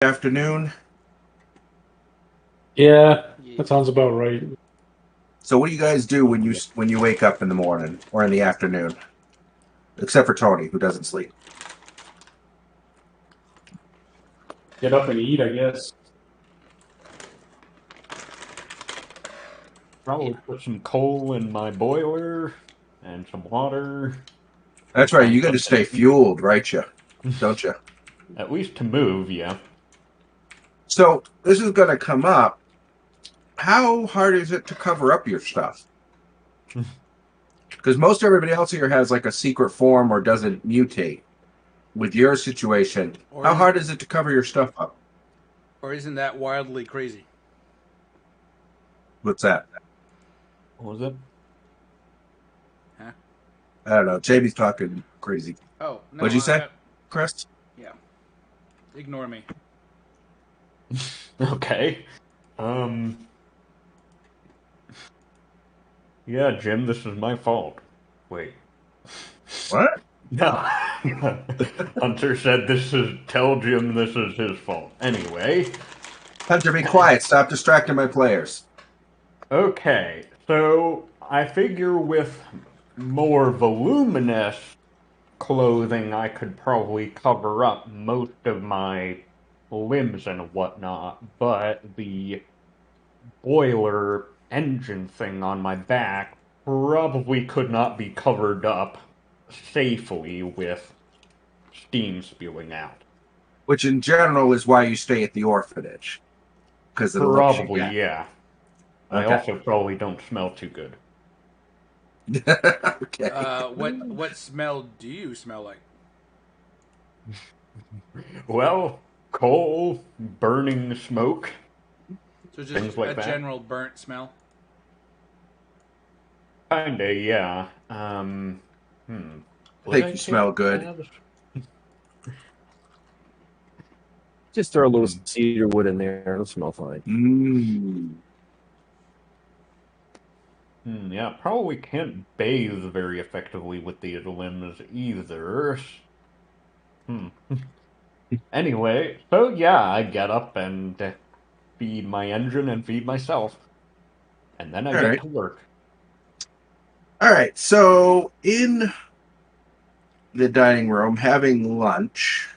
Afternoon. Yeah, Yeah. that sounds about right. So, what do you guys do when you wake up in the morning or in the afternoon? Except for Tony, who doesn't sleep. Get up and eat, I guess. Yeah. Probably put some coal in my boiler and some water. That's right. Find You got to something stay to eat. fueled, right? You don't you? At least to move, yeah. So, this is going to come up. How hard is it to cover up your stuff? Because most everybody else here has like a secret form or doesn't mutate. With your situation, Or how is hard is it to cover your stuff up? or isn't that wildly crazy? What's that? What was it? Huh? I don't know. JB's talking crazy. Oh no, What'd you say, Chris? yeah. Ignore me. Okay. Um, yeah, Jim, this is my fault. Wait. What? No. Hunter said tell Jim this is his fault. Anyway, Hunter, be quiet. Stop distracting my players. okay. So I figure with more voluminous clothing, I could probably cover up most of my limbs and whatnot, but the boiler engine thing on my back probably could not be covered up safely with steam spewing out. Which in general is why you stay at the orphanage, because of the looks you Probably, get. yeah. I Okay. also probably don't smell too good. Okay. What smell do you smell like? Well, coal, burning smoke, So just things a like that. general burnt smell. Kinda, yeah. I Would think I you take smell good. that? Just throw a little Hmm. cedar wood in there. It'll smell fine. Mm. Yeah, probably can't bathe very effectively with these limbs either. Hmm. Anyway, so yeah, I get up and feed my engine and feed myself, and then I All get right. to work. All right. So in the dining room, having lunch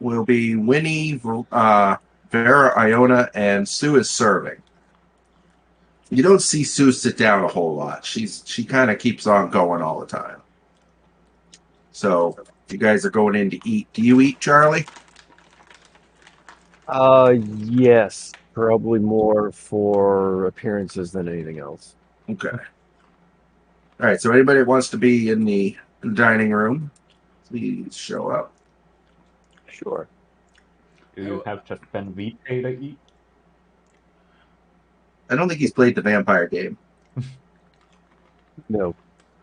will be Winnie, Vera, Iona, and Sue is serving. You don't see Sue sit down a whole lot. She kind of keeps on going all the time. So you guys are going in to eat. Do you eat, Charlie? Yes, probably more for appearances than anything else. Okay. All right. So anybody that wants to be in the dining room, please show up. Sure. Do I, you w- have to spend vitae to eat? I don't think he's played the vampire game. No,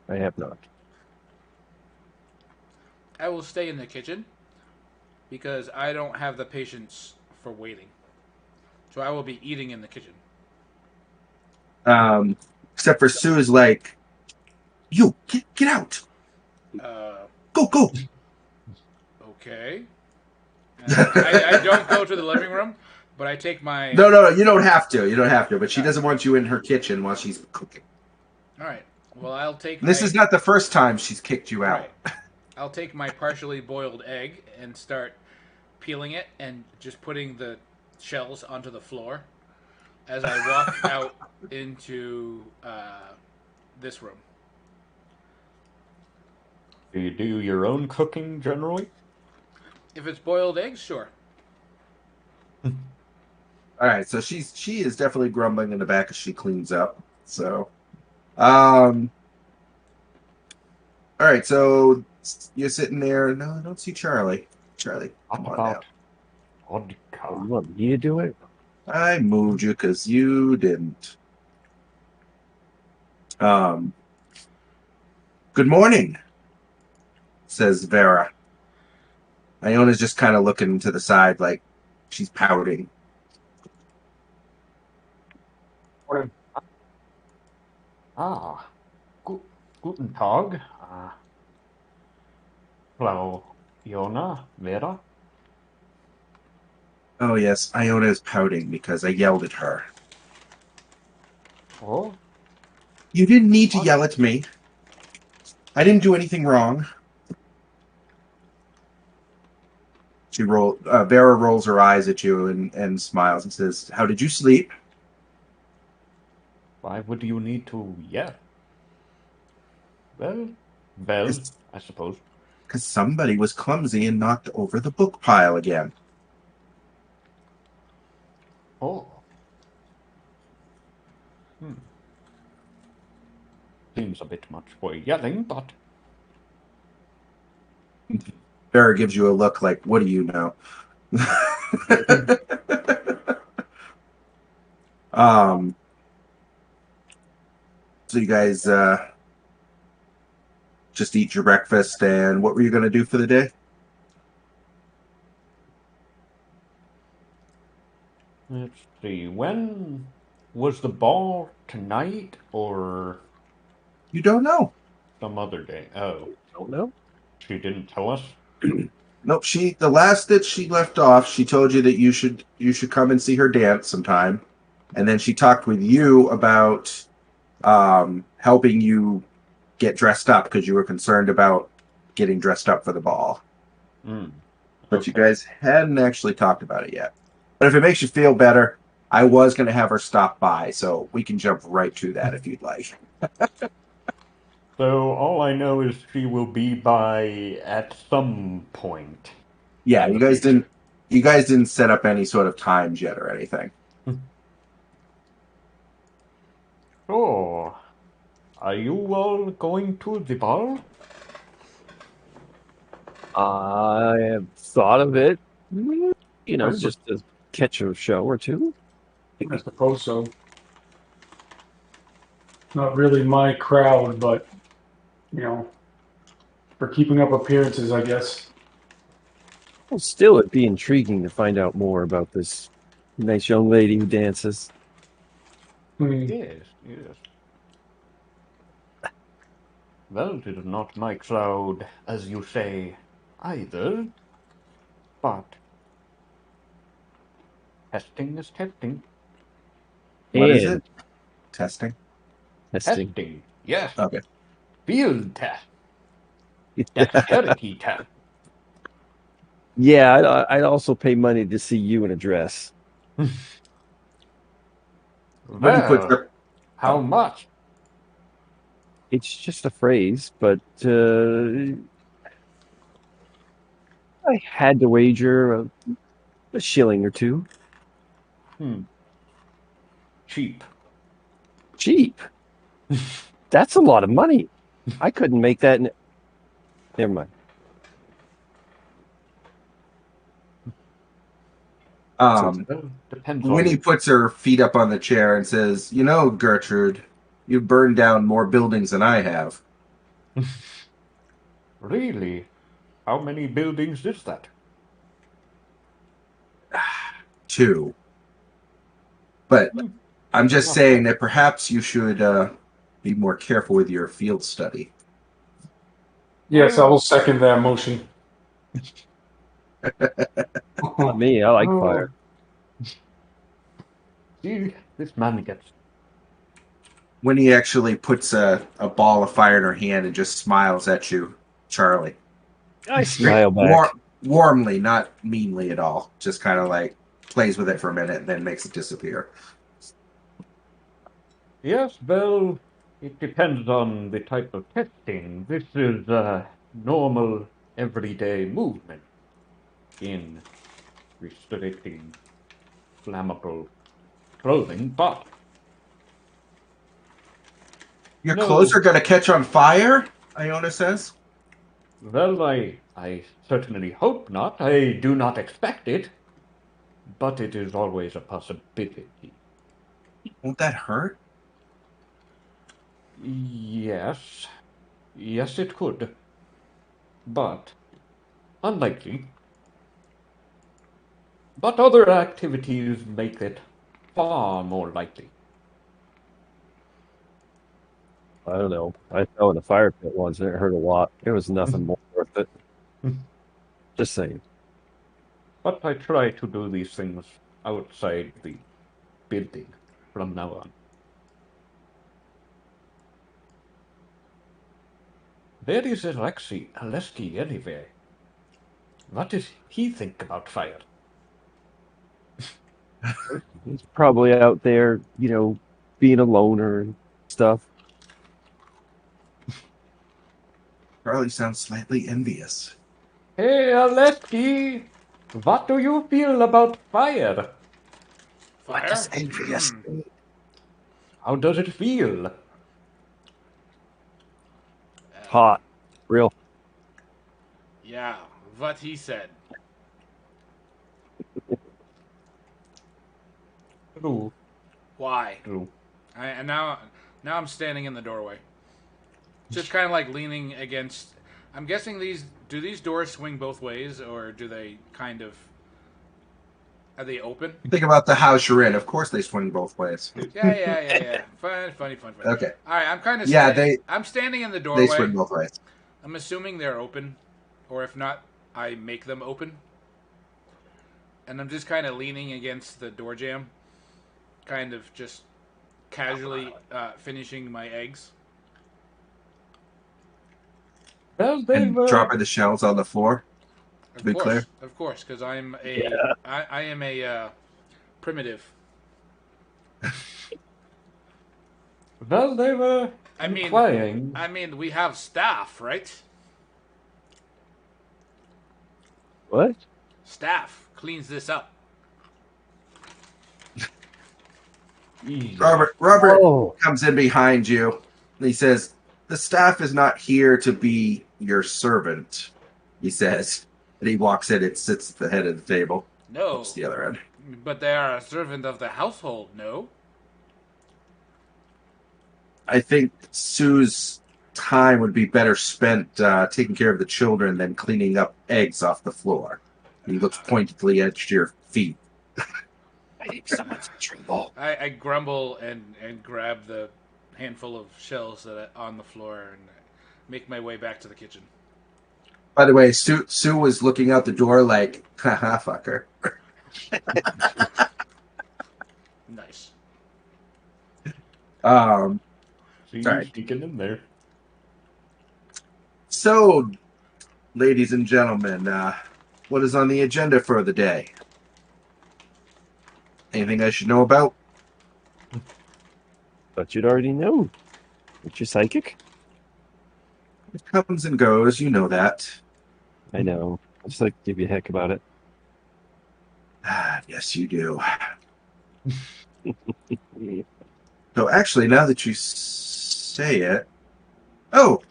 I have not. I will stay in the kitchen because I don't have the patience for waiting. So I will be eating in the kitchen. Um, except for Sue's like, you get out, Uh, go. okay. I don't go to the living room, but I take my. No, you don't have to. You don't have to. But she All right. doesn't want you in her kitchen while she's cooking. All right. Well, I'll take And this my. is not the first time she's kicked you out. Right. I'll take my partially boiled egg and start peeling it and just putting the shells onto the floor as I walk out into this room. Do you do your own cooking generally? If it's boiled eggs, sure. All right, so she is definitely grumbling in the back as she cleans up. So, um, all right, so you're sitting there. No, I don't see Charlie. Charlie, come What on now. about Oh, vodka? you want me to do it? I moved you because you didn't. Um, good morning, says Vera. Iona's just kind of looking to the side like she's pouting. Morning. Ah, guten Tag. Hello, Iona, Vera. Oh, yes, Iona is pouting because I yelled at her. Oh, You didn't need to what? yell at me. I didn't do anything wrong. Vera rolls her eyes at you and smiles and says, "How did you sleep?" Why would you need to yell? Well, I suppose. Because somebody was clumsy and knocked over the book pile again. Oh, hmm. Seems a bit much for yelling, but Vera gives you a look like, "What do you know?" um, so you guys just eat your breakfast, and what were you going to do for the day? let's see. When was the ball tonight or You don't know. some other day? Oh, Don't know. she didn't tell us. Nope. The last that she left off, she told you that you should come and see her dance sometime, and then she talked with you about helping you get dressed up because you were concerned about getting dressed up for the ball. Hmm. But you Okay. guys hadn't actually talked about it yet. But if it makes you feel better, I was going to have her stop by, so we can jump right to that if you'd like. So all I know is she will be by at some point Yeah, in the future. you guys didn't set up any sort of times yet or anything. Oh, are you all going to the ball? I have thought of it, I, su- just to catch a show or two. I suppose so. Not really my crowd, but you know, for keeping up appearances, I guess. Well, still, it'd be intriguing to find out more about this nice young lady who dances. Hmm. Yes, yes. Well, it is not my crowd, as you say, either, but testing is testing. What is it? And Testing? testing. Testing, yes. Okay. Field test, dexterity test. Yeah, I'd also pay money to see you in a dress. When he puts Well, her. how Oh, much? It's just a phrase, but I had to wager a shilling or two. Hmm, cheap. Cheap. That's a lot of money. I couldn't make that. Never mind. So um, Well, depends Winnie on. puts her feet up on the chair and says, "You know, Gertrude, you've burned down more buildings than I have." Really? How many buildings is that? Two. But Hmm, I'm just not bad. saying that perhaps you should be more careful with your field study. Yes, I Well, will second that motion. not me. I like oh, fire. see, this man gets. Winnie actually puts a ball of fire in her hand and just smiles at you, Charlie. I Very smile back. warmly, not meanly at all. Just kind of like plays with it for a minute and then makes it disappear. Yes, well, it depends on the type of testing. This is normal, everyday movement in restricting flammable clothing, but Your clothes no, are going to catch on fire, Iona says. well, I certainly hope not. I do not expect it, but it is always a possibility. Won't that hurt? Yes, yes, it could, but unlikely. But other activities make it far more likely. I don't know. I fell in a fire pit once and it hurt a lot. It was nothing more worth it. Just saying. But I try to do these things outside the building from now on. Where is Alexi anyway? What does he think about fire? He's probably out there, being a loner and stuff. Charlie sounds slightly envious. Hey, Alexi, what do you feel about fire? What does Fire? envious mean? How does it feel? Hot. Real. Yeah, what he said. True, Why? true. And now I'm standing in the doorway, just kind of like leaning against. I'm guessing these doors swing both ways, or do they kind of are they open? Think about the house you're in. Of course, they swing both ways. Yeah. Funny. Okay. All right, I'm kind of Yeah, I'm standing in the they swing doorway. both ways. I'm assuming they're open, or if not, I make them open. And I'm just kind of leaning against the door jamb, kind of just casually finishing my eggs. Well, they And were. dropping the shells on the floor. To be clear. Of course, because Yeah. I am a primitive. Well, they were I mean, implying. we have staff, right? What? Staff cleans this up. Robert Oh, comes in behind you and he says, "The staff is not here to be your servant," he says. And he walks in and sits at the head of the table. No, Oops, the other end. but they are a servant of the household. No, I think Sue's time would be better spent taking care of the children than cleaning up eggs off the floor. He looks pointedly at your feet. I think someone's in trouble. I grumble and grab the handful of shells that are on the floor and make my way back to the kitchen. By the way, Sue was looking out the door like, haha, fucker. Nice. She's Sorry. sneaking in there. So, ladies and gentlemen, what is on the agenda for the day? Anything I should know about? But you'd already know. Aren't you psychic? It comes and goes, you know that. I know. I just like to give you a heck about it. Yes, you do. So, actually, now that you say it, oh,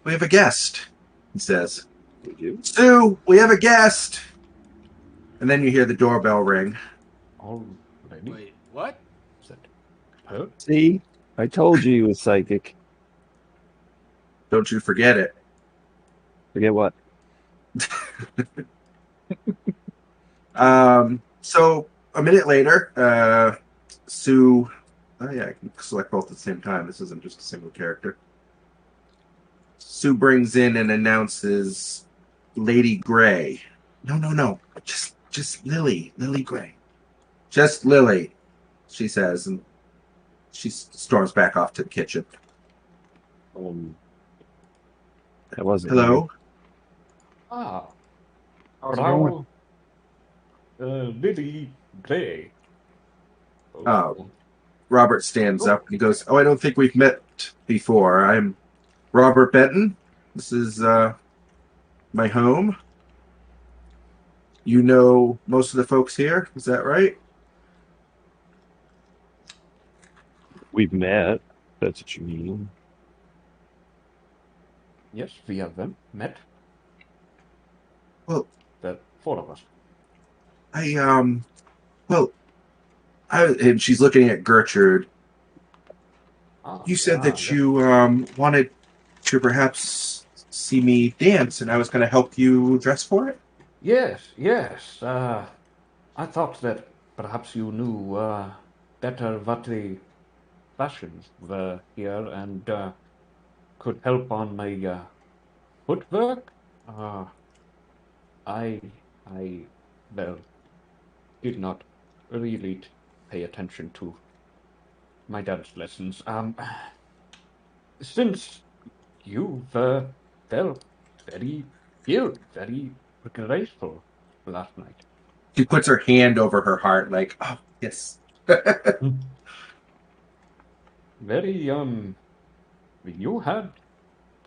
we have a guest. He says, Would you? "Sue, we have a guest." And then you hear the doorbell ring. Already? Wait, what? Is that her? See? I told you he was psychic. Don't you forget it. Forget what? So a minute later, Sue. Oh yeah, I can select both at the same time. This isn't just a single character. Sue brings in and announces Lady Gray. No. Just Lily. Lily Gray. Just Lily, she says, and she storms back off to the kitchen. That wasn't Hello? Ah, How's it going? Lily Gray. Oh. Robert stands up and he goes, "Oh, I don't think we've met before. I'm Robert Benton. This is my home. You know most of the folks here, is that right?" We've met. That's what you mean. Yes, we have met. Well, The four of us. And she's looking at Gertrude. Ah, You said that yes. you wanted to perhaps see me dance, and I was going to help you dress for it. Yes. I thought that perhaps you knew better what the fashions were here and could help on my footwork. I well, did not really pay attention to my dance lessons. Since you've felt very ill, very graceful last night. She puts her hand over her heart, like, oh, yes. Very, you had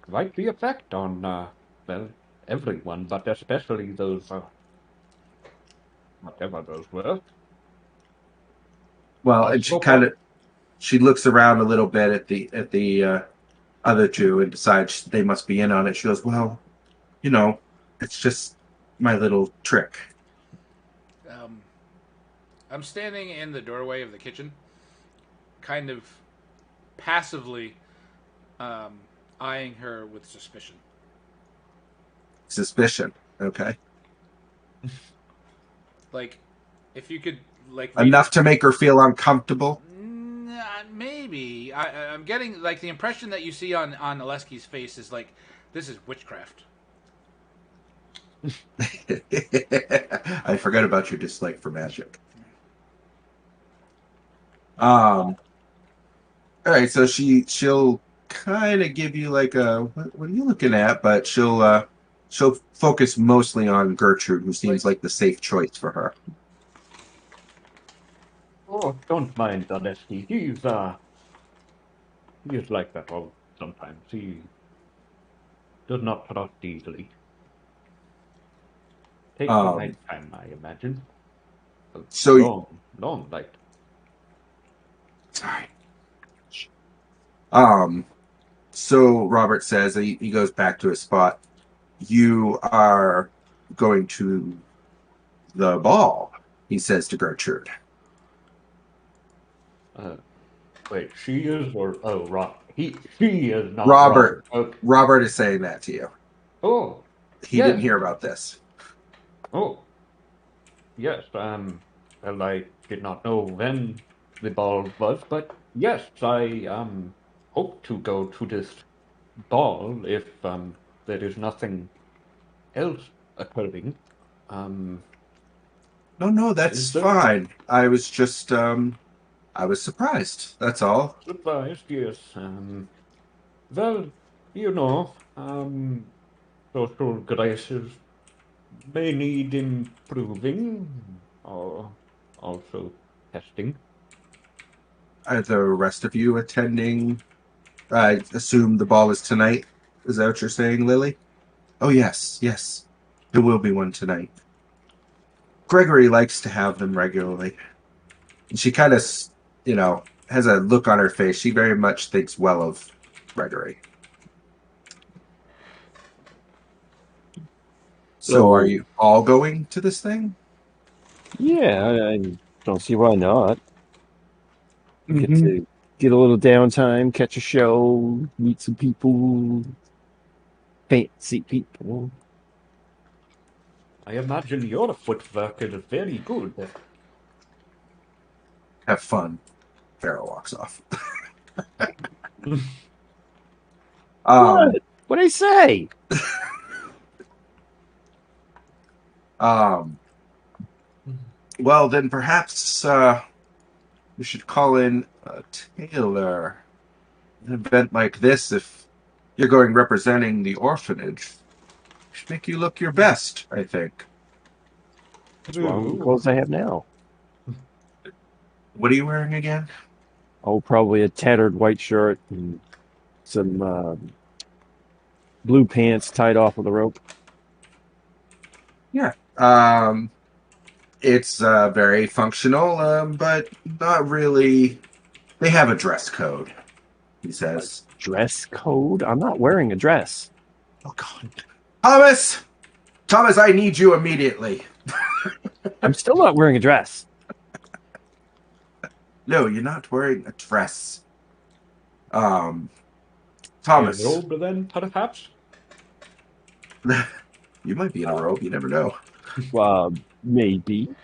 quite the effect on, well, everyone, but especially those, whatever those were. Well, and she looks around a little bit at the other two and decides they must be in on it. She goes, well, it's just my little trick. Um, I'm standing in the doorway of the kitchen, kind of passively eyeing her with suspicion. Suspicion. Okay. Like, if you could, like, Enough to make her feel uncomfortable. Maybe I'm getting like the impression that you see on Oleski's face is like this is witchcraft. I forgot about your dislike for magic. All right, so she'll kind of give you like a what are you looking at? But she'll focus mostly on Gertrude, who seems like the safe choice for her. Oh, don't mind Oleski. He's like that all sometimes. He does not trust easily. Takes a Um, lifetime, I imagine. A so long life. sorry. Um, so Robert says he goes back to his spot. You are going to the ball, he says to Gertrude. Wait, she is or she is not Robert. Okay. Robert is saying that to you. Oh, He yes. didn't hear about this. Oh, yes. Well, I did not know when the ball was, but yes, I hope to go to this ball if there is nothing else occurring. No, that's Is there fine. I was just I was surprised. That's all. surprised? Yes. Well, you know, social graces may need improving or also testing. Are the rest of you attending? I assume the ball is tonight. Is that what you're saying, Lily? Oh, yes, yes. There will be one tonight. Gregory likes to have them regularly. And she kind of, has a look on her face. She very much thinks well of Gregory. So are you all going to this thing? Yeah, I don't see why not. Get Mhm. to get a little downtime, catch a show, meet some people, fancy people. I imagine your footwork is very good. Have fun. Pharaoh walks off. What? What'd I say? Well, then perhaps we should call in a tailor. An event like this, if you're going representing the orphanage, should make you look your best, I think. What's wrong with the clothes I have now? What are you wearing again? Oh, probably a tattered white shirt and some blue pants tied off with a rope. Yeah. It's very functional, but not really. They have a dress code, he says. Dress code? I'm not wearing a dress. Oh, God. Thomas! Thomas, I need you immediately. I'm still not wearing a dress. No, you're not wearing a dress. Thomas. A robe, then, perhaps? You might be in a robe, you never know. Maybe.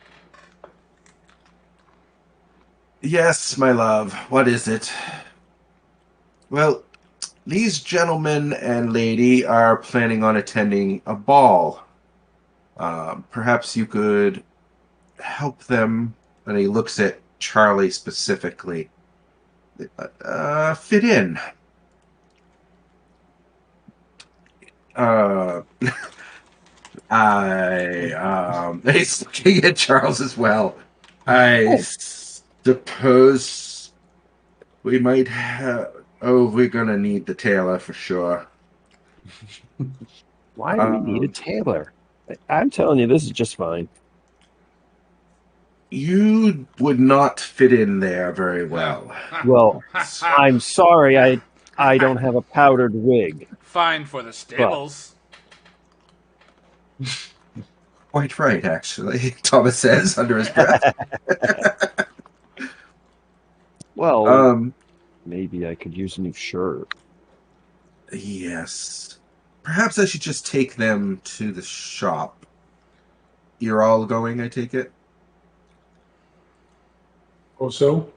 Yes, my love. What is it? Well, these gentlemen and lady are planning on attending a ball. Perhaps you could help them, and he looks at Charlie specifically, fit in. Uh, he's looking at Charles as well. I suppose we might have. Oh, we're gonna need the tailor for sure. Why do we need a tailor? I'm telling you, this is just fine. You would not fit in there very well. Well, I'm sorry, I don't have a powdered wig. Fine for the stables. Quite right, actually, Thomas says under his breath. Well, Um, maybe I could use a new shirt. yes. Perhaps I should just take them to the shop. You're all going, I take it? Oh, so?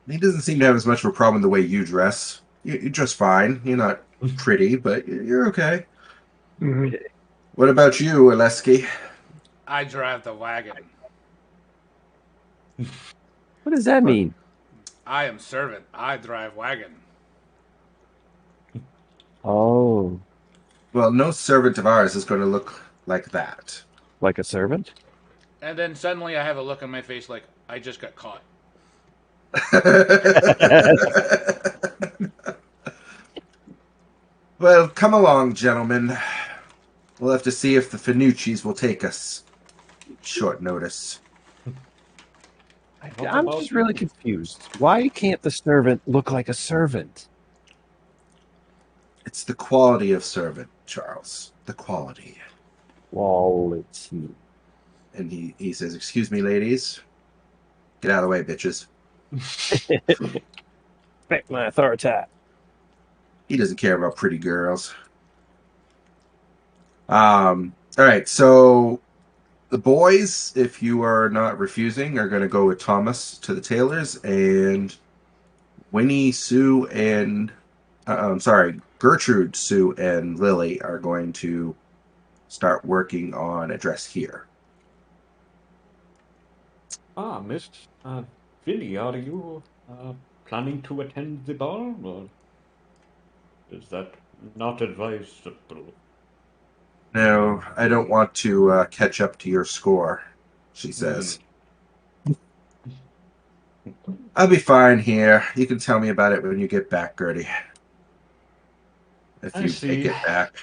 He doesn't seem to have as much of a problem with the way you dress. You dress fine. You're not pretty, but you're okay. Mm-hmm. What about you, Oleski? I drive the wagon. What does that mean? I am servant. I drive wagon. Oh, Well, no servant of ours is going to look like that. like a servant? And then suddenly I have a look on my face like I just got caught. Well, come along, gentlemen. We'll have to see if the Finucci's will take us. Short notice. I'm just really confused. Why can't the servant look like a servant? It's the quality of servant, Charles. The quality. Quality. And he says, "Excuse me, ladies. Get out of the way, bitches." Respect my authority. He doesn't care about pretty girls. All right, so the boys, if you are not refusing, are going to go with Thomas to the tailors, and Winnie, Sue, and I'm sorry, Gertrude, Sue, and Lily are going to start working on a dress here. Miss Vinny, are you planning to attend the ball, or is that not advisable? No, I don't want to catch up to your score, she says. I'll be fine here. You can tell me about it when you get back, Gertie. If I you see. make it back,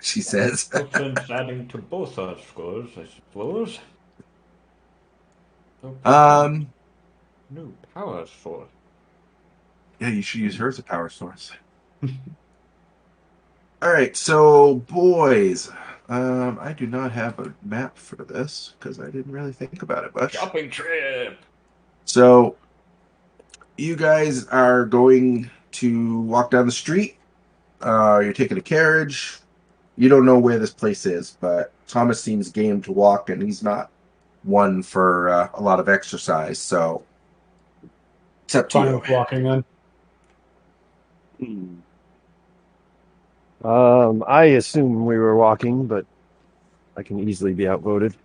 she says. No sense adding to both our scores, I suppose. Um, New power source. yeah, you should use her as a power source. All right, so boys, I do not have a map for this because I didn't really think about it much. Shopping trip. So you guys are going to walk down the street. You're taking a carriage. You don't know where this place is, but Thomas seems game to walk, and he's not one for a lot of exercise. So it's up to Fine you. with walking then. I assume we were walking, but I can easily be outvoted.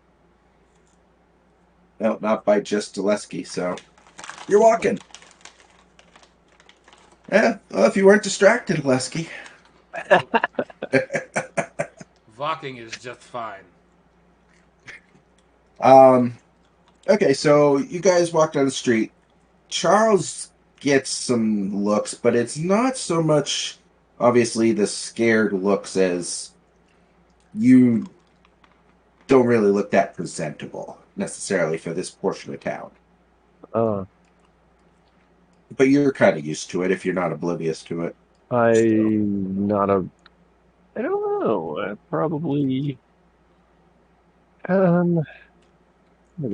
No, not by just Dulesky, so you're walking. Yeah, well, if you weren't distracted, Dulesky. Walking is just fine. Okay, so you guys walk down the street. Charles gets some looks, but it's not so much, obviously, the scared looks as you don't really look that presentable necessarily for this portion of town. Uh, But you're kind of used to it if you're not oblivious to it. I don't know. Probably. I'm gonna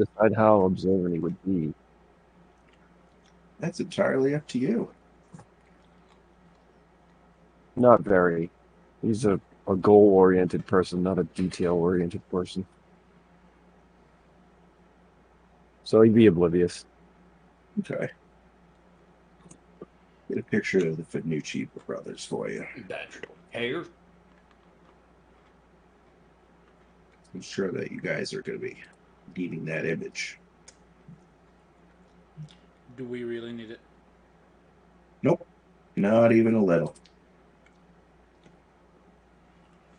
decide how observant he would be. That's entirely up to you. Not very. He's a goal-oriented person, not a detail-oriented person. So he'd be oblivious. Okay. Get a picture of the Finucci brothers for you. That's hair. I'm sure that you guys are going to be needing that image. Do we really need it? Nope, not even a little.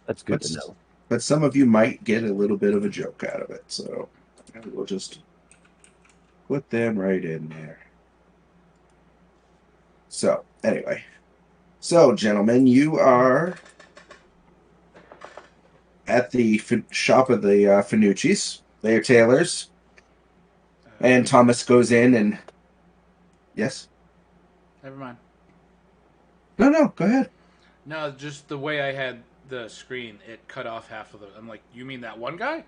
That's good to know. But some of you might get a little bit of a joke out of it, so we'll just put them right in there. So, anyway. So, gentlemen, you are at the shop of the Finucci's. They are tailors. And Thomas goes in and... Yes? Never mind. No, go ahead. No, just the way I had the screen, it cut off half of the. I'm like, you mean that one guy?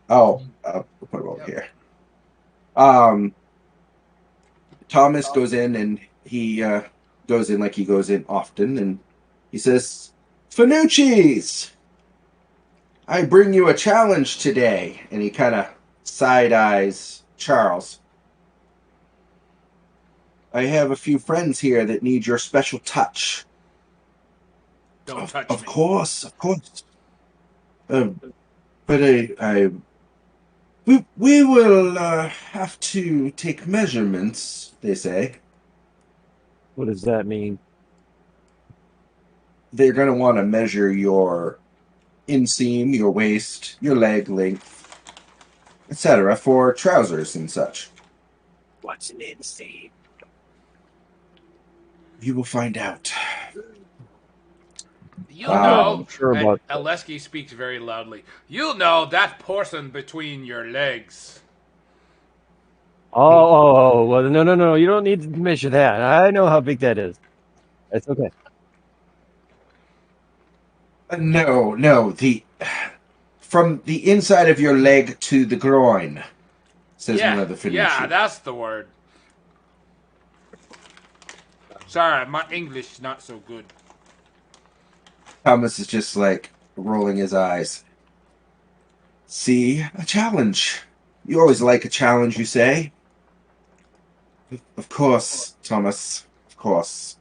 Oh, we'll put it over here. Thomas goes in and he goes in like he goes in often, and he says, "Finucci's, I bring you a challenge today." And he kind of side eyes Charles. "I have a few friends here that need your special touch." Don't touch Of me. course, of course. But we will have to take measurements, they say. What does that mean? They're going to want to measure your inseam, your waist, your leg length, etc. for trousers and such. What's an inseam? You will find out. You'll know. I'm sure about that. Aleski speaks very loudly. You'll know that portion between your legs. Oh, well, no. You don't need to measure that. I know how big that is. That's okay. No. From the inside of your leg to the groin, says one of the Finucci. Yeah, that's the word. Sorry, my English is not so good. Thomas is just like rolling his eyes. See, a challenge. You always like a challenge, you say? Of course, Thomas. Of course.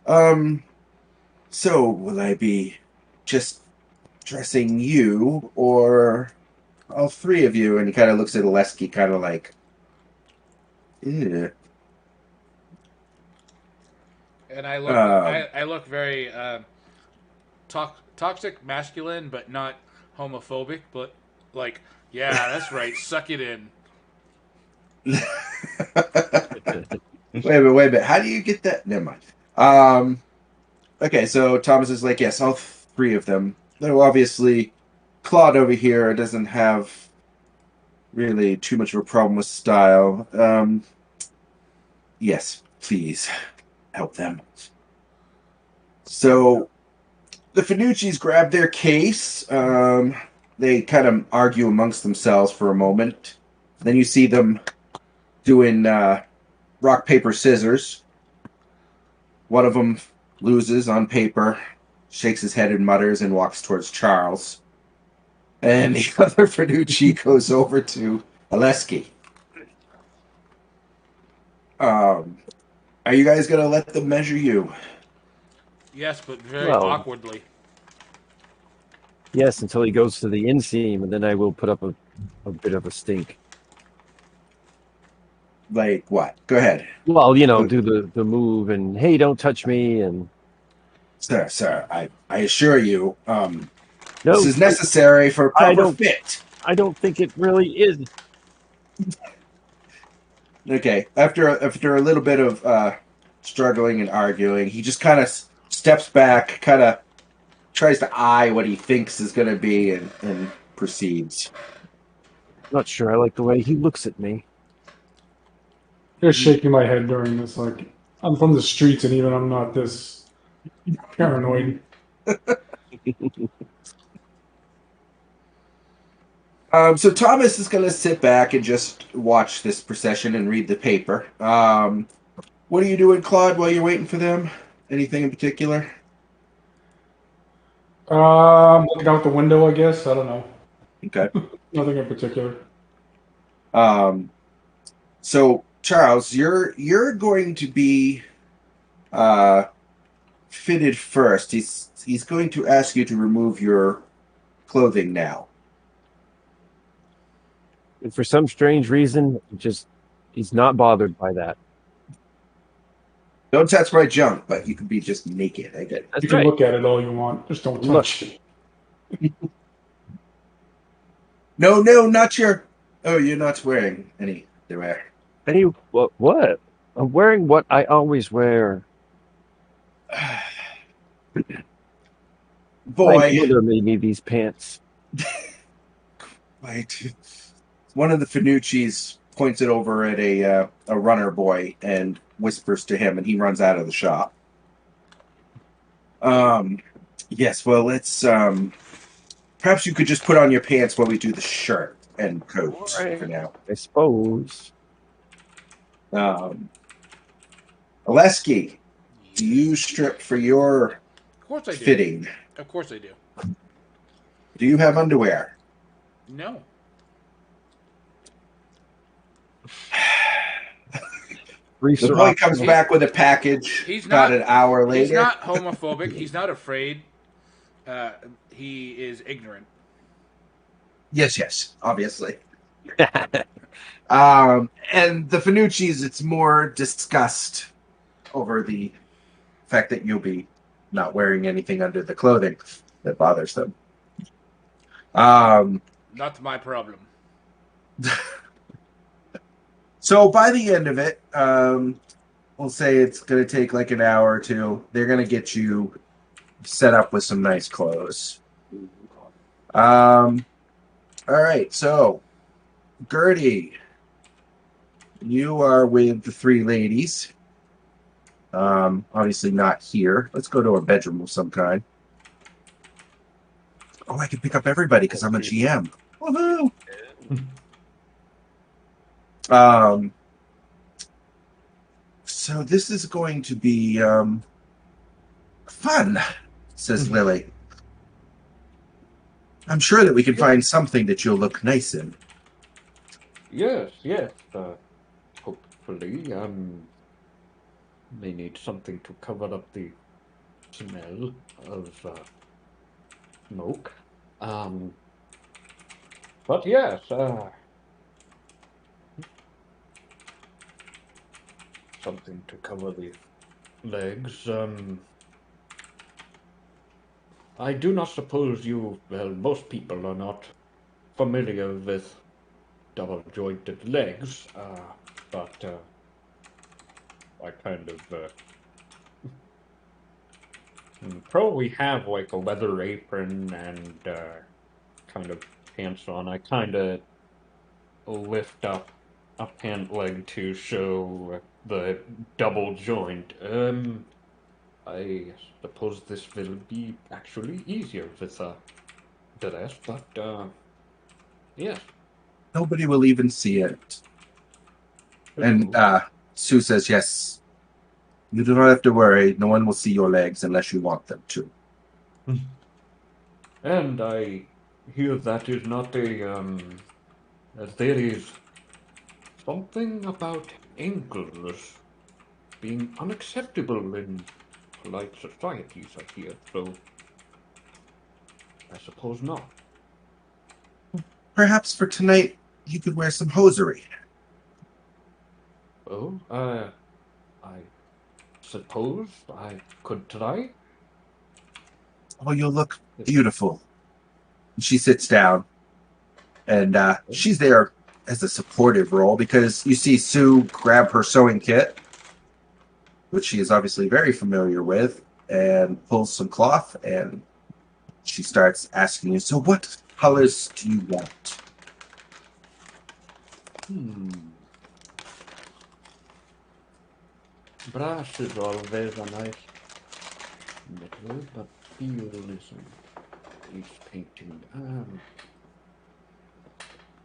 So will I be just dressing you or all three of you? And he kind of looks at Aleski kind of like, ew. And I look very toxic masculine, but not homophobic. But like, yeah, that's right. Suck it in. Wait a minute. How do you get that? Never mind. Okay, so Thomas is like, yes, all three of them. Though obviously, Claude over here doesn't have really too much of a problem with style. Yes, please help them. So the Finucci's grab their case. They kind of argue amongst themselves for a moment. Then you see them doing rock, paper, scissors. One of them loses on paper, shakes his head and mutters, and walks towards Charles. And the other Finucci goes over to Aleski. Are you guys going to let them measure you? Yes, but very Well, awkwardly. Yes, until he goes to the inseam, and then I will put up a bit of a stink. Like what? Go ahead. Well, do the move and, hey, don't touch me, and Sir, I assure you, no, this is necessary for proper fit. I don't think it really is. Okay, after a little bit of struggling and arguing, he just kind of steps back, kind of tries to eye what he thinks is going to be, and proceeds. Not sure I like the way he looks at me. Just shaking my head during this. Like, I'm from the streets, and even I'm not this paranoid. So Thomas is going to sit back and just watch this procession and read the paper. What are you doing, Claude, while you're waiting for them? Anything in particular? Looking out the window, I guess. I don't know. Okay. Nothing in particular. So Charles, you're going to be fitted first. He's going to ask you to remove your clothing now. for some strange reason, he's not bothered by that. Don't touch my junk, but you could be just naked. I get it. That's You can right. look at it all you want, just don't touch it. No, not your. Oh, you're not wearing any underwear. What? I'm wearing what I always wear. My Boy, mother made me these pants. right. One of the Finucci's points it over at a runner boy and whispers to him, and he runs out of the shop. Um, yes. Well, let's. Perhaps you could just put on your pants while we do the shirt and coat Right. for now. I suppose. Oleski, do you strip for your Of course I do. fitting? Of course I do. Do you have underwear? No. Briefs The are boy optional. comes back with a package He's about not- an hour He's later. not homophobic. He's not afraid. He is ignorant. Yes, obviously. And the Finucci's, it's more disgust over the fact that you'll be not wearing anything under the clothing that bothers them. Not my problem. So by the end of it, we'll say it's going to take like an hour or two. They're going to get you set up with some nice clothes. All right, so Gertie, you are with the three ladies. Obviously not here. Let's go to a bedroom of some kind. Oh, I can pick up everybody because I'm a GM. Woohoo! So this is going to be fun, says Lily. I'm sure that we can find something that you'll look nice in. Yes. Hopefully, may need something to cover up the smell of smoke. But yes, something to cover the legs. I do not suppose most people are not familiar with double-jointed legs, but I kind of probably have like a leather apron and kind of pants on. I kind of lift up a pant leg to show the double joint. I suppose this will be actually easier with the rest, but yes. Nobody will even see it. And Sue says, yes, you do not have to worry. No one will see your legs unless you want them to. And I hear that is not that there is something about ankles being unacceptable in polite societies, I hear, so I suppose not. Perhaps for tonight, you could wear some hosiery. Oh, I suppose I could try. Oh, you'll look beautiful. And she sits down, and she's there as a supportive role because you see Sue grab her sewing kit, which she is obviously very familiar with, and pulls some cloth, and she starts asking you, so what colors do you want? Brass is always a nice metal, but steel isn't. He's painting.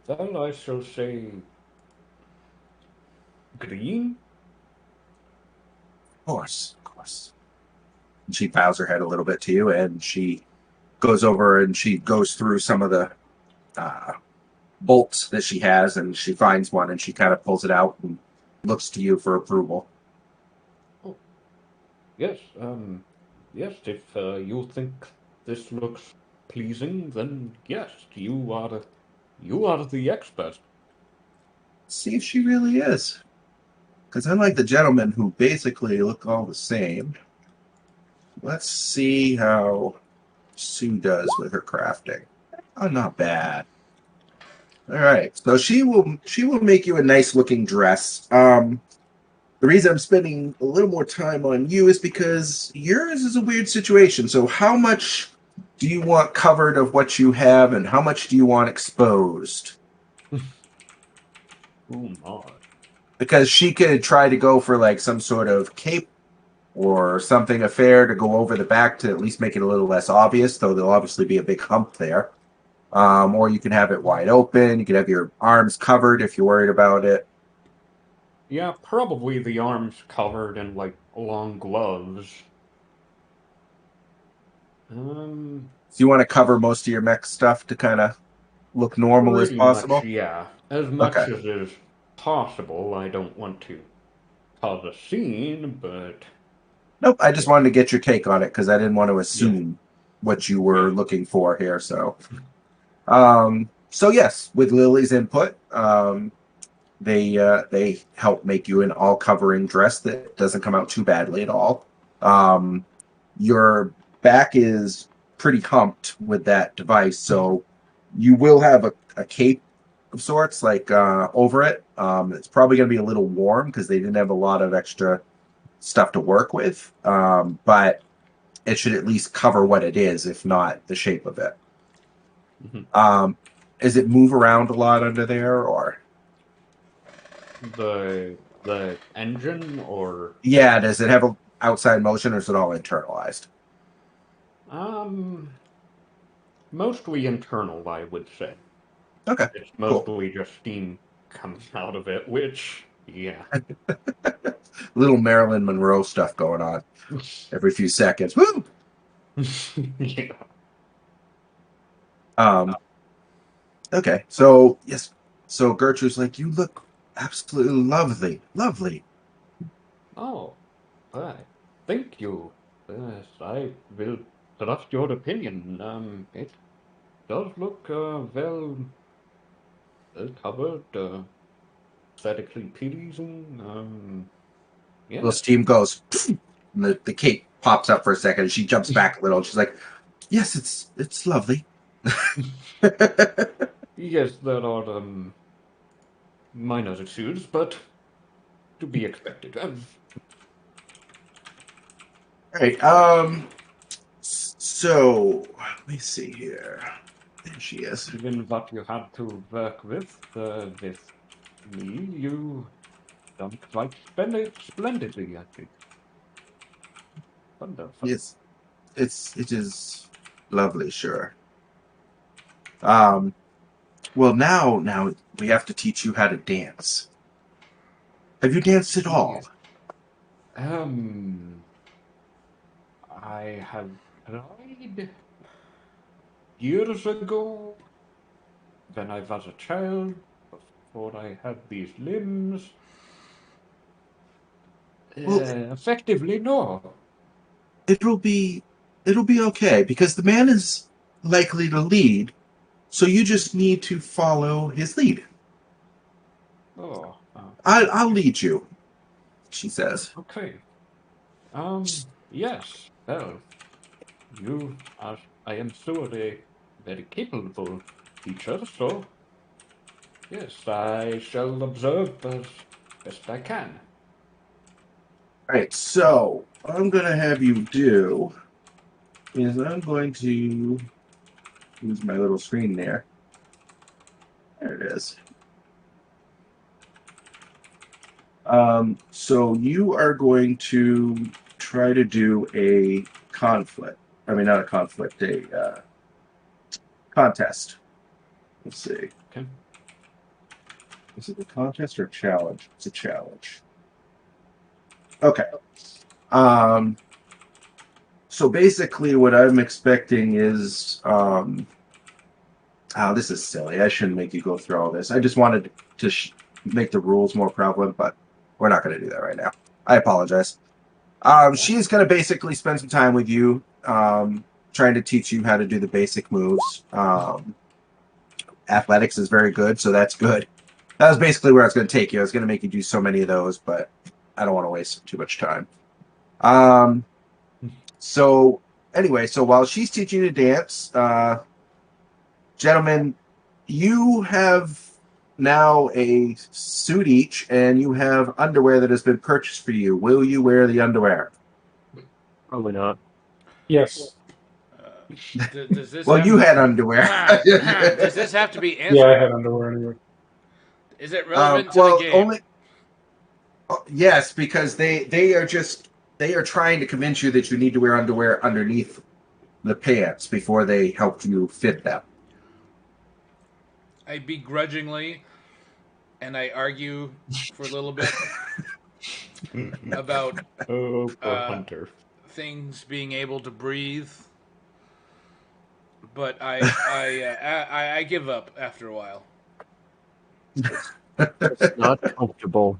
Well, I shall say green. Of course. And she bows her head a little bit to you, and she goes over and she goes through some of the bolts that she has, and she finds one, and she kind of pulls it out and looks to you for approval. Oh, yes. Yes. If you think this looks pleasing, then yes, you are the expert. see if she really is. Because unlike the gentlemen who basically look all the same, let's see how Sue does with her crafting. Oh, not bad. All right, so she will make you a nice looking dress. The reason I'm spending a little more time on you is because yours is a weird situation. So how much do you want covered of what you have, and how much do you want exposed? Oh my. Because she could try to go for like some sort of cape or something affair to go over the back to at least make it a little less obvious, though there'll obviously be a big hump there. Or you can have it wide open. You can have your arms covered if you're worried about it. Yeah, probably the arms covered in like long gloves. So you want to cover most of your mech stuff to kind of look normal as Pretty much, possible? yeah. As Okay. much as is possible. I don't want to cause a scene, but Nope. I just yeah, wanted to get your take on it because I didn't want to yeah. assume what you were looking for here. So yes, with Lily's input, they help make you an all covering dress that doesn't come out too badly at all. Um, your back is pretty humped with that device, so you will have a cape of sorts like over it. It's probably going to be a little warm because they didn't have a lot of extra stuff to work with, but it should at least cover what it is, if not the shape of it. Mhm. Does it move around a lot under there, or The engine or yeah, does it have a outside motion, or is it all internalized? um mostly internal, I would say. Okay, It's cool. mostly just steam comes out of it, which yeah. Little Marilyn Monroe stuff going on every few seconds. Woo! Yeah. Um, okay, so yes, so Gertrude's like, you look absolutely lovely, lovely. Oh, right. Thank you. Yes, I will trust your opinion. It does look well covered, aesthetically pleasing. Little Yeah. steam goes, and the cape pops up for a second. And she jumps back a little. And she's like, yes, it's lovely. Yes, there are minor issues, but to be expected. All right. So let me see here. There she is. Given what you had to work with me, you done quite splendidly, I think. Wonderful. Yes, it is lovely. Sure. Um. Well, now we have to teach you how to dance. Have you danced at Yeah. all? Um, I have tried years ago when I was a child, before I had these limbs. Well, Effectively, no. it'll be it'll be okay because the man is likely to lead, so you just need to follow his lead. Oh, I'll lead you, she says. okay. Yes. Well, you are, I am sure, a very capable teacher, so yes, I shall observe as best I can. All right, so what I'm gonna have you do is I'm going to use my little screen there. There it is. So you are going to try to do a conflict. I mean, not a conflict, a contest. Let's see. Okay. Is it a contest or a challenge? It's a challenge. Okay. Um, so basically, what I'm expecting is, oh, this is silly. I shouldn't make you go through all this. I just wanted to make the rules more prevalent, but we're not going to do that right now. I apologize. She's going to basically spend some time with you, trying to teach you how to do the basic moves. Athletics is very good, so that's good. That was basically where I was going to take you. I was going to make you do so many of those, but I don't want to waste too much time. So anyway, so while she's teaching you to dance, gentlemen, you have now a suit each, and you have underwear that has been purchased for you. Will you wear the underwear? Probably not. Yes. Does this Well, have you had underwear. does this have to be Yeah, I answered? had underwear anyway. Is it relevant to the game? Only yes, because they are trying to convince you that you need to wear underwear underneath the pants before they help you fit them. I begrudgingly, and I argue for a little bit about Oh, poor Hunter. things being able to breathe, but I give up after a while. It's not comfortable.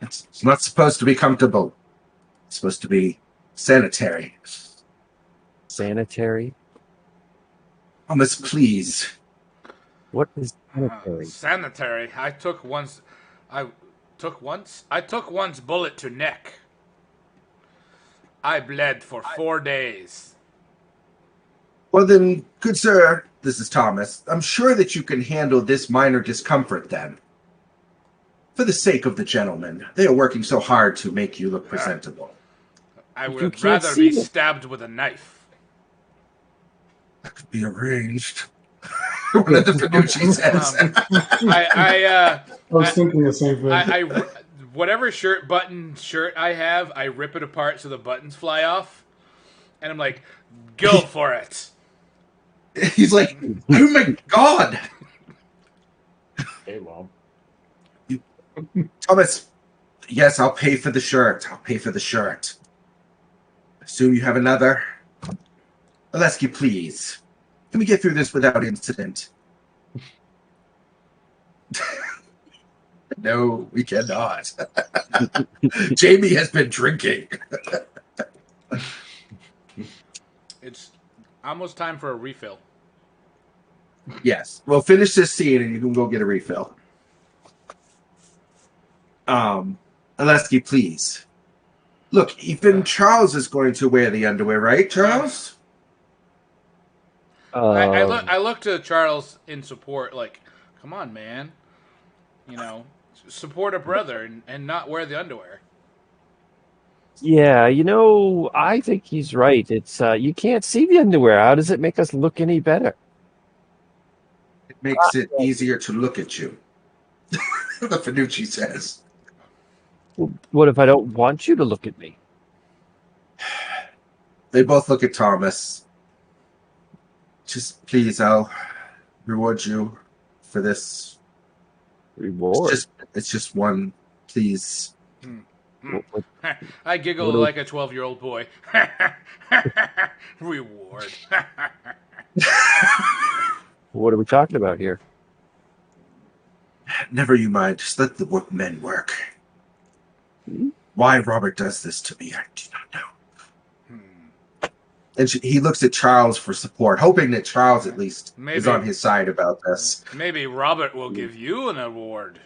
It's not supposed to be comfortable. It's supposed to be sanitary. Sanitary? Thomas, please. What is sanitary? Sanitary. I took one's bullet to neck. I bled for 4 days. Well then, good sir, this is Thomas. I'm sure that you can handle this minor discomfort then. For the sake of the gentlemen, they are working so hard to make you look presentable. I You would can't rather see be them. stabbed with a knife. That could be arranged. One of the Finucci says. I was thinking the same thing. whatever shirt I have, I rip it apart so the buttons fly off, and I'm like, go for it. He's like, oh my god! Hey, well. Thomas, yes, I'll pay for the shirt. I'll pay for the shirt. Assume you have another. Oleski, please. Can we get through this without incident? No, we cannot. Jamie has been drinking. It's almost time for a refill. Yes. Well, finish this scene and you can go get a refill. Oleski, please. Look, even Charles is going to wear the underwear, right, Charles? I look to Charles in support, like, come on, man. You know, support a brother and not wear the underwear. Yeah, I think he's right. It's you can't see the underwear. How does it make us look any better? It makes it easier to look at you. The Finucci says. Well, what if I don't want you to look at me? They both look at Thomas. Just please, I'll reward you for this. Reward. It's just one, please. What- I giggle What do- like a 12-year-old boy. Reward. What are we talking about here? Never you mind. Just let the men work. Why Robert does this to me, I do not know. And he looks at Charles for support, hoping that Charles at least is Maybe. on his side about this. Maybe Robert will give you an award.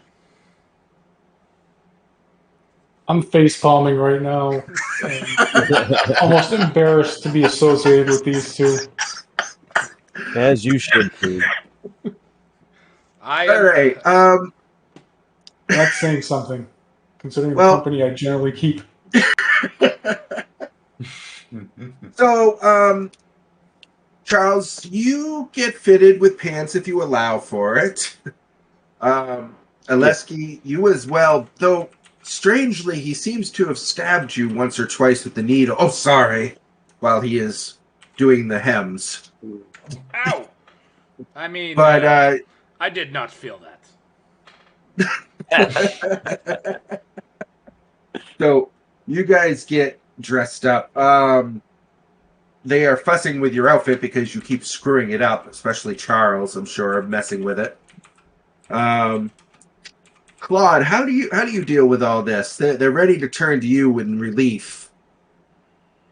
I'm face palming right now. And almost embarrassed to be associated with these two. As you should be. I All right. That's saying something, considering Well- the company I generally keep. So, Charles, you get fitted with pants if you allow for it. Oleski, you as well, though strangely, he seems to have stabbed you once or twice with the needle. Oh, sorry. While he is doing the hems. Ow! I mean, But, I did not feel that. so, you guys get dressed up. They are fussing with your outfit because you keep screwing it up, especially Charles, I'm sure, messing with it. Claude, how do you deal with all this? They're ready to turn to you in relief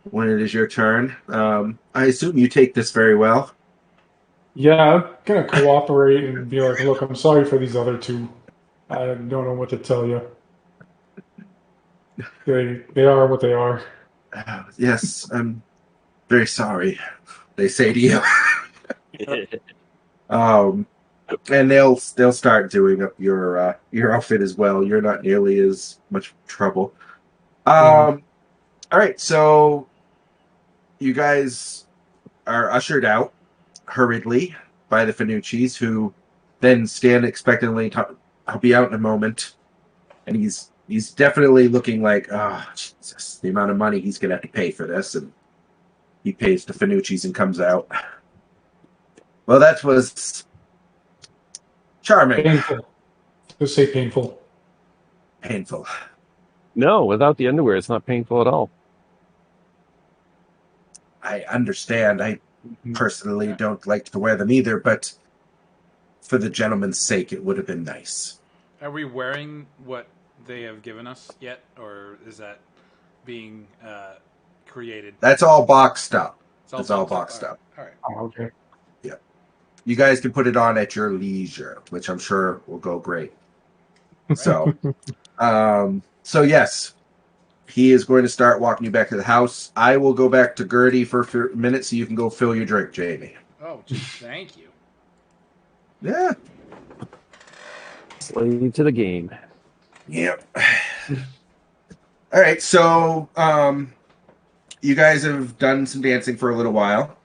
when it is your turn. I assume you take this very well. Yeah, I'm gonna cooperate and be like, look, I'm sorry for these other two. I don't know what to tell you. They are what they are. Yes, I'm very sorry. They say to you. um, and they'll start doing up your outfit as well. You're not nearly as much trouble. Yeah. All right, so you guys are ushered out hurriedly by the Finucci's, who then stand expectantly. I'll be out in a moment, and he's definitely looking like, ah, Jesus, the amount of money he's gonna have to pay for this, and he pays the Finucci's and comes out. Well, that was charming, Painful. Just say painful. painful. No, without the underwear, it's not painful at all. I understand. I personally don't like to wear them either, but for the gentleman's sake, it would have been nice. Are we wearing what they have given us yet, or is that being created? That's all boxed up. It's all It's all boxed boxed up. All right. Oh, okay. Yeah. You guys can put it on at your leisure, which I'm sure will go great. So, so yes, he is going to start walking you back to the house. I will go back to Gertie for a minute so you can go fill your drink, Jamie. Oh, geez, thank you. Yeah. Slave to the game. Yep. All right, so you guys have done some dancing for a little while.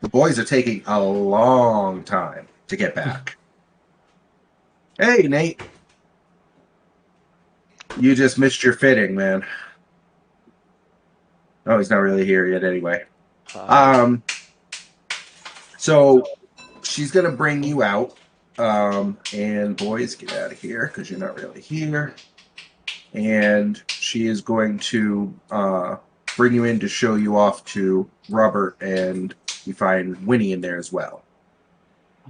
The boys are taking a long time to get back. Hey, Nate. You just missed your fitting, man. Oh, he's not really here yet anyway. So she's gonna bring you out. And boys, get out of here because you're not really here. And she is going to bring you in to show you off to Robert, and you find Winnie in there as well.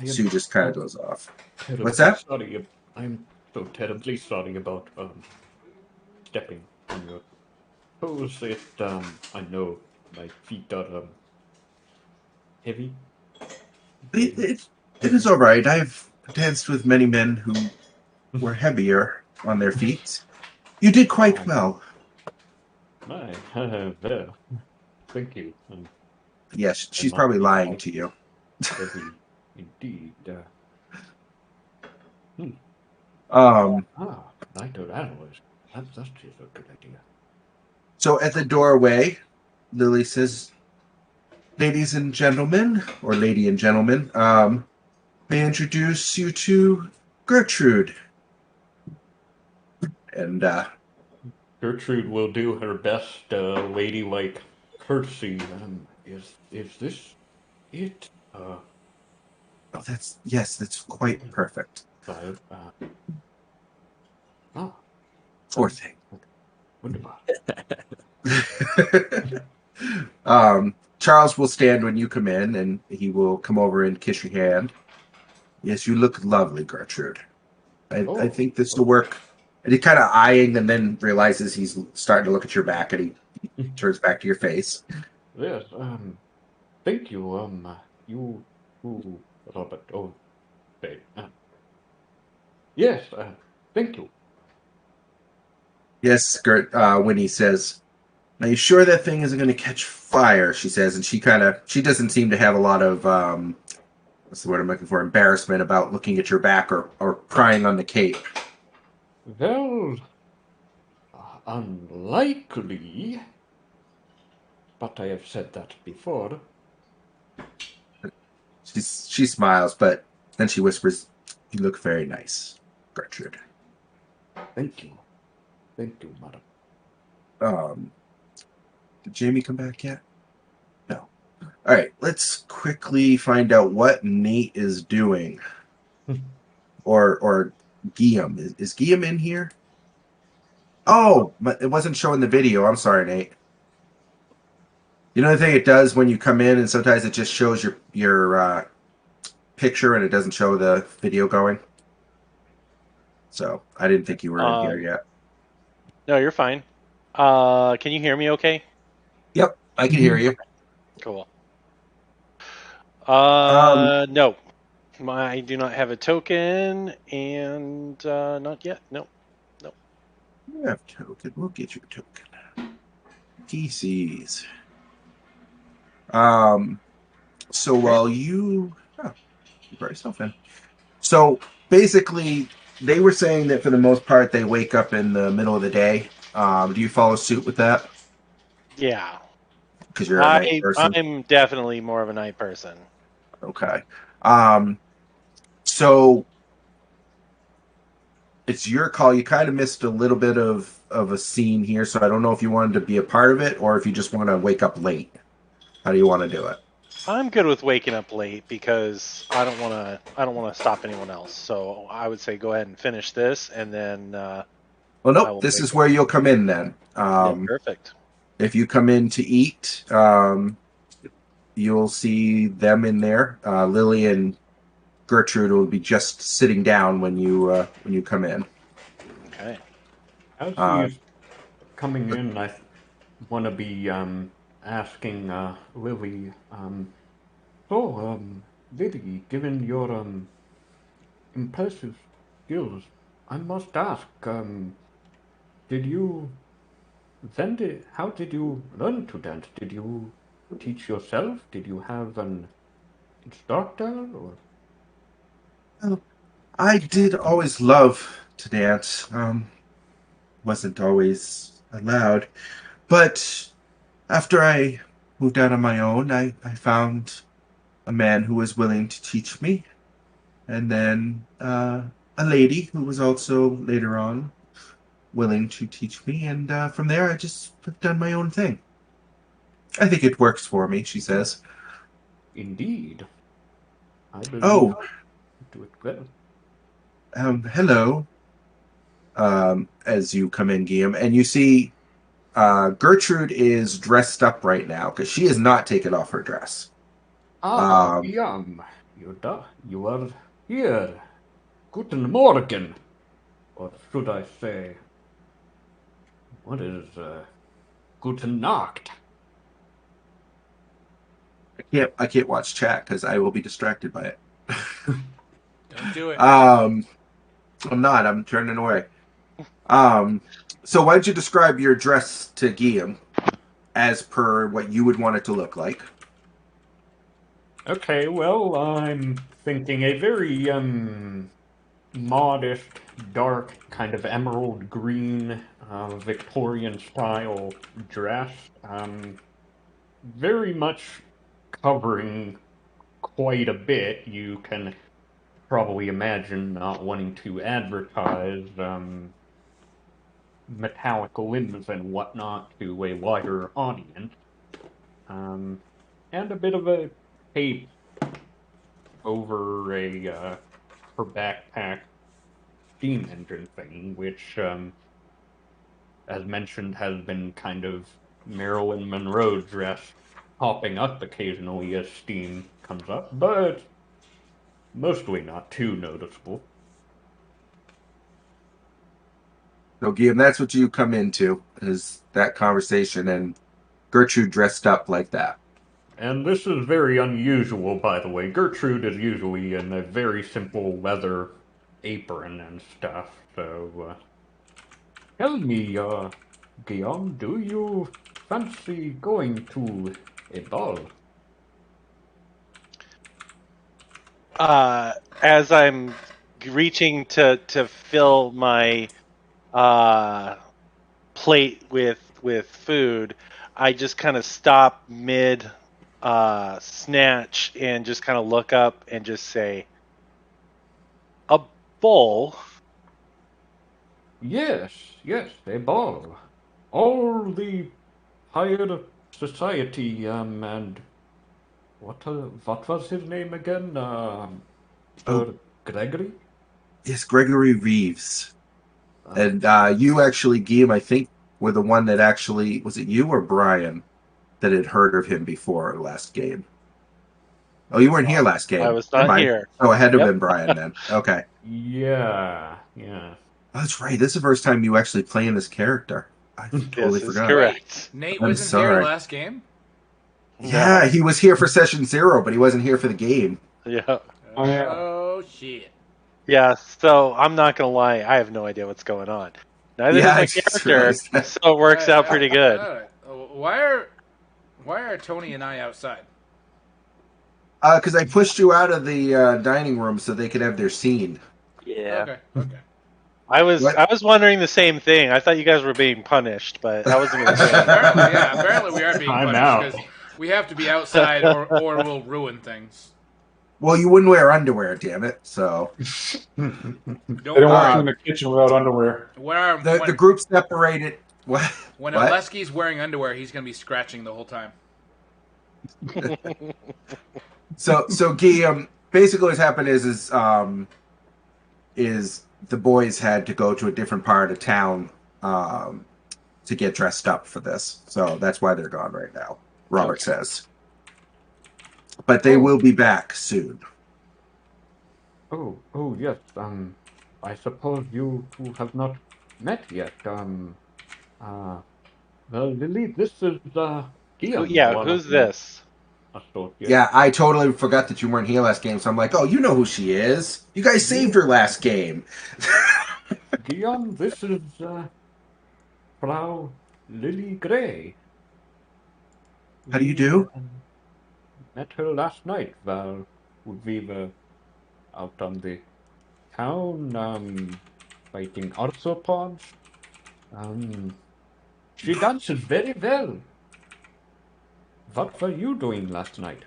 Sue just kind of goes off. What's that? Sorry, I'm so terribly sorry about stepping on your toes. I know my feet are heavy. It is all right. I've danced with many men who were heavier on their feet. You did quite well. My, well, thank you. Yes, she's probably lying to you. Heavy indeed. Night of animals. That's a good idea. So at the doorway, Lily says, "Ladies and gentlemen, or lady and gentlemen, may I introduce you to Gertrude." And Gertrude will do her best ladylike courtesy. Is this it? oh, that's quite perfect. Ah, Poor thing. wunderbar. Charles will stand when you come in, and he will come over and kiss your hand. Yes, you look lovely, Gertrude. I think this will work. And he kind of eyeing, and then realizes he's starting to look at your back, and he turns back to your face. Yes, thank you, Robert, babe. Yes, thank you. Yes, Winnie says, "Are you sure that thing isn't going to catch fire?" She says, and she doesn't seem to have a lot of, what's the word I'm looking for, embarrassment about looking at your back or prying on the cape. Well, unlikely, but I have said that before. She smiles, but then she whispers, "You look very nice, Gertrude." Thank you, madam. Did Jamie come back yet? No. All right, let's quickly find out what Nate is doing, or Guillaume. Is Guillaume in here? Oh, but it wasn't showing the video. I'm sorry, Nate. You know the thing it does when you come in, and sometimes it just shows your picture and it doesn't show the video going. So I didn't think you were in here yet. No, you're fine. Can you hear me okay? Yep, I can hear you. Cool. Um, No. I do not have a token, and not yet. No. You have token. We'll get your token. DCs. So while you brought yourself in. So basically, they were saying that for the most part, they wake up in the middle of the day. Do you follow suit with that? Yeah. Because you're a night person. I'm definitely more of a night person. Okay. So it's your call. You kind of missed a little bit of a scene here, so I don't know if you wanted to be a part of it or if you just want to wake up late. How do you want to do it? I'm good with waking up late because I don't want to stop anyone else. So I would say go ahead and finish this, and then. Well, I nope. will This wake is up. where you'll come in then. Yeah, perfect. If you come in to eat, you'll see them in there. Lily and Gertrude will be just sitting down when you come in. Okay. As Uh, he's coming in, I want to be asking Lily. Lily, given your impressive skills, I must ask. Did you How did you learn to dance? Did you teach yourself? Did you have an instructor? Or well, I did always love to dance. Wasn't always allowed, but after I moved out on my own, I found a man who was willing to teach me, and then a lady who was also later on willing to teach me, and from there I just have done my own thing. I think it works for me, she says. indeed, I believe Oh, you do it well. hello. As you come in, Guillaume, and you see Gertrude is dressed up right now because she has not taken off her dress. Ah, Um, Guillaume, you are here. Guten Morgen, or should I say, what is Guten Nacht? I can't watch chat because I will be distracted by it. Don't do it. I'm not. I'm turning away. Um, so why don't you describe your dress to Guillaume as per what you would want it to look like? Okay, well, I'm thinking a very modest, dark, kind of emerald green, Victorian style dress. Very much covering quite a bit. You can probably imagine not wanting to advertise metallic limbs and whatnot to a wider audience. Um, and a bit of a cape over her backpack steam engine thing, which, as mentioned, has been kind of Marilyn Monroe dress popping up occasionally as steam comes up, but mostly not too noticeable. So Guillaume, that's what you come into is that conversation and Gertrude dressed up like that. And this is very unusual, by the way. Gertrude is usually in a very simple leather apron and stuff, so tell me, Guillaume, do you fancy going to a ball? As I'm reaching to fill my plate with food, I just kind of stop mid snatch and just kind of look up and just say, "A bowl." Yes, a ball. All the higher society, and what was his name again? Oh, Sir Gregory? yes, Gregory Reeves. Uh, And you actually, Guillaume, I think, were the one that actually, was it you or Brian that had heard of him before last game? Oh, you weren't here last I game. was Never not mind. here. Oh, it had to have Yep. been Brian then. Okay. yeah. Oh, that's right. This is the first time you actually playing this character. I totally This is forgot. correct. Nate I'm wasn't here sorry. last game. Yeah, No. he was here for session 0, but he wasn't here for the game. Yeah. Oh yeah. Oh shit! Yeah, so I'm not gonna lie, I have no idea what's going on. Neither Yeah, does I my just character, realized that. so it works out pretty good. All right. Why are Tony and I outside? Because I pushed you out of the dining room so they could have their scene. Yeah. Okay. Okay. What? I was wondering the same thing. I thought you guys were being punished, but I wasn't gonna say anything. Apparently, yeah. Apparently, we are being I'm punished out. because we have to be outside, or we'll ruin things. Well, you wouldn't wear underwear, damn it. So They Don't don't want worry. you in the kitchen without underwear. the group separated. What? When What? Alesky's wearing underwear, he's gonna be scratching the whole time. So Guillaume, basically what's happened is the boys had to go to a different part of town to get dressed up for this. So that's why they're gone right now. Robert says, but they will be back soon. Oh, yes. I suppose you two have not met yet. Well, Lily, this is Guillaume, Yeah, one of who's my this? associates. Yeah, I totally forgot that you weren't here last game. So I'm like, oh, you know who she is. You guys saved her last game. Guillaume, this is Frau Lily Gray. How do you do? Met her last night while we were out on the town, fighting arthropods. She dances very well. What were you doing last night?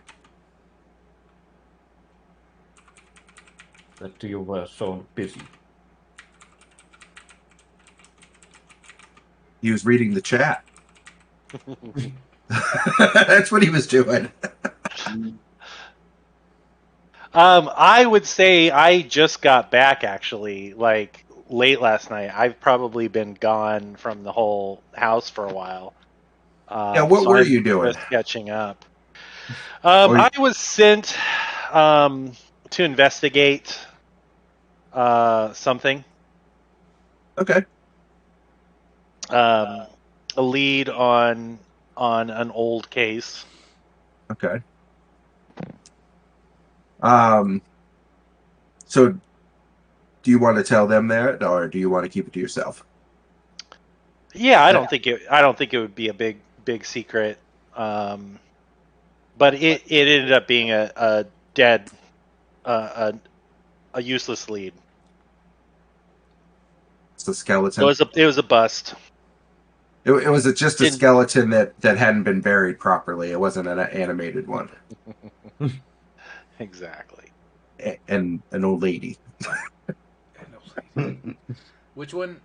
That you were so busy. He was reading the chat. That's what he was doing. I would say I just got back actually, like late last night. I've probably been gone from the whole house for a while. Yeah, what so were I'm you doing? just catching up. Or- I was sent to investigate something. Okay. A lead on an old case. Okay. So do you want to tell them that, or do you want to keep it to yourself? Yeah, I don't think it would be a big secret. But it ended up being a dead, a useless lead. It's a skeleton. It was a bust. It was just a skeleton that hadn't been buried properly. It wasn't an animated one. Exactly. And an old lady. Which one?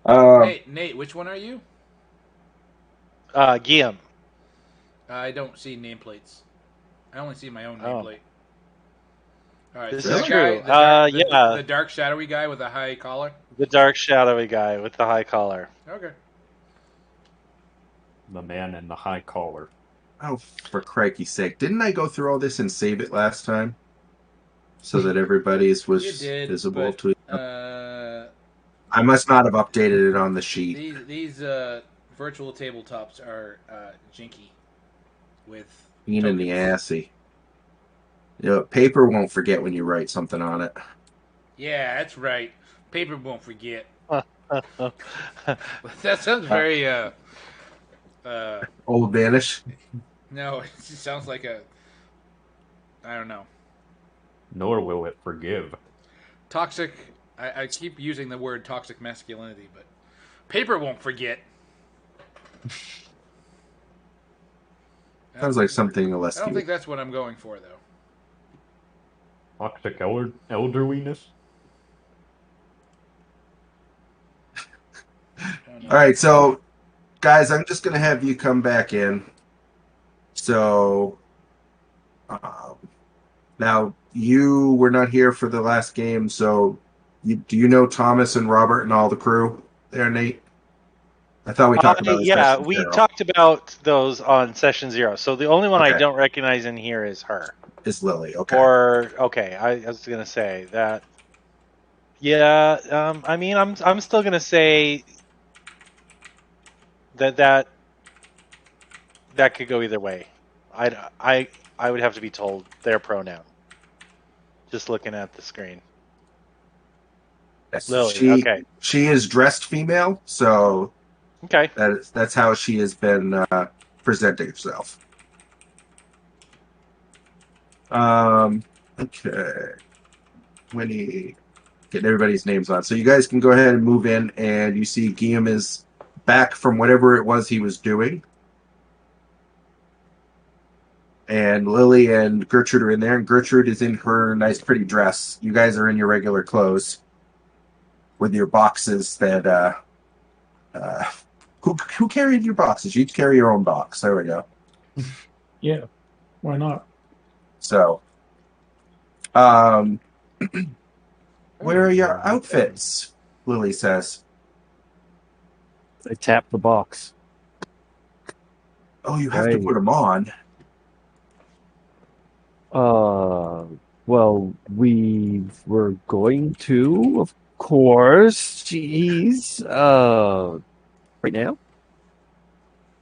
Nate, which one are you? Guillaume. I don't see nameplates. I only see my own Oh. nameplate. All right, This so is that true. guy, Yeah. the dark shadowy guy with a high collar. The dark, shadowy guy with the high collar. Okay. The man in the high collar. Oh, for crikey's sake. Didn't I go through all this and save it last time? So that everybody's was You did, visible but, to I must not have updated it on the sheet. These virtual tabletops are jinky with Bean in the tokens. assy. You know, paper won't forget when you write something on it. Yeah, that's right. Paper won't forget. That sounds very Old Vanish. no, it just sounds like a I don't know. Nor will it forgive. Toxic I keep using the word toxic masculinity, but paper won't forget. Sounds like something I less. don't think that's what I'm going for, though. Toxic elderliness? All right, so guys, I'm just gonna have you come back in. So now you were not here for the last game, so do you know Thomas and Robert and all the crew there, Nate? I thought we talked about this. Yeah, we talked about those on session 0. So the only one I Okay. don't recognize in here is her. Is Lily, okay. Or okay, I was gonna say that. Yeah, I mean, I'm still gonna say that could go either way. I would have to be told their pronoun. Just looking at the screen. Yes, Lily, okay. she is dressed female, so Okay. that's how she has been presenting herself. Okay. Winnie, getting everybody's names on. So you guys can go ahead and move in, and you see Guillaume is back from whatever it was he was doing. And Lily and Gertrude are in there, and Gertrude is in her nice, pretty dress. You guys are in your regular clothes with your boxes that. Who carried your boxes? You carry your own box. There we go. Yeah, why not? So, where are your outfits? Lily says. I tap the box. Oh, you have to Right. put them on. Well, we were going to, of course. Jeez. Right now?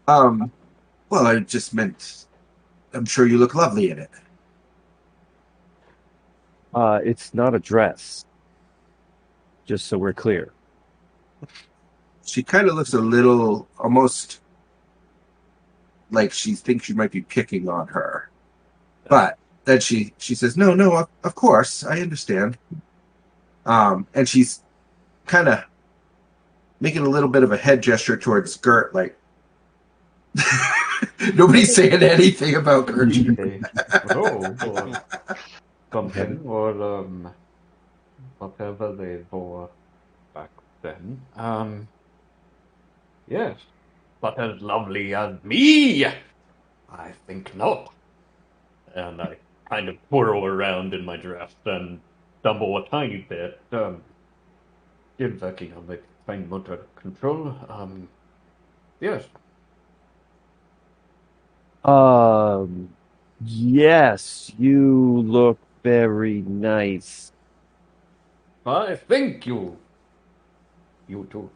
Well, I just meant. I'm sure you look lovely in it. It's not a dress. Just so we're clear. She kind of looks a little, almost like she thinks you might be picking on her. But then she says, no, of course, I understand. And she's kind of making a little bit of a head gesture towards Gert, like, nobody's saying anything about Gertrude. Okay. Oh, or something, or whatever they wore back then. Yes, but as lovely as me, I think not. And I kind of twirl around in my dress and stumble a tiny bit. Still working on my fine motor control. Yes. Yes, you look very nice. I thank you. You too.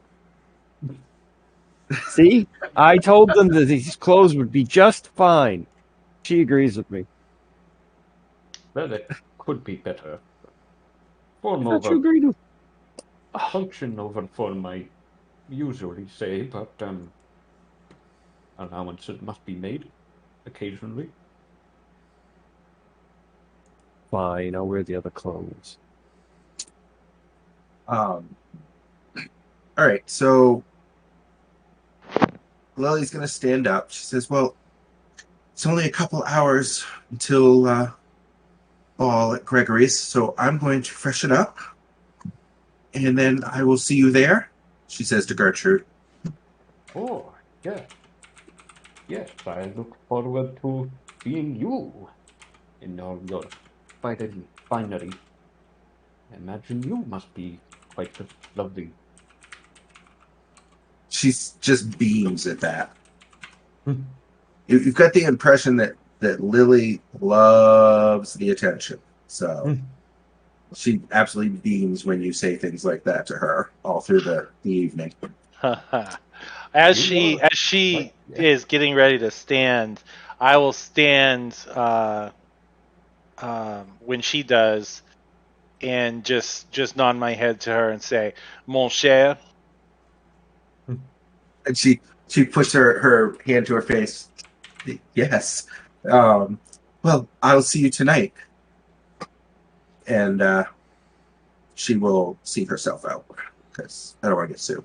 See? I told them that these clothes would be just fine. She agrees with me. Well, it could be better. Form I thought you over agreed with function over form, I usually say, but allowances must be made occasionally. Fine, I'll wear the other clothes. All right, so Lily's going to stand up. She says, well, it's only a couple hours until ball at Gregory's, so I'm going to freshen up, and then I will see you there, she says to Gertrude. Oh, yes. Yes, I look forward to seeing you in all your finery. I imagine you must be quite lovely. She's just beams at that. You've got the impression that Lily loves the attention, so she absolutely beams when you say things like that to her all through the evening. As You she are- is getting ready to stand, I will stand when she does, and just nod my head to her and say, "Mon cher." And she puts her hand to her face. Yes. Well, I'll see you tonight. And she will see herself out because I don't want to get sued.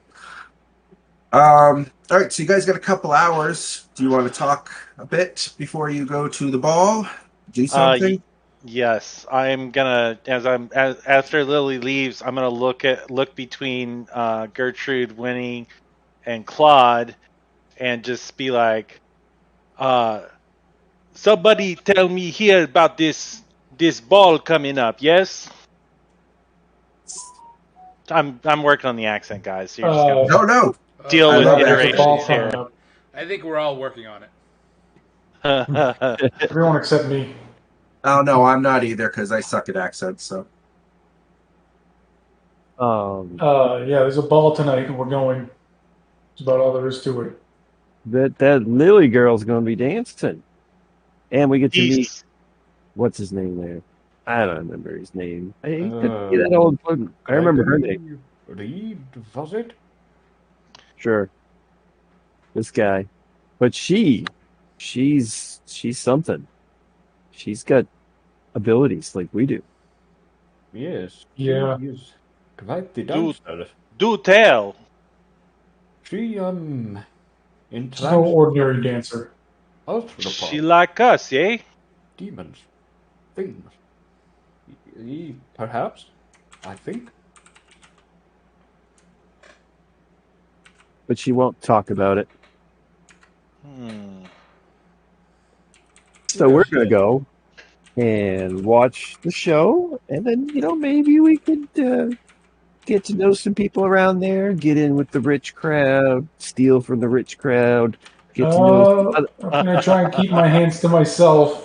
All right, so you guys got a couple hours. Do you want to talk a bit before you go to the ball? Do something? Yes, I'm gonna after Lily leaves, I'm gonna look between Gertrude, Winnie, and Claude, and just be like, somebody tell me here about this ball coming up. Yes, I'm working on the accent, guys. So you're just gonna No. deal I with love there's a accents. ball iterations here. coming up. I think we're all working on it. Everyone except me. Oh no, I'm not either because I suck at accents. So Yeah, there's a ball tonight, and we're going. That's about all there is to it. that Lily girl's gonna be dancing. And we get to meet He's what's his name there? I don't remember his name. I couldn't be that old. I remember her name. Reed, was it? Sure, this guy. But she's something. She's got abilities like we do. Yes, Yeah. she is quite the Do dancer. do tell. She, She's no entranced ordinary dancer. She arthropods, like us, eh? demons, things. Perhaps, I think. But she won't talk about it. So we're gonna go and watch the show, and then maybe we could get to know some people around there, get in with the rich crowd, steal from the rich crowd, get to know some other. I'm gonna try and keep my hands to myself.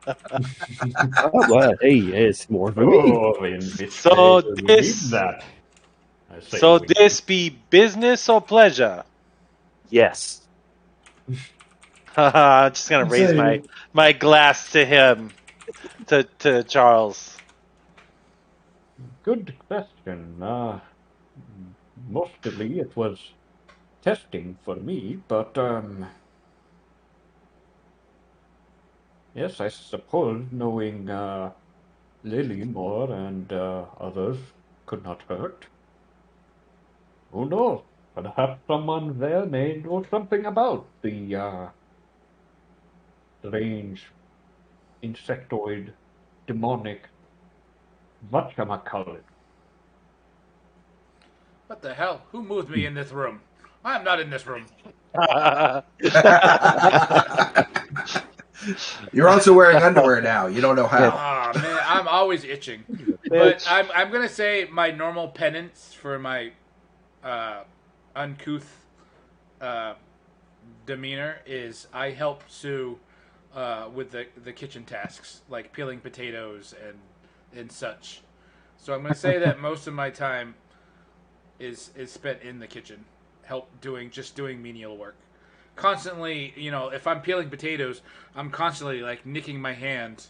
Oh, well, hey, it's more for me. Oh, in which So case we need this that. I say so we- this be business or pleasure? Yes. I'm just gonna raise my glass to him, to Charles. Good question. Mostly it was testing for me, but yes, I suppose knowing Lily more and others could not hurt. Who knows? Perhaps someone there may know something about the strange insectoid demonic whatchamacallit. What the hell? Who moved me in this room? I'm not in this room. You're also wearing underwear now. You don't know how. Oh man, I'm always itching. But I'm gonna say my normal penance for my uncouth demeanor is I help Sue with the kitchen tasks like peeling potatoes and such. So I'm gonna say that most of my time is spent in the kitchen, doing menial work. Constantly, if I'm peeling potatoes, I'm constantly like nicking my hand,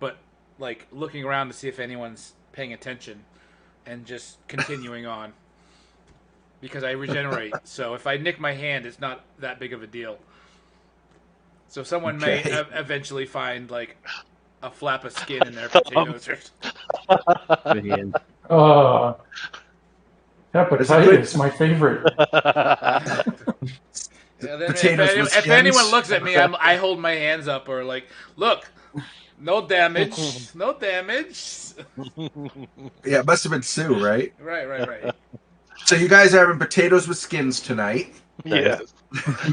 but like looking around to see if anyone's paying attention, and just continuing on. Because I regenerate, so if I nick my hand, it's not that big of a deal. So someone may eventually find like a flap of skin in their potatoes. Man. Hepatitis, my favorite. And then Potatoes with if skins? anyone looks at me, I hold my hands up or like, look, no damage, no damage. Yeah, it must have been Sue, right? Right. So you guys are having potatoes with skins tonight. Yes.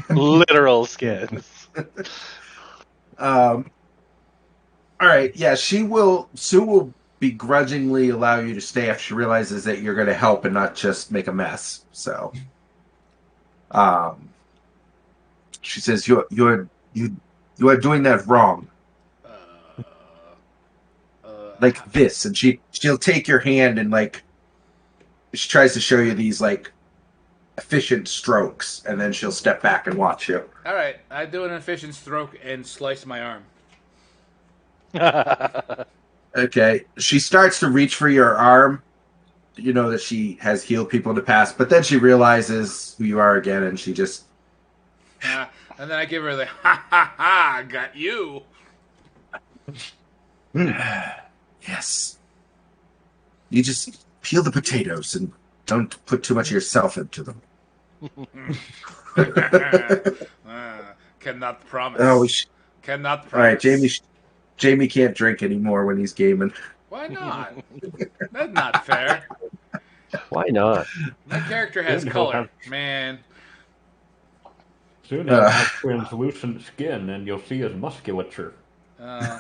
Literal skins. All right. Yeah, Sue will begrudgingly allow you to stay if she realizes that you're going to help and not just make a mess. So, she says you are doing that wrong. Like this, and she'll take your hand and like she tries to show you these like efficient strokes, and then she'll step back and watch you. All right, I do an efficient stroke and slice my arm. Okay, she starts to reach for your arm. You know that she has healed people in the past, but then she realizes who you are again, and she just And then I give her the ha, got you. yes. You just peel the potatoes and don't put too much of yourself into them. Cannot promise. Oh, Cannot promise. all right, Jamie can't drink anymore when he's gaming. Why not? That's not fair. Why not? My character has color, man. Soon he'll have translucent skin, and you'll see his musculature. Yeah,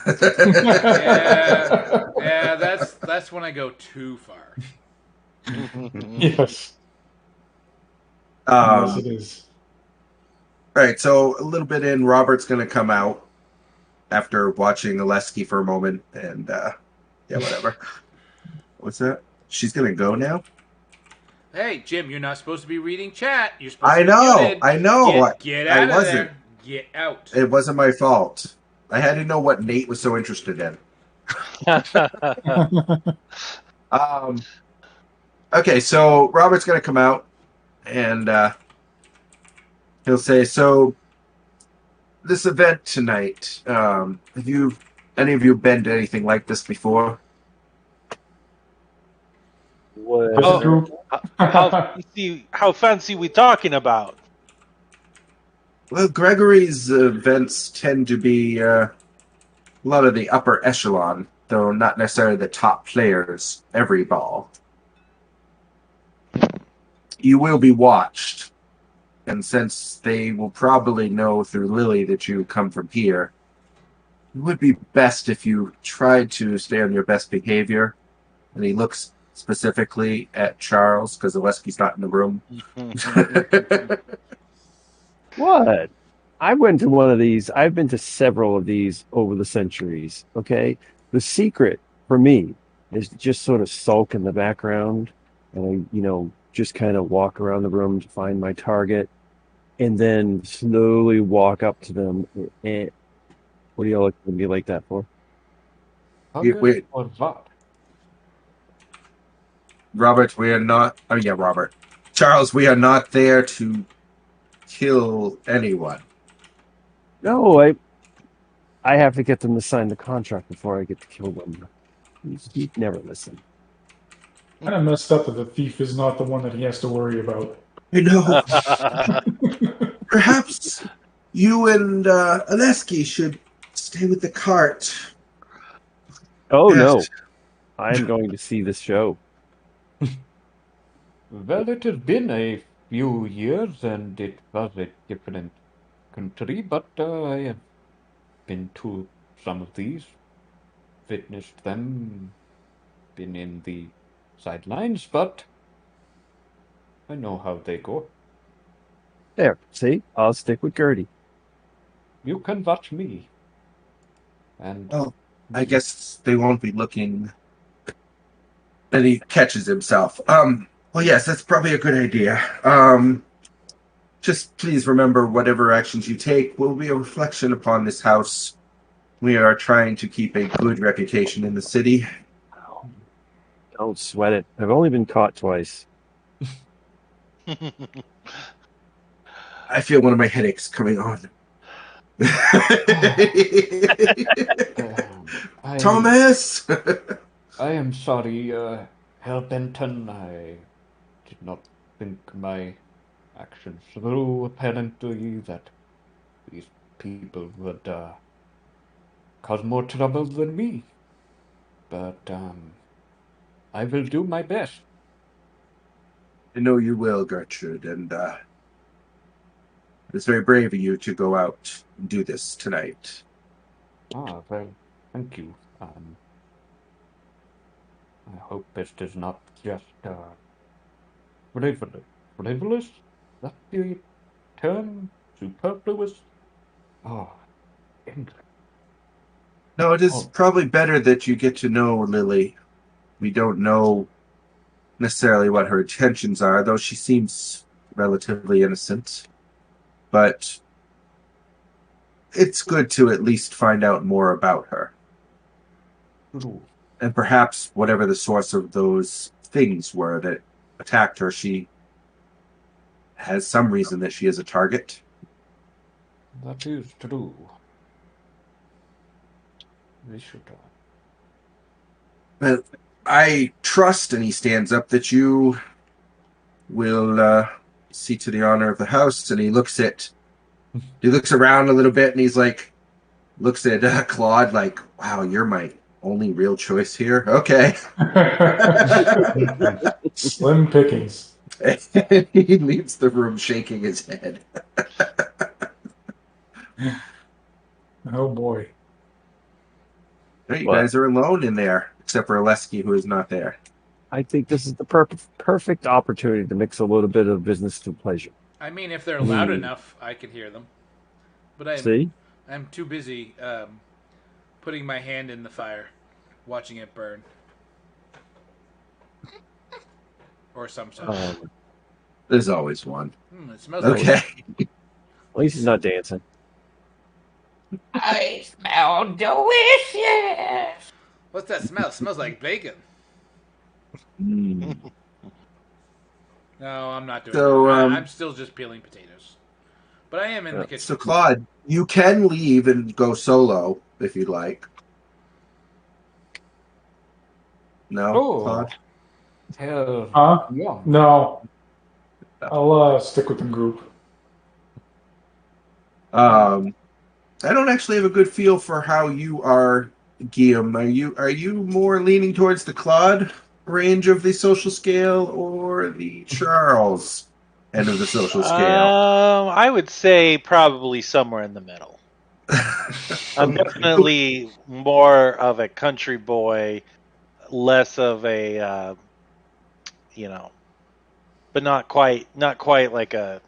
that's when I go too far. Yes. Yes, it is. All right, so a little bit in, Robert's going to come out after watching Oleski for a moment, and yeah, whatever. What's that? She's going to go now? Hey, Jim, you're not supposed to be reading chat. You're supposed I to be know, muted. I know. Get out I of wasn't. there. Get out. It wasn't my fault. I had to know what Nate was so interested in. Um, okay, so Robert's going to come out and he'll say, "So this event tonight, have you any of you been to anything like this before?" As a Well, group. how fancy we talking about? Well, Gregory's events tend to be a lot of the upper echelon, though not necessarily the top players every ball. You will be watched, and since they will probably know through Lily that you come from here, it would be best if you tried to stay on your best behavior. And he looks specifically at Charles because Oleski's not in the room. what? I went to one of these. I've been to several of these over the centuries. Okay. The secret for me is to just sort of sulk in the background and, just kind of walk around the room to find my target and then slowly walk up to them. And what do y'all look at me like that for? Wait, Or what? Robert, we are not. Oh, yeah, Robert. Charles, we are not there to kill anyone. No, I have to get them to sign the contract before I get to kill them. He'd never listen. Kind of messed up that the thief is not the one that he has to worry about. I know. Perhaps you and Oleski should stay with the cart. Oh Yes. no, I'm going to see this show. Well, it has been a few years and it was a different country, but I have been to some of these, witnessed them, been in the sidelines, but I know how they go. There, see, I'll stick with Gertie. You can watch me. And Well, I guess they won't be looking. Then he catches himself. Well, yes, that's probably a good idea. Just please remember whatever actions you take will be a reflection upon this house. We are trying to keep a good reputation in the city. Don't sweat it. I've only been caught twice. I feel one of my headaches coming on. I, Thomas! I am sorry, Herr Benton. I did not think my actions through, apparently, that these people would cause more trouble than me. But I will do my best. I know you will, Gertrude, and it's very brave of you to go out and do this tonight. Well, thank you. I hope this is not just frivolous. Frivolous? That the term? Superfluous? Oh, English. No, it is Oh. probably better that you get to know Lily. We don't know necessarily what her intentions are, though she seems relatively innocent. But it's good to at least find out more about her. True. And perhaps whatever the source of those things were that attacked her, she has some reason that she is a target. That is true. We should. But I trust, and he stands up, that you will see to the honor of the house. And he looks around a little bit, and he's like, looks at Claude like, wow, you're my only real choice here. Okay. Slim pickings. He leaves the room shaking his head. Oh boy. You What? guys are alone in there, except for Oleski, who is not there. I think this is the perfect opportunity to mix a little bit of business to pleasure. I mean, if they're loud Hmm. enough, I could hear them. But See? I'm too busy putting my hand in the fire, watching it burn. Or some such. There's always one. It smells Okay. like At least he's not dancing. I smell delicious. What's that smell? It smells like bacon. Mm. No, I'm not doing So, that. I'm still just peeling potatoes. But I am in the so kitchen. Claude, you can leave and go solo if you'd like. No, Oh, Claude? hell, Huh? yeah. No, I'll stick with the group. Um, I don't actually have a good feel for how you are, Guillaume. Are you more leaning towards the Claude range of the social scale or the Charles end of the social scale? I would say probably somewhere in the middle. I'm definitely more of a country boy, less of a you know, but not quite like a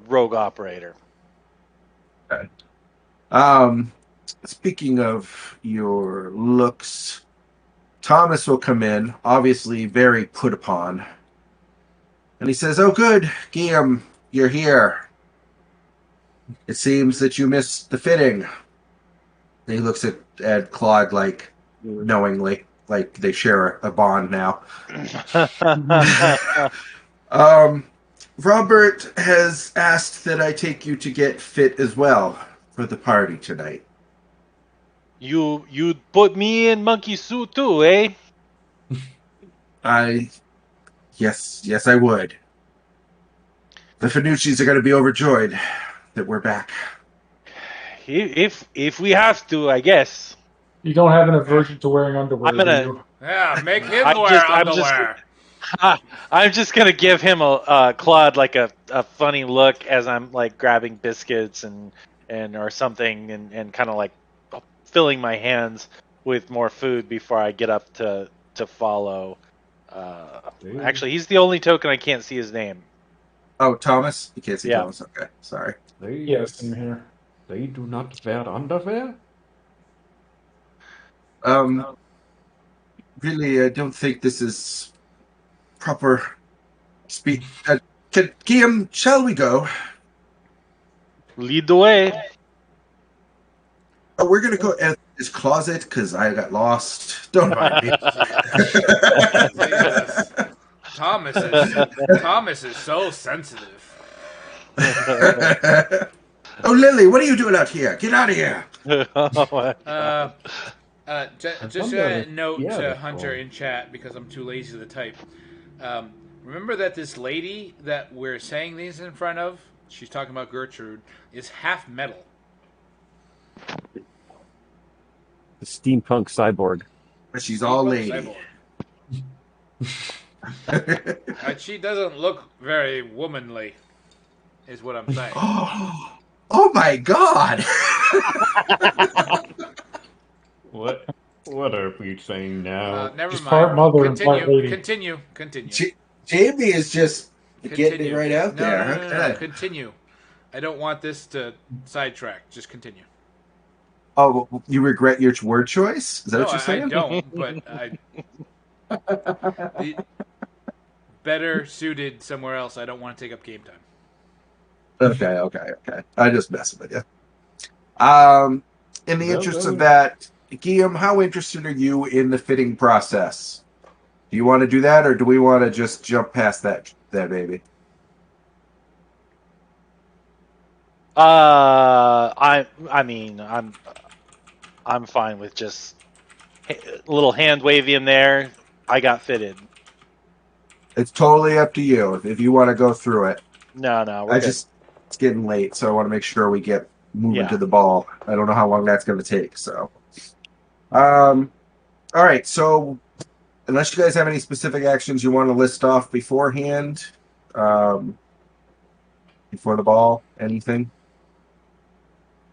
rogue operator. Okay. Um, Speaking of your looks, Thomas will come in, obviously very put upon, and he says, "Oh, good, Guillaume, you're here. It seems that you missed the fitting." And he looks at Claude like knowingly, like they share a bond now. um, Robert has asked that I take you to get fit as well for the party tonight. You'd put me in monkey suit too, eh? I yes, I would. The Finucci's are going to be overjoyed that we're back. If we have to, I guess. You don't have an Yeah, aversion to wearing I'm underwear, do gonna. you? yeah, make him I'm wear just. I'm just. underwear. I'm just gonna give him a Claude like a funny look as I'm like grabbing biscuits and or something and kind of like filling my hands with more food before I get up to follow. They, Actually, he's the only token I can't see his name. Oh, Thomas? You can't see Yeah. Thomas? Okay, sorry. they, Yes, I'm here. they do not wear underwear? Um, Really, I don't think this is proper speak. Guillaume, shall we go? Lead the way. Oh, we're gonna go in his closet because I got lost. Don't mind me. Jesus, Thomas is Thomas is so sensitive. Oh, Lily, what are you doing out here? Get out of here! Oh my Uh, God. I just wonder a if note to Pierre Hunter or in chat because I'm too lazy to type. Remember that this lady that we're saying these in front of, she's talking about Gertrude, is half metal. The steampunk cyborg. But she's all Steampunk lady. cyborg. She doesn't look very womanly, is what I'm saying. Oh my god! what are we saying now? Never She's mind. part mother and part Continue. lady. Continue. Continue. Jamie is just getting it Continue. right out No, no, there. no, no, no. Okay. Continue. I don't want this to sidetrack. Just continue. Oh, you regret your word choice? Is that No, what you're I saying? don't. But the, better suited somewhere else. I don't want to take up game time. Okay. I just messing with you. In the Well, interest of well, that, Guillaume, how interested are you in the fitting process? Do you want to do that, or do we want to just jump past that baby? I mean, I'm fine with just a little hand wavy in there. I got fitted. It's totally up to you if you want to go through it. No, we're I good. just it's getting late, so I want to make sure we get moving Yeah. to the ball. I don't know how long that's going to take. So, all right. So, unless you guys have any specific actions you want to list off beforehand, um, before the ball, anything?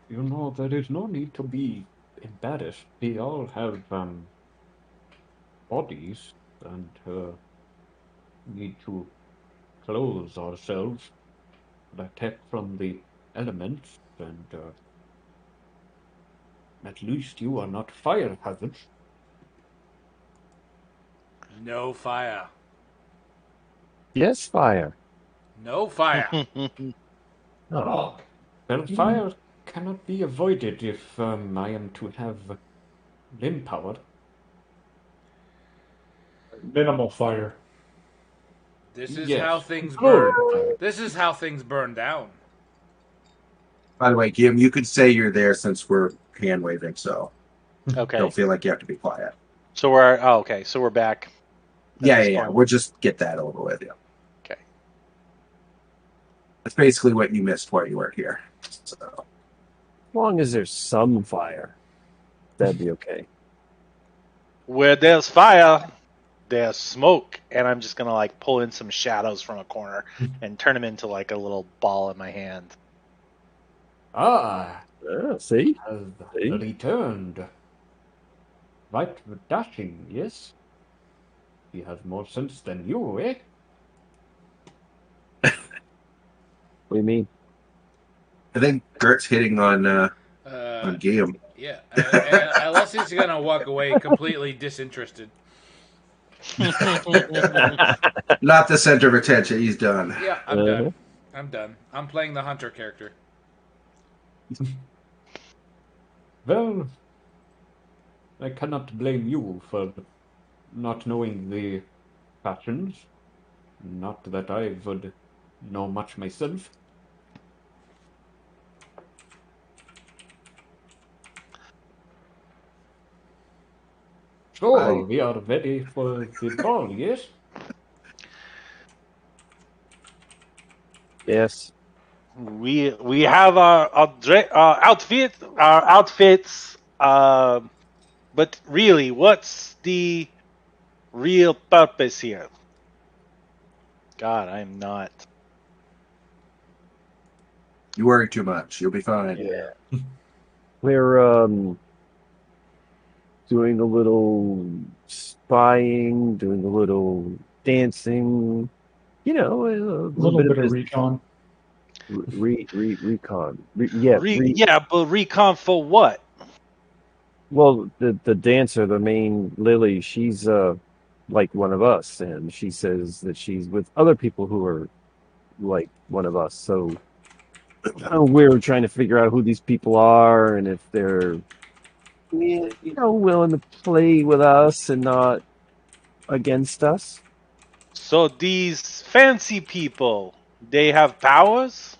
you know, there is no need to be embarrassed. We all have bodies and need to clothe ourselves, protect from the elements, and at least you are not fire hazards. No fire. Yes, fire. No fire. Oh, Well, fire cannot be avoided if I am to have limb power. Minimal fire. This is Yes. how things Good. burn. This is how things burn down. By the way, Kim, you could say you're there since we're hand waving, so Okay. don't feel like you have to be quiet. So okay. So we're back. Yeah, this yeah, yeah. point. We'll just get that over with. Yeah. Okay. That's basically what you missed while you weren't here. So. As long as there's some fire, that'd be okay. Where there's fire, there's smoke, and I'm just gonna like pull in some shadows from a corner and turn them into like a little ball in my hand. Ah, See? has See? returned. Right, dashing, yes? He has more sense than you, eh? What do you mean? I think Gert's hitting on Guillaume. Yeah, unless he's gonna walk away completely disinterested. Not the center of attention. He's done. Yeah, I'm done. I'm done. I'm playing the hunter character. Well, I cannot blame you for not knowing the passions. Not that I would know much myself. So, we are ready for the ball, yes? Yes. We have our outfits. But really, what's the real purpose here? God, I'm not. You worry too much. You'll be fine. Yeah. We're doing a little spying, doing a little dancing. You know, a A little bit of recon. Recon. Yeah, but recon for what? Well, the dancer, the main Lily, she's like one of us, and she says that she's with other people who are like one of us. So we're trying to figure out who these people are and if they're willing to play with us and not against us. So these fancy people, they have powers?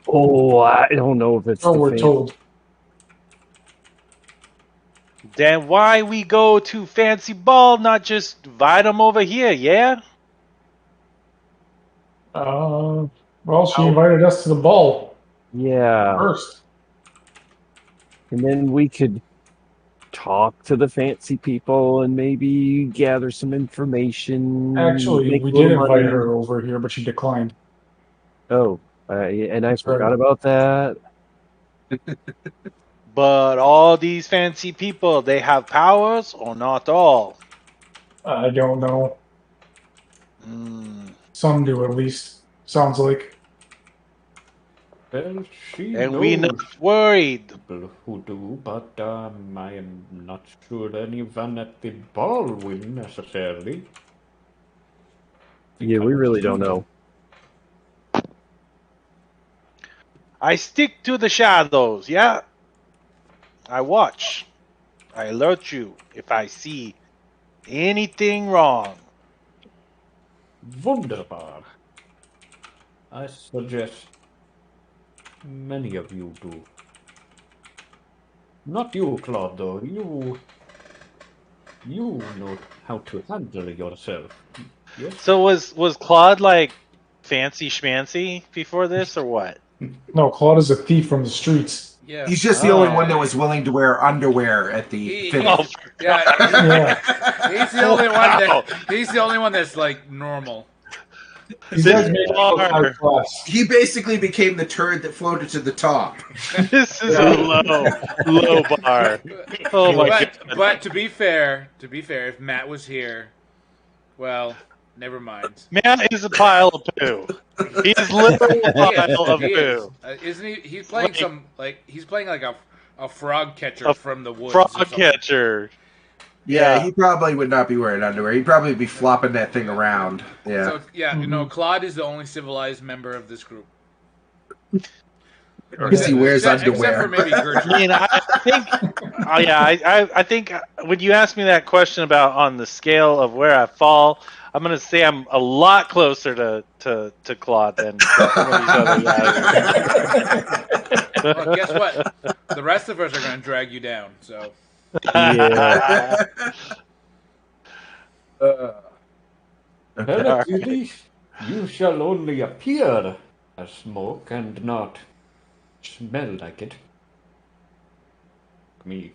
Oh, I don't know if it's Oh, the we're told. Then why we go to fancy ball, not just invite them over here, yeah? Well, she invited us to the ball Yeah. first. And then we could talk to the fancy people and maybe gather some information. Actually, make we a little did invite money. her over here, but she declined. Oh, and I That's right. forgot about that. But all these fancy people, they have powers or not all? I don't know. Some do, at least. Sounds like. Well, she And knows we not worried. people who do, but I am not sure anyone at the ball will necessarily. Yeah, we really don't know. I stick to the shadows, yeah? I watch. I alert you if I see anything wrong. Wunderbar. I suggest many of you do. Not you, Claude, though. You know how to handle yourself. Yes? So was Claude like fancy schmancy before this or what? No, Claude is a thief from the streets. Yeah. He's just the only one that was willing to wear underwear at the finish. Yeah. Yeah. He's the only one that. He's the only one that's like normal. He does make high class. He basically became the turd that floated to the top. This is a low bar. Oh my god. But to be fair, if Matt was here, well, never mind. Matt is a pile of poo. He's literally a pile of poo. Isn't he? He's playing he's playing like a frog catcher from the woods. Frog catcher. Yeah, he probably would not be wearing underwear. He'd probably be flopping that thing around. Yeah. So Claude is the only civilized member of this group. Or he wears Except underwear. for maybe I Gertrude. mean, I think, oh yeah, I think when you ask me that question about on the scale of where I fall, I'm gonna say I'm a lot closer to Claude than some of these other guys. Well, guess what? The rest of us are going to drag you down. So Yeah. Well, Okay. at least you shall only appear as smoke and not smell like it. Me.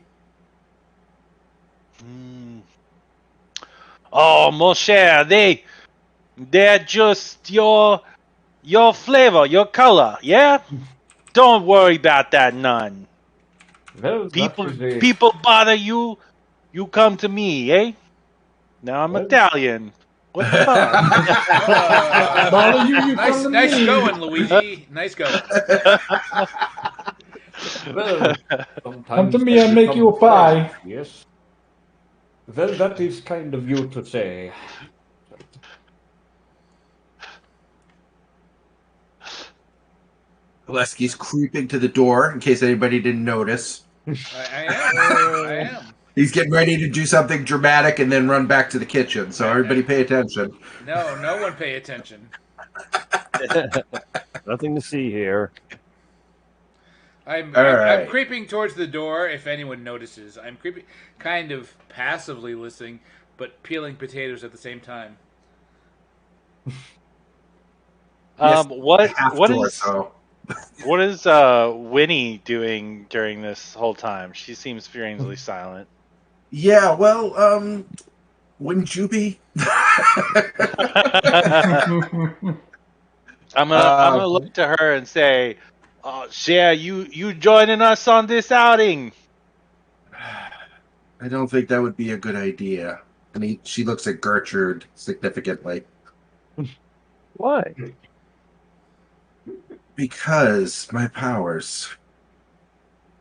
Mm. Oh, mon cher, they're just your flavor, your color, yeah? Don't worry about that none. Well, that is a People bother you, you come to me, eh? Now I'm well, Italian. What the fuck? Bother you, you come to nice me. going, Luigi. Nice going. well. Sometimes Come to me they and make become you a pie. friends, yes. Well, that is kind of you to say. Valesky's creeping to the door in case anybody didn't notice. I am. I am. He's getting ready to do something dramatic and then run back to the kitchen. So everybody pay attention. No, no one pay attention. Nothing to see here. I'm All I'm right. creeping towards the door if anyone notices. I'm creeping, kind of passively listening, but peeling potatoes at the same time. Yes, What half what door, is so. what is Winnie doing during this whole time? She seems strangely silent. Yeah, well, wouldn't you be? I'm gonna look to her and say, "Oh, Cher, you joining us on this outing?" I don't think that would be a good idea. And she looks at Gertrude significantly. Why? Because my powers.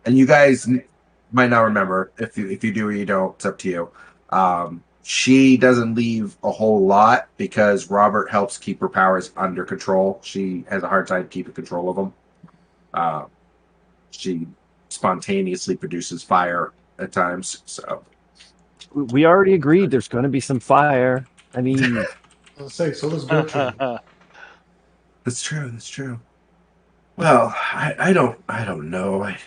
And you guys might not remember. If you do or you don't, it's up to you. She doesn't leave a whole lot because Robert helps keep her powers under control. She has a hard time keeping control of them. She spontaneously produces fire at times. So We already agreed there's going to be some fire. I mean, I'll say, so does Gertrude. that's true. That's true. Well, I don't know. I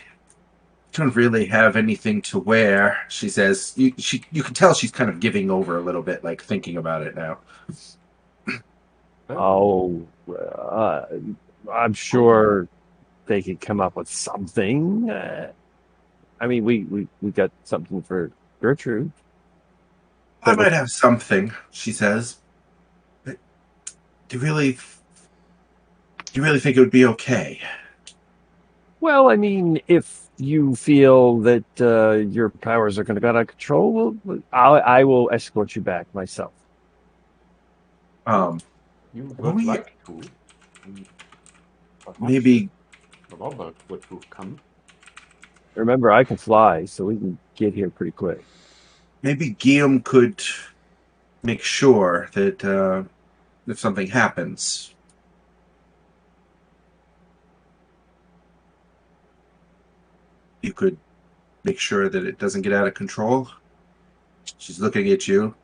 don't really have anything to wear. She says. You can tell she's kind of giving over a little bit, like thinking about it now. oh, I'm sure they could come up with something. I mean, we got something for Gertrude. I might have something, she says. But do you really think it would be okay? Well, I mean, if you feel that your powers are going to get out of control, I will escort you back myself. You Well, would like to. Perhaps maybe Robert would to come. Remember, I can fly, so we can get here pretty quick. Guillaume could make sure that if something happens, you could make sure that it doesn't get out of control. She's looking at you,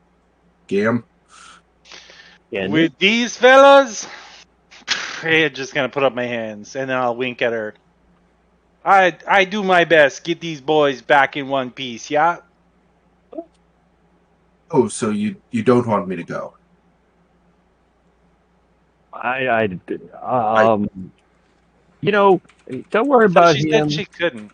Guillaume. And With these fellas, I'm just gonna put up my hands and then I'll wink at her. I do my best. Get these boys back in one piece, yeah. Oh, so you don't want me to go? you know, don't worry So about she him. said she couldn't.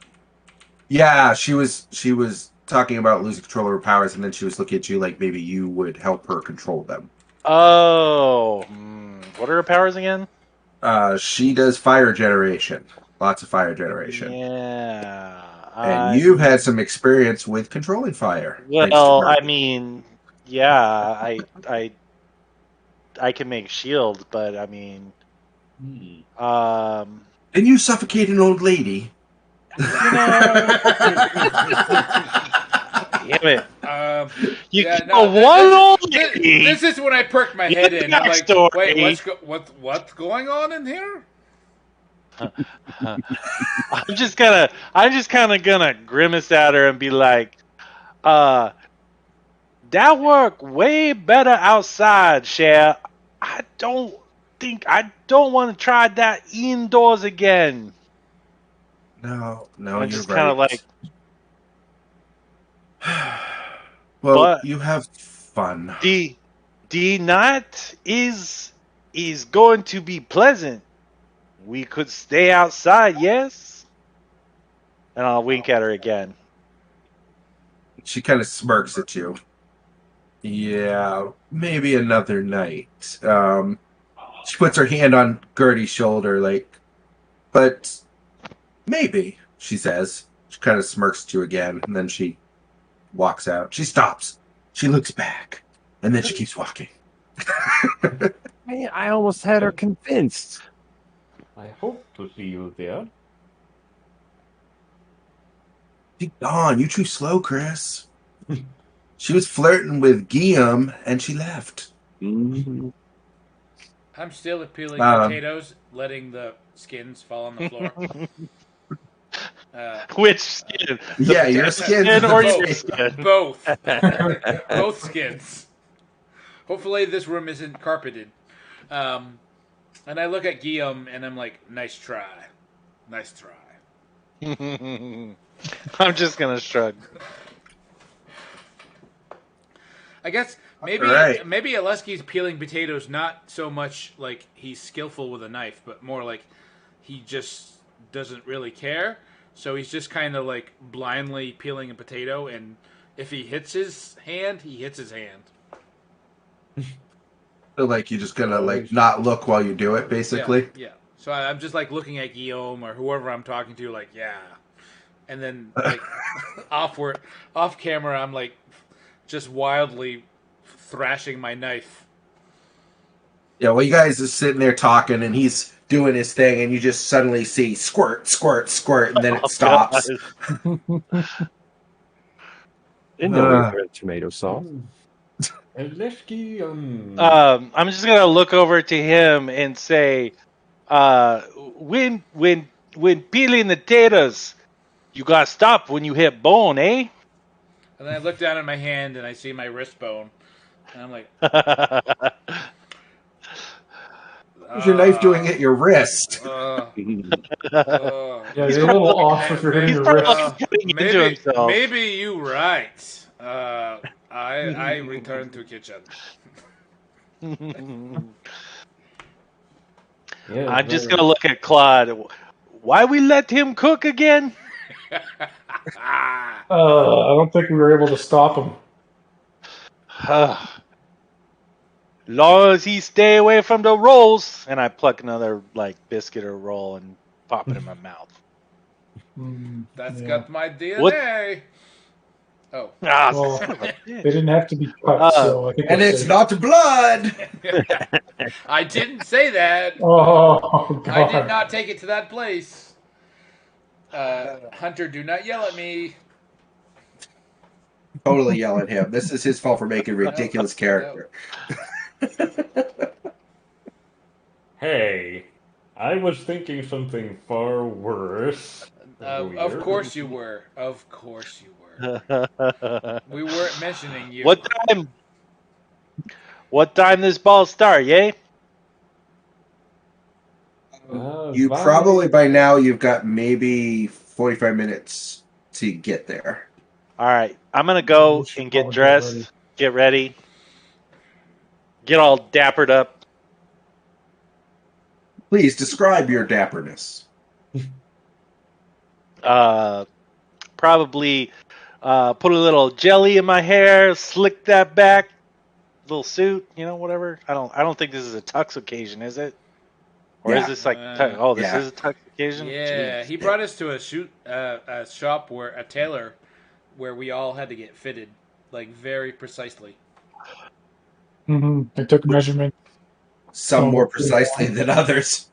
Yeah, she was talking about losing control of her powers, and then she was looking at you like maybe you would help her control them. Oh, what are her powers again? She does fire generation, lots of fire generation. Yeah, And you've had some experience with controlling fire. Well, I mean, yeah, I can make shield, but I mean, and you suffocate an old lady. damn it! You Yeah, kill no, one old lady. This is when I perked my head in. I'm like, Backstory. wait, what's going on in here? I'm just kind of gonna grimace at her and be like, uh, that worked way better outside, Cher. I don't want to try that indoors again. No, And I'm you're just kind of like, right. Well, but you have fun. the night is going to be pleasant. We could stay outside, yes? And I'll wink at her again. She kind of smirks at you. Yeah, maybe another night. She puts her hand on Gertie's shoulder, like, but maybe, she says. She kind of smirks at you again, and then she walks out. She stops. She looks back, and then she keeps walking. I almost had her convinced. I hope to see you there. She's gone. You too slow, Chris. She was flirting with Guillaume, and she left. Mhm. I'm still peeling Um, potatoes, letting the skins fall on the floor. Which skin? Yeah, The your potato skin's skin or your both, skin? both, both skins. Hopefully, this room isn't carpeted. And I look at Guillaume, and I'm like, "Nice try, nice try." I'm just gonna shrug. I guess maybe All right. maybe Alesky's peeling potatoes not so much like he's skillful with a knife, but more like he just doesn't really care. So he's just kind of like blindly peeling a potato, and if he hits his hand, he hits his hand. So, like, you're just gonna, like, not look while you do it, basically? Yeah. So I'm just like looking at Guillaume or whoever I'm talking to, like, yeah. And then like off camera, I'm like just wildly thrashing my knife. Yeah, well, you guys are sitting there talking, and he's doing his thing, and you just suddenly see squirt, squirt, squirt, and then it stops. Didn't know we were tomato sauce. Alesky, I'm just gonna look over to him and say, when peeling the potatoes, you gotta stop when you hit bone, eh? And then I look down at my hand and I see my wrist bone, and I'm like, What's your knife doing at your wrist? Yeah, He's you're a little off if you're hitting He's your probably wrist. putting it into himself. maybe you right. I return to kitchen. yeah, I'm just gonna look at Claude. Why we let him cook again? I don't think we were able to stop him. Long as he stay away from the rolls, and I pluck another like biscuit or roll and pop it in my mouth. That's Yeah. got my DNA. What? Oh. Ah, Well, son of a They bitch. didn't have to be cut, so I think And we're it's safe. not blood! I didn't say that. Oh God! I did not take it to that place. Hunter, do not yell at me. Totally yell at him. This is his fault for making a ridiculous character. Hey, I was thinking something far worse. Of course you were. Of course you were. We weren't mentioning you. What time? What time this ball start? Yay! You probably, by now, you've got maybe 45 minutes to get there. All right, I'm gonna go We should and get probably dressed, get ready, get all dappered up. Please describe your dapperness. Probably put a little jelly in my hair, slick that back, little suit, whatever. I don't think this is a tux occasion, is it? Or Yeah. is this like this is a tux occasion? Yeah, Jeez. he brought us to a shop where a tailor, where we all had to get fitted, like very precisely. They took measurement. Some more precisely than others.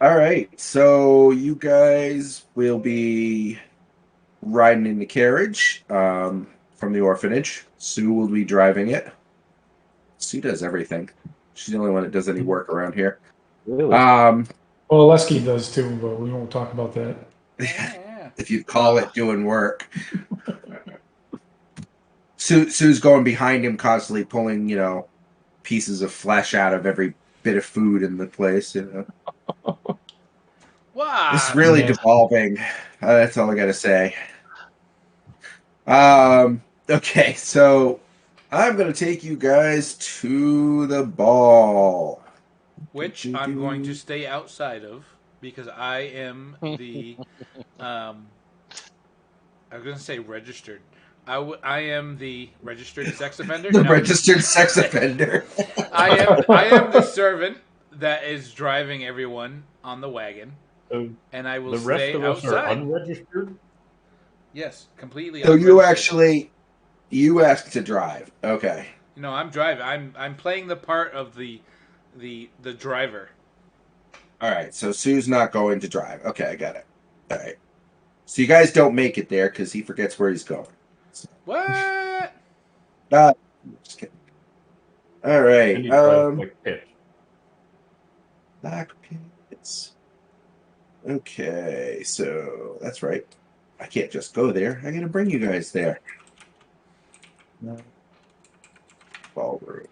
All right, so you guys will be riding in the carriage from the orphanage. Sue will be driving it. Sue does everything. She's the only one that does any work around here. Really? Um, Well, Lesky does too, but we won't talk about that. Yeah. if you call it doing work. Sue's going behind him constantly, pulling, pieces of flesh out of every bit of food in the place. It's Wow. really Yeah. devolving. That's all I got to say. Okay, so I'm going to take you guys to the ball. Which I'm going to stay outside of because I am the. I was going to say registered. I am the registered sex offender. The No. registered sex offender. I am the servant that is driving everyone on the wagon, So and I will the rest stay of us are outside. unregistered. Yes, completely. So you unregistered. asked to drive. Okay. No, I'm driving. I'm playing the part of the driver. All right. So Sue's not going to drive. Okay, I got it. All right. So you guys don't make it there because he forgets where he's going. What? Just kidding. All And right. he drives like pitch. Black pits. Okay, so that's right. I can't just go there. I gotta bring you guys there. No. Ballroom.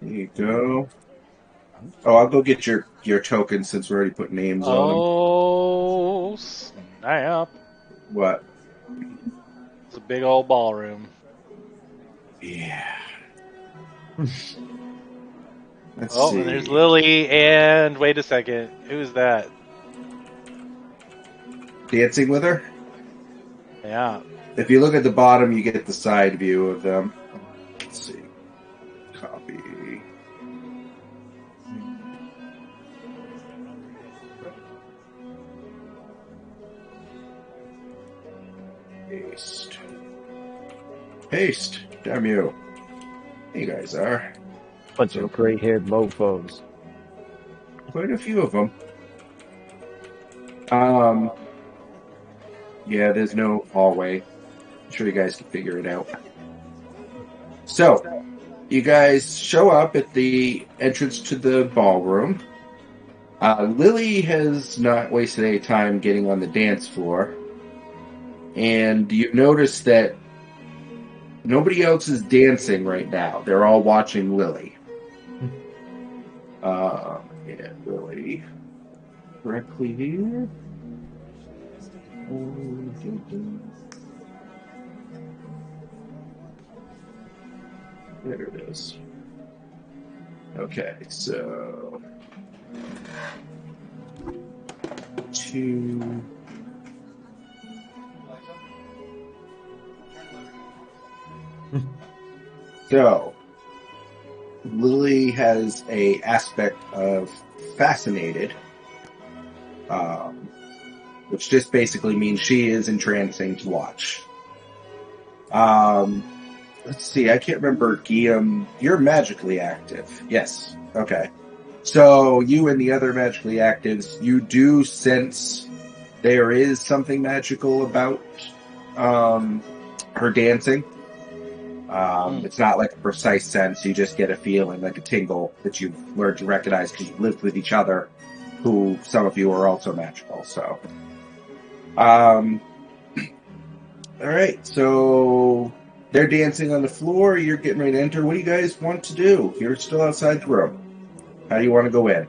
There you go. Oh, I'll go get your token since we already put names on them. Oh, snap. What? It's a big old ballroom. Yeah. Let's Oh, see. and there's Lily, and wait a second. Who's that? Dancing with her? Yeah. If you look at the bottom, you get the side view of them. Let's see. Copy. Paste. Paste. Damn you. There you guys are. Bunch of gray-haired mofos. Quite a few of them. Yeah, there's no hallway. I'm sure you guys can figure it out. So, you guys show up at the entrance to the ballroom. Lily has not wasted any time getting on the dance floor. And you notice that nobody else is dancing right now. They're all watching Lily. Yeah, Lily. Correctly here. There it is. Okay, so 2. So Lily has a aspect of fascinated, which just basically means she is entrancing to watch. Let's see, I can't remember, Guillaume, you're magically active. Yes, okay. So you and the other magically actives, you do sense there is something magical about her dancing. It's not like a precise sense, you just get a feeling, like a tingle that you've learned to recognize because you've lived with each other, who some of you are also magical, so. Alright, so they're dancing on the floor, you're getting ready to enter. What do you guys want to do? You're still outside the room. How do you want to go in?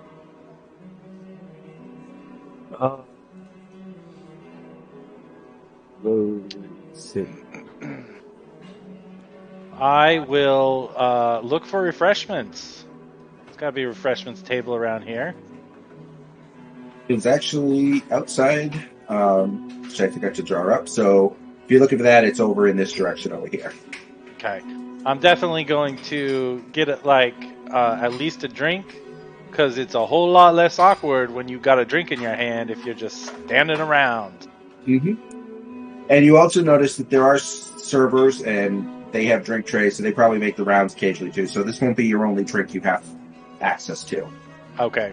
Sit. I will look for refreshments. There's got to be a refreshments table around here. It's actually outside, which I forgot to draw up. So if you're looking for that, it's over in this direction over here. Okay. I'm definitely going to get it at least a drink, because it's a whole lot less awkward when you got a drink in your hand if you're just standing around. Mm-hmm. And you also notice that there are servers and they have drink trays, so they probably make the rounds occasionally too. So this won't be your only drink you have access to. Okay.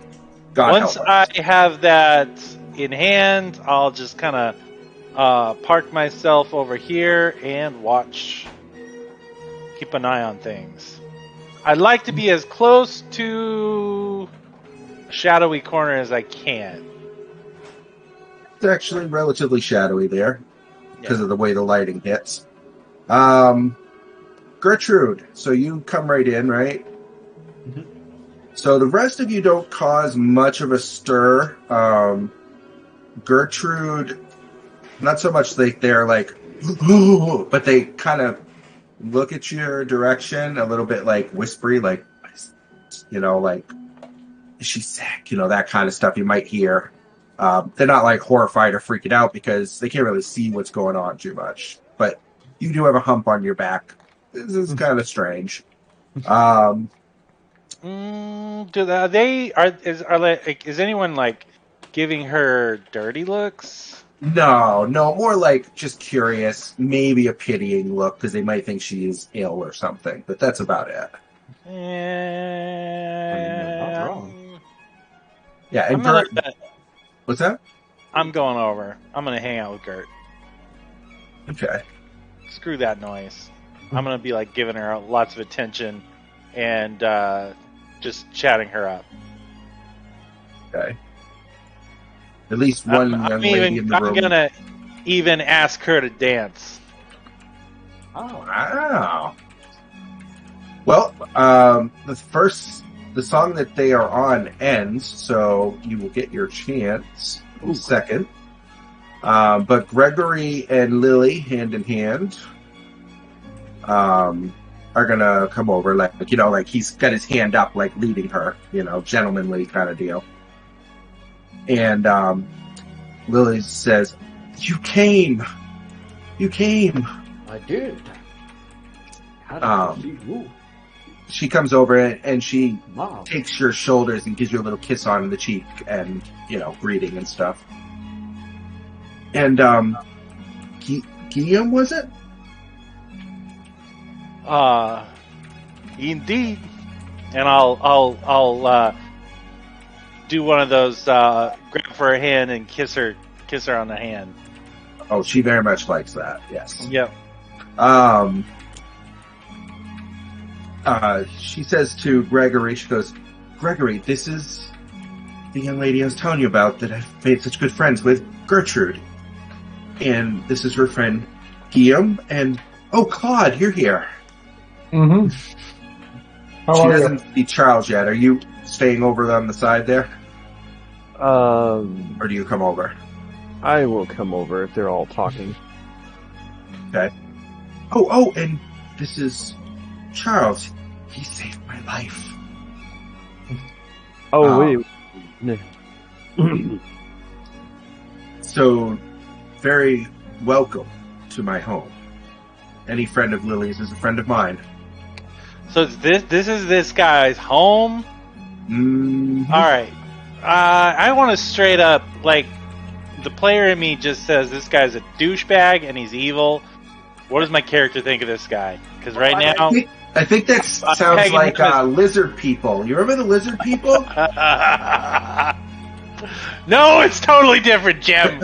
God Once help us. I have that in hand, I'll just kind of park myself over here and watch. Keep an eye on things. I'd like to be as close to a shadowy corner as I can. It's actually relatively shadowy there because Yeah. of the way the lighting hits. Gertrude, so you come right in, right? Mhm. So the rest of you don't cause much of a stir. Gertrude, not so much they're like, but they kind of look at your direction a little bit like whispery, like, like, is she sick? That kind of stuff you might hear. They're not like horrified or freaking out because they can't really see what's going on too much. But you do have a hump on your back. This is kind of strange. Is anyone like giving her dirty looks? No, more like just curious, maybe a pitying look because they might think she is ill or something. But that's about it. You're not wrong. Yeah, and what's that? I'm going over. I'm gonna hang out with Gert. Okay. Screw that noise. I'm gonna be like giving her lots of attention and just chatting her up. Okay. At least one young lady in the room. I'm gonna even ask her to dance. Oh. Wow. Well, the song that they are on ends, so you will get your chance in a second. But Gregory and Lily, hand in hand, are gonna come over, like he's got his hand up, like leading her, gentlemanly kind of deal. And Lily says, "You came. You came." I did. How did you see you? She comes over and she Wow. takes your shoulders and gives you a little kiss on the cheek and, greeting and stuff. And, Guillaume, was it? Indeed. And I'll do one of those, grab her hand and kiss her on the hand. Oh, she very much likes that, yes. Yep. She says to Gregory, she goes, "Gregory, this is the young lady I was telling you about that I've made such good friends with, Gertrude. And this is her friend, Guillaume. And, oh, Claude, you're here." Mm-hmm. How She are doesn't see Charles yet. Are you staying over on the side there? Or do you come over? I will come over if they're all talking. Okay. Oh, and this is Charles. He saved my life. Oh, wait. So, very welcome to my home. Any friend of Lily's is a friend of mine. So this is this guy's home? Mm-hmm. Alright. I want to straight up, like, the player in me just says this guy's a douchebag and he's evil. What does my character think of this guy? Because right now... I think that sounds like lizard people. You remember the lizard people? No, it's totally different, Jim.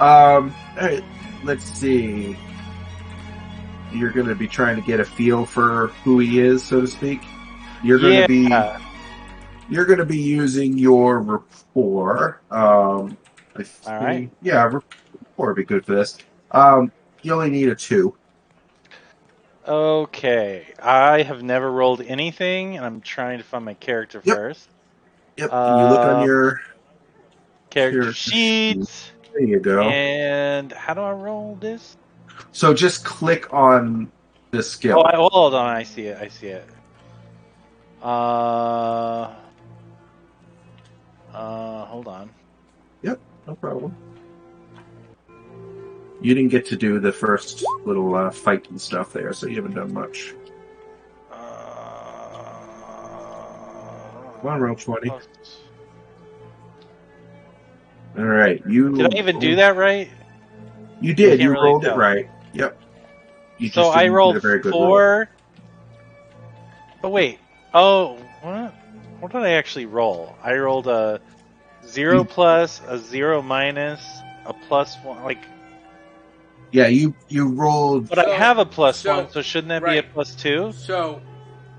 Alright, let's see. You're going to be trying to get a feel for who he is, so to speak. You're going to be using your rapport. All right. Yeah, rapport would be good for this. You only need a 2. Okay, I have never rolled anything, and I'm trying to find my character first. Yep, and you look on your character sheets. There you go. And how do I roll this? So just click on the skill. Oh, hold on, I see it. Hold on. Yep, no problem. You didn't get to do the first little fight and stuff there, so you haven't done much. Come on, roll 20. All right, Did I even do that right? You did. You rolled it right. Yep. So I rolled 4. Oh wait. Oh, what? What did I actually roll? I rolled a 0 plus, a 0 minus, a +1. Like, Yeah, you rolled. But I have a plus so- one, so shouldn't that be a right. plus 2? So,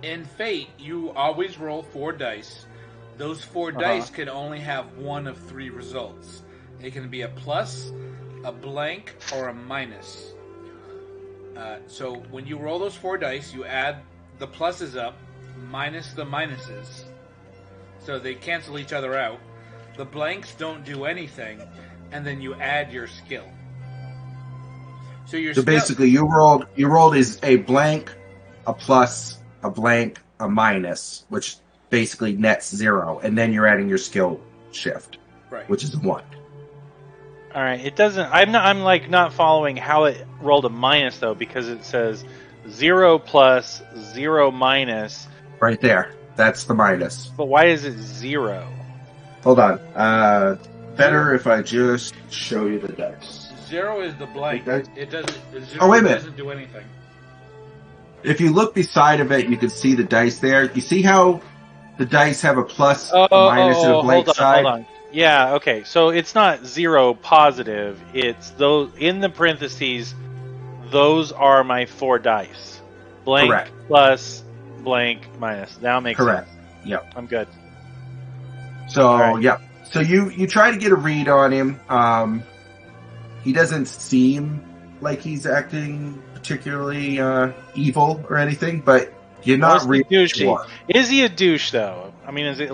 in Fate, you always roll 4 dice. Those 4 Uh-huh. dice can only have one of 3 results. It can be a plus, a blank, or a minus. So when you roll those 4 dice, you add the pluses up minus the minuses. So they cancel each other out. The blanks don't do anything, and then you add your skill. So your So skill, basically, you rolled is a blank, a plus, a blank, a minus, which basically nets 0, and then you're adding your skill shift, right? which is 1. All right, it doesn't. I'm like not following how it rolled a minus though, because it says 0 plus 0 minus. Right there. That's the minus. But why is it 0? Hold on. Better if I just show you the dice. 0 is the blank. Okay. It doesn't. 0 Oh, wait a minute. doesn't do anything. If you look beside of it, you can see the dice there. You see how the dice have a plus, a minus, and a blank side? Hold on. Yeah, okay. So it's not 0 positive. It's those in the parentheses. Those are my 4 dice. Blank Correct. plus blank minus. Now it makes Correct. sense. Yep. I'm good. So, Alright. yeah. So you try to get a read on him. He doesn't seem like he's acting particularly evil or anything, but you're not Mostly really douchey. sure. Is he a douche though? I mean, is he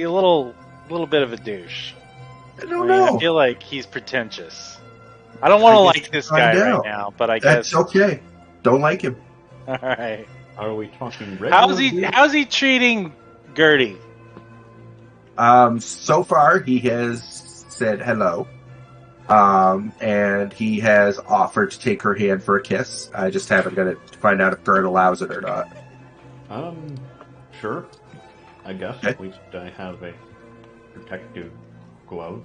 a little bit of a douche? I don't know. I feel like he's pretentious. I don't want to I like guess this find guy out. right now, but I That's guess okay. Don't like him. all right. Are we talking regular? How's he treating Gertie? So far, he has said hello. And he has offered to take her hand for a kiss. I just haven't got to find out if Gert allows it or not. Sure. I guess Okay. at least I have a protective glove.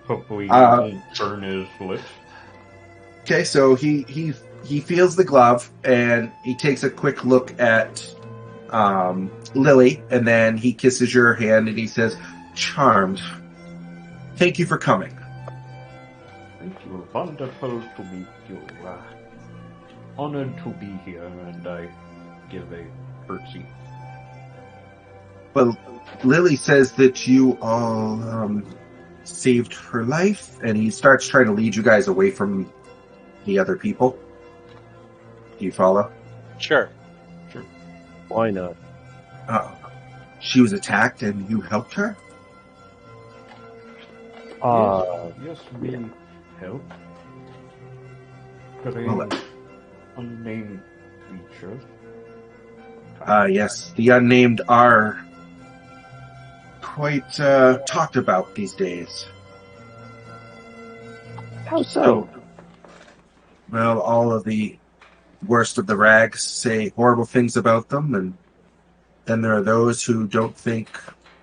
Hopefully, he won't burn his lips. Okay, so he feels the glove and he takes a quick look at Lily, and then he kisses your hand and he says, "Charmed. Thank you for coming." Thank you. Wonderful to meet you. Honored to be here, and I give a curtsy. But Lily says that you all saved her life, and he starts trying to lead you guys away from the other people. Do you follow? Sure. Why not? She was attacked, and you helped her? Yes, we help. Getting Well, unnamed creature. Yes, the unnamed are quite talked about these days. How so? Well, all of the worst of the rags say horrible things about them, and then there are those who don't think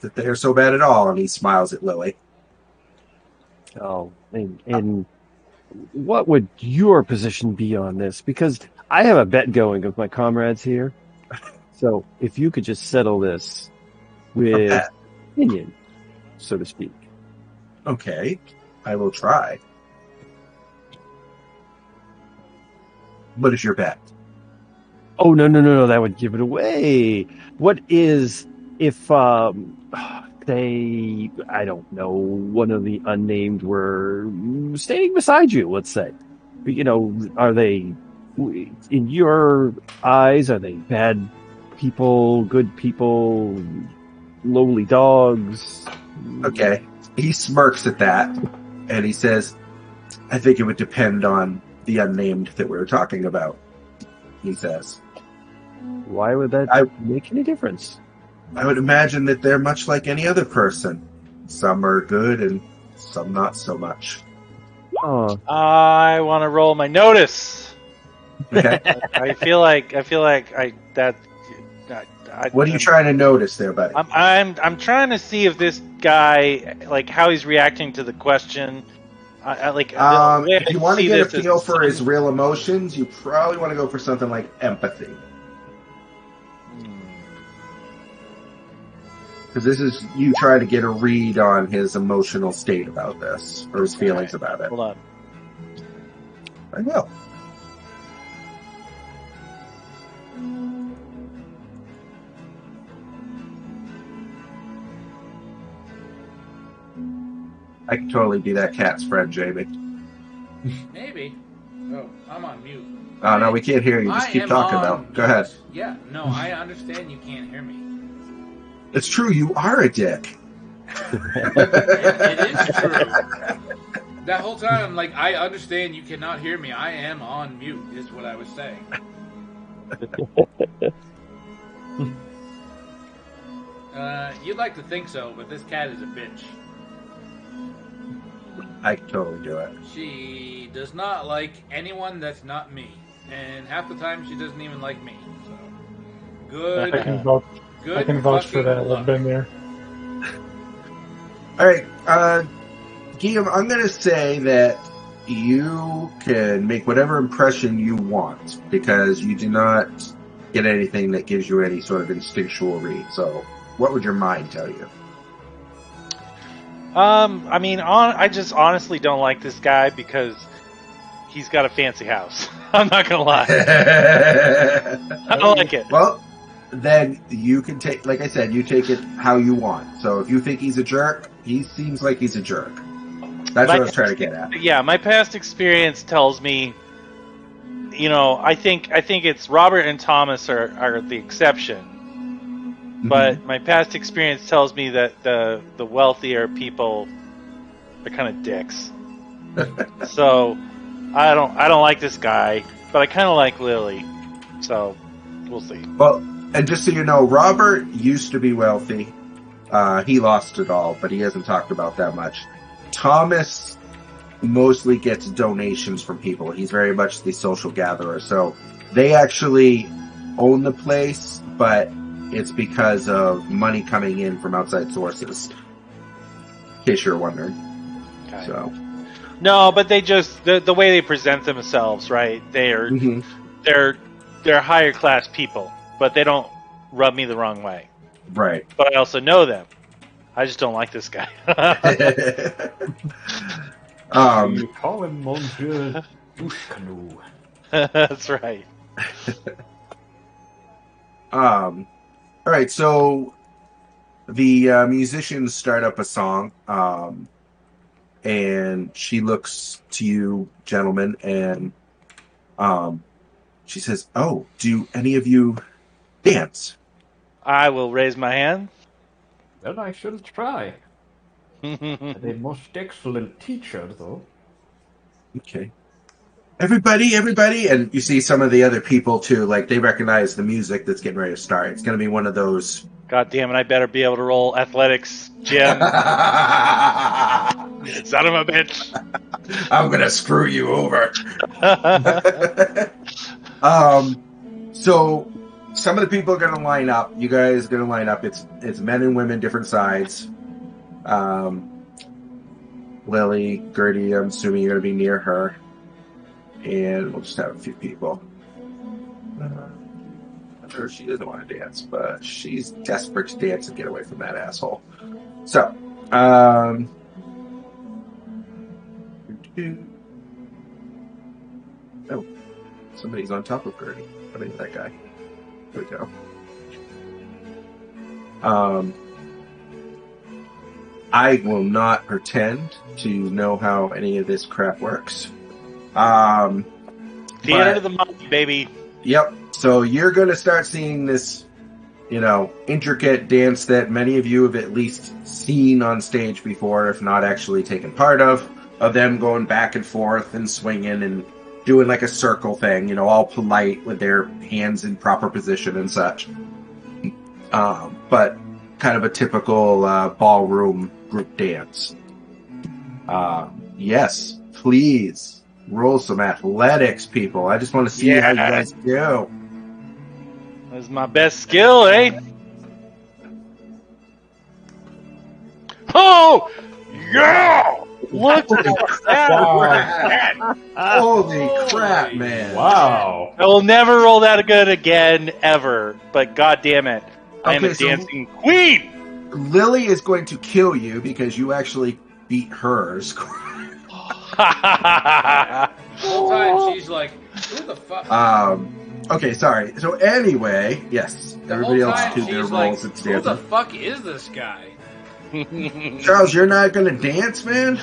that they are so bad at all, and he smiles at Lily. Oh, and what would your position be on this? Because I have a bet going with my comrades here. So if you could just settle this with bet? opinion, so to speak. Okay, I will try. What is your bet? Oh, no, that would give it away. What is if say, I don't know, one of the unnamed were standing beside you, let's say. You know, are they, in your eyes, are they bad people, good people, lowly dogs? Okay, he smirks at that, and he says, "I think it would depend on the unnamed that we were talking about," he says. Why would that make any difference? I would imagine that they're much like any other person. Some are good and some not so much. I want to roll my notice. Okay. I feel like What are you trying to notice there, buddy? I'm trying to see if this guy, like, how he's reacting to the question. If you want to get a feel for his real emotions, you probably want to go for something like empathy. Because this is you trying to get a read on his emotional state about this, or his feelings about it. Hold on. I will. I can totally be that cat's friend, Jamie. Maybe. Oh, I'm on mute. Oh, no, we can't hear you. Just keep talking, though. Go ahead. Yeah, no, I understand you can't hear me. It's true, you are a dick. It is true. That whole time, I'm like, I understand you cannot hear me. I am on mute, is what I was saying. You'd like to think so, but this cat is a bitch. I can totally do it. She does not like anyone that's not me. And half the time, she doesn't even like me. So, good. I can vouch. Good. I can vouch for that. fucking luck. I've been there. All right, Guillaume, I'm going to say that you can make whatever impression you want because you do not get anything that gives you any sort of instinctual read. So, what would your mind tell you? I mean, I just honestly don't like this guy because he's got a fancy house. I'm not gonna lie. I don't like it. Well, then you can take, like I said, you take it how you want. So if you think he's a jerk, he seems like he's a jerk. That's what I was trying to get at. Yeah, my past experience tells me, you know, I think it's Robert and Thomas are the exception. But my past experience tells me that the wealthier people are kind of dicks. So I don't like this guy, but I kind of like Lily. So we'll see. Well, and just so you know, Robert used to be wealthy. He lost it all, but he hasn't talked about that much. Thomas mostly gets donations from people. He's very much the social gatherer. So they actually own the place, but it's because of money coming in from outside sources. In case you're wondering. Okay. So No, but they just the way they present themselves, right? They're higher class people, but they don't rub me the wrong way. right. But I also know them. I just don't like this guy. You call him Monsieur Douche-Canoe. That's right. All right, so the musicians start up a song, and she looks to you, gentlemen, and she says, "Oh, do any of you dance?" I will raise my hand. Then I shall try. A most excellent teacher, though. Okay. Everybody, and you see some of the other people too, like they recognize the music that's getting ready to start. It's going to be one of those. God damn it, I better be able to roll athletics, Jim. Son of a bitch. I'm going to screw you over. So some of the people are going to line up. You guys are going to line up. It's men and women, different sides. Lily, Gertie, I'm assuming you're going to be near her. And we'll just have a few people. I'm sure she doesn't want to dance, but she's desperate to dance and get away from that asshole. So, oh, somebody's on top of Gertie. I mean, that guy. There we go. I will not pretend to know how any of this crap works. Theater of the month, baby. Yep. So you're going to start seeing this, intricate dance that many of you have at least seen on stage before, if not actually taken part of them going back and forth and swinging and doing like a circle thing, all polite with their hands in proper position and such. But kind of a typical ballroom group dance. Yes, please. Roll some athletics, people. I just want to see how you guys do. That's my best skill, eh? Oh! Yeah! Look at that! Holy crap, man. Wow. I will never roll that good again, ever. But god damn it. I am Okay, a so- dancing queen! Lily is going to kill you because you actually beat hers. The whole time she's like, "Who the fuck?" Okay, sorry. So anyway, yes, The everybody whole else time do their she's like, roles and "Who the stands. fuck is this guy?" Charles, you're not gonna dance, man.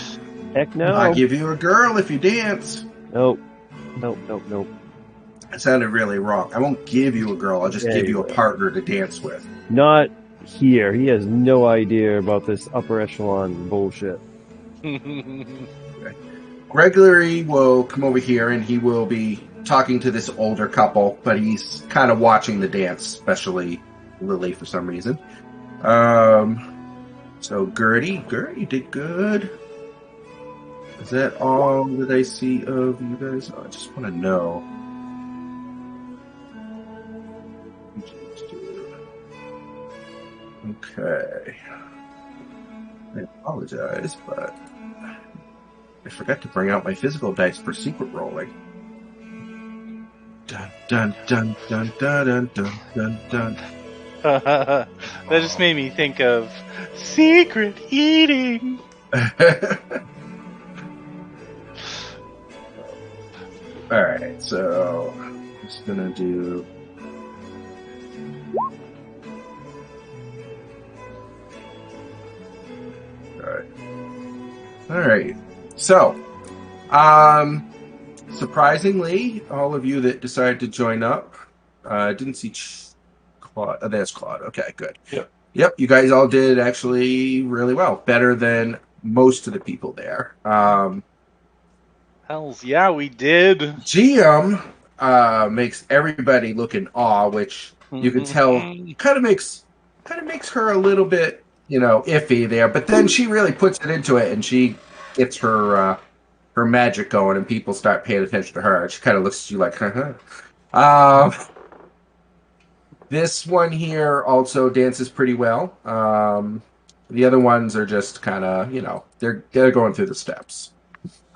Heck no. I'll give you a girl if you dance. Nope. It sounded really wrong. I won't give you a girl. I'll just Yeah, give you you a will. partner to dance with. Not here. He has no idea about this upper echelon bullshit. Gregory will come over here and he will be talking to this older couple, but he's kind of watching the dance, especially Lily for some reason. So Gertie did good. Is that all that I see of you guys? I just want to know. Okay. I apologize, but I forgot to bring out my physical dice for secret rolling. Dun dun dun dun dun dun dun dun. That just made me think of secret eating. Alright, so I'm just gonna do. Alright. So, surprisingly, all of you that decided to join up, didn't see Claude. Oh, there's Claude. Okay, good. Yep, you guys all did actually really well. Better than most of the people there. Hells yeah, we did. GM makes everybody look in awe, which you can tell kind of makes her a little bit, iffy there. But then she really puts it into it, and she gets her magic going, and people start paying attention to her. She kind of looks at you like, huh. This one here also dances pretty well. The other ones are just kind of, they're going through the steps.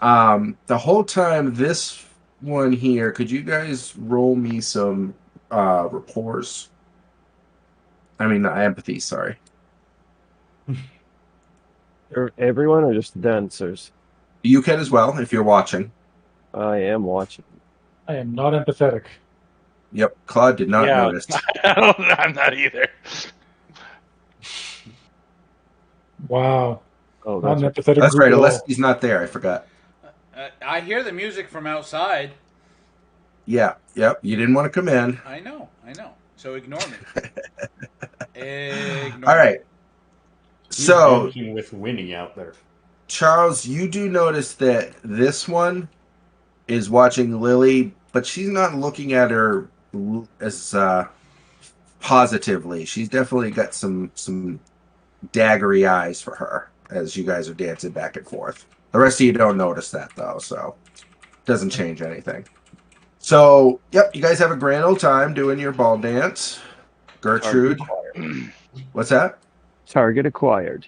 The whole time, this one here, could you guys roll me some rapports? I mean, empathy, sorry. Everyone or just the dancers? You can as well, if you're watching. I am watching. I am not empathetic. Yep, Claude did not notice. I'm not either. Wow. Oh, Not that's an empathetic That's group right, at unless all. he's not there, I forgot. I hear the music from outside. Yeah, yep, you didn't want to come in. I know. So ignore me. Ignore All right. He's So, dancing with Winnie out there. Charles, you do notice that this one is watching Lily, but she's not looking at her as positively. She's definitely got some daggery eyes for her as you guys are dancing back and forth. The rest of you don't notice that, though, so it doesn't change anything. So, yep, you guys have a grand old time doing your ball dance. Gertrude. What's that? Target acquired.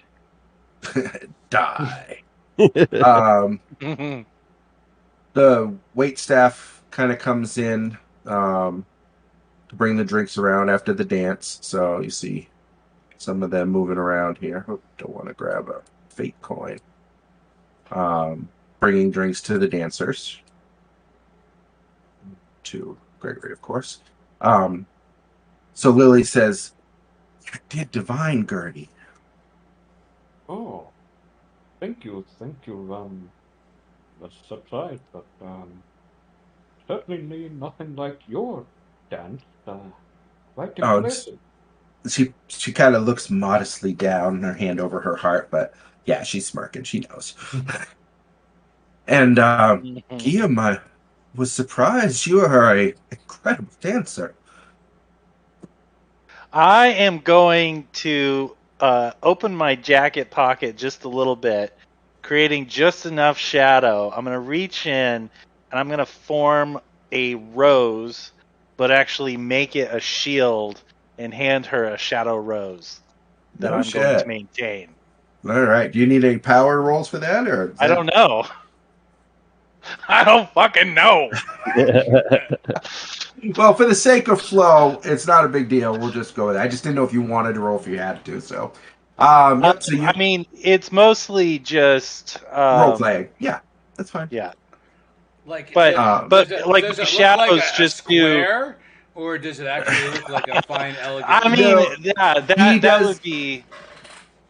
Die. The wait staff kind of comes in to bring the drinks around after the dance. So you see some of them moving around here. Oh, don't want to grab a fake coin. Bringing drinks to the dancers. To Gregory, of course. So Lily says, "You did divine, Gertie." Oh, thank you. That's subside, but certainly nothing like your dance. Quite Oh, impressive. she kind of looks modestly down, her hand over her heart, but yeah, she's smirking. She knows. And Guillaume, I was surprised. You are an incredible dancer. I am going to open my jacket pocket just a little bit, creating just enough shadow. I'm going to reach in and I'm going to form a rose, but actually make it a shield and hand her a shadow rose that No I'm going shit. to maintain. All right. Do you need any power rolls for that, or I don't know. I don't fucking know. Well, for the sake of flow, it's not a big deal. We'll just go with it. I just didn't know if you wanted to roll if you had to. So, Yep. So you I mean, it's mostly just role playing. Yeah, that's fine. yeah. Like, But Um, but like does my it look like shadows a just do. square, or does it actually look like a fine, elegant? I mean, no, yeah, he that does. would be.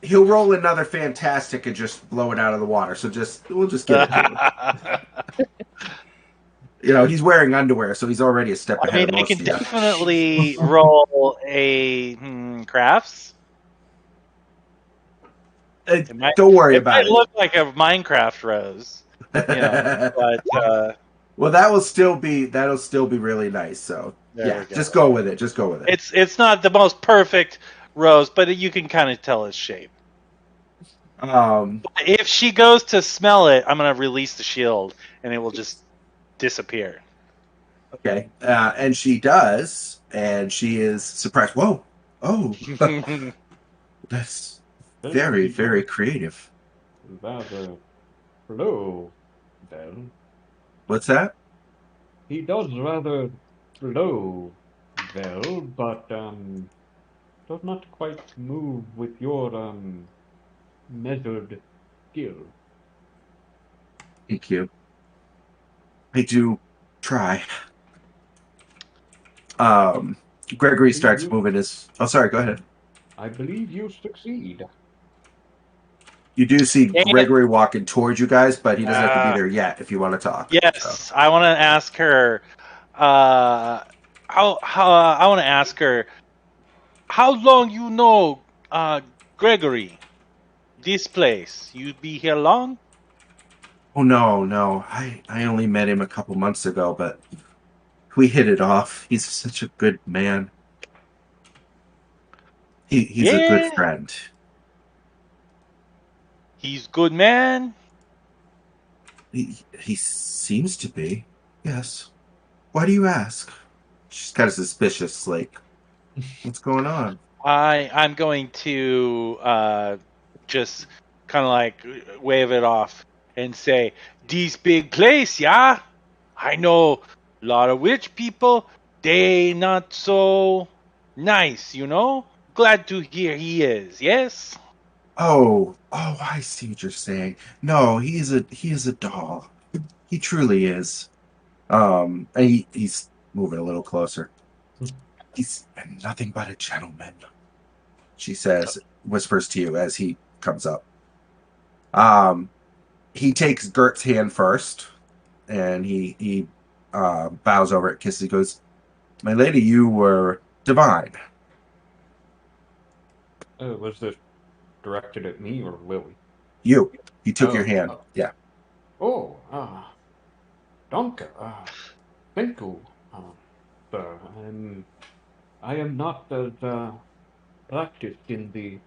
He'll roll another fantastic and just blow it out of the water. So we'll just give it to him. I He's wearing underwear, so he's already a step ahead mean, of I most can of you. definitely roll a crafts. It might Don't worry it might about look like a Minecraft rose, it. but Well, that'll still be really nice. So there yeah, we go. just go with it. Just go with it. It's not the most perfect rose, but you can kind of tell its shape. Um, If she goes to smell it, I'm gonna release the shield, and it will just disappear. okay, and she does, and she is surprised. Whoa, oh, that's Then very, he very does creative. rather flow, then. What's that? He does rather flow well, but does not quite move with your measured skill. Thank you. I do try. Um, Gregory starts moving his. Oh, sorry. Go ahead. I believe you succeed. You do see Dang it. Gregory walking towards you guys, but he doesn't have to be Uh, there yet if you want to talk. So. yes, I want to ask her. How I want to ask her how long you know Gregory. This place. You be here long? Oh no, no. I only met him a couple months ago, but we hit it off. He's such a good man. He's a good Yeah, friend. he's good man. He seems to be. Yes. Why do you ask? She's kind of suspicious, like, what's going on? I'm going to just kind of like wave it off and say, "This big place, yeah. I know a lot of rich people. They not so nice, you know. Glad to hear he is. Yes." Oh, I see what you're saying. No, he is a doll. He truly is. And he's moving a little closer. He's nothing but a gentleman, she says, whispers to you as he comes up. Um, he takes Gert's hand first, and he bows over it, kisses. He goes, "My lady, you were divine." Was this directed at me or Lily? You, he took your Oh, hand. Yeah. oh, danke, thank you, sir. I am not as practiced in the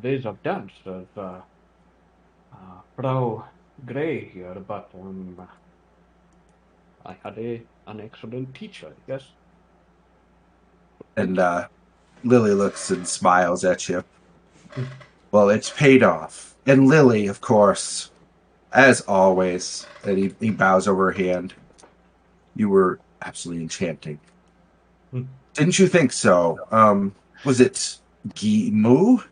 ways of dance as Frau Gray here, but I had an excellent teacher, yes. And Lily looks and smiles at you. Well, it's paid off. And Lily, of course, as always, and he bows over her hand. You were absolutely enchanting. Didn't you think so? Was it Gimu?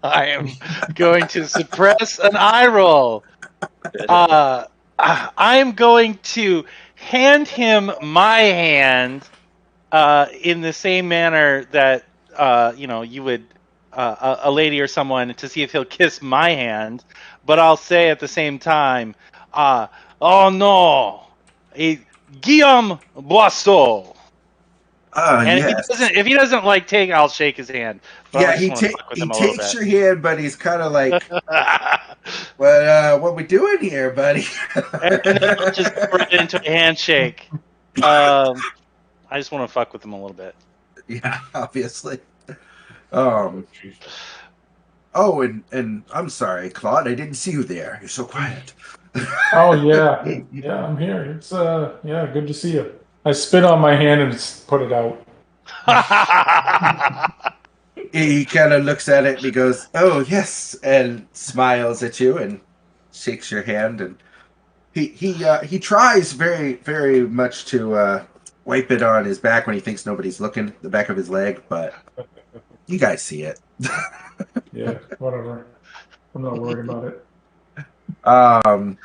I am going to suppress an eye roll. I'm going to hand him my hand in the same manner that you would a lady or someone to see if he'll kiss my hand, but I'll say at the same time, "Oh no, Guillaume Boisseau." And Yes. if he doesn't like take, I'll shake his hand. But I Yeah, just want to fuck with he him a little takes bit. your hand, but he's kind of like, what we doing here, buddy? And then I'll just go right into a handshake. I just want to fuck with him a little bit. Yeah, obviously. Um. Oh, and I'm sorry, Claude. I didn't see you there. You're so quiet. Oh yeah, yeah, I'm here. It's yeah, good to see you. I spit on my hand and put it out. He kind of looks at it and he goes, "Oh yes," and smiles at you and shakes your hand. And he tries very very much to wipe it on his back when he thinks nobody's looking, the back of his leg, but you guys see it. Yeah, whatever. I'm not worried about it. Um,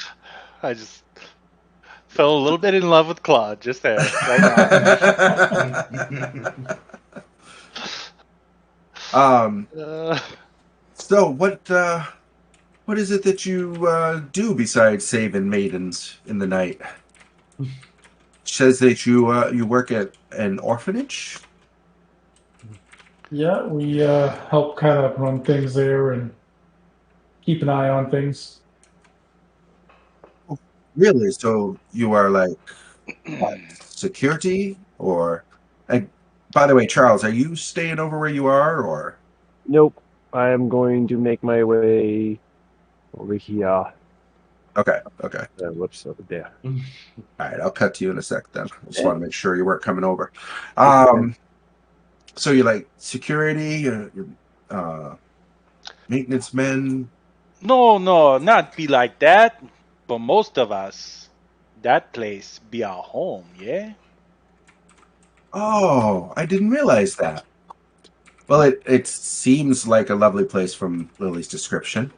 I just fell a little bit in love with Claude just there, right now. um, Uh, so what is it that you do besides saving maidens in the night? Says that you work at an orphanage. Yeah, we help kind of run things there and keep an eye on things. Really? So you are like what, security or? And by the way, Charles, are you staying over where you are or? Nope. I am going to make my way over here. Okay, okay. Whoops, over there. All right, I'll cut to you in a sec then. I just Eh, want to make sure you weren't coming over. okay. So you're like security, maintenance men. no, no, not be like that. But most of us, that place be our home, yeah? Oh, I didn't realize that. Well, it seems like a lovely place from Lily's description.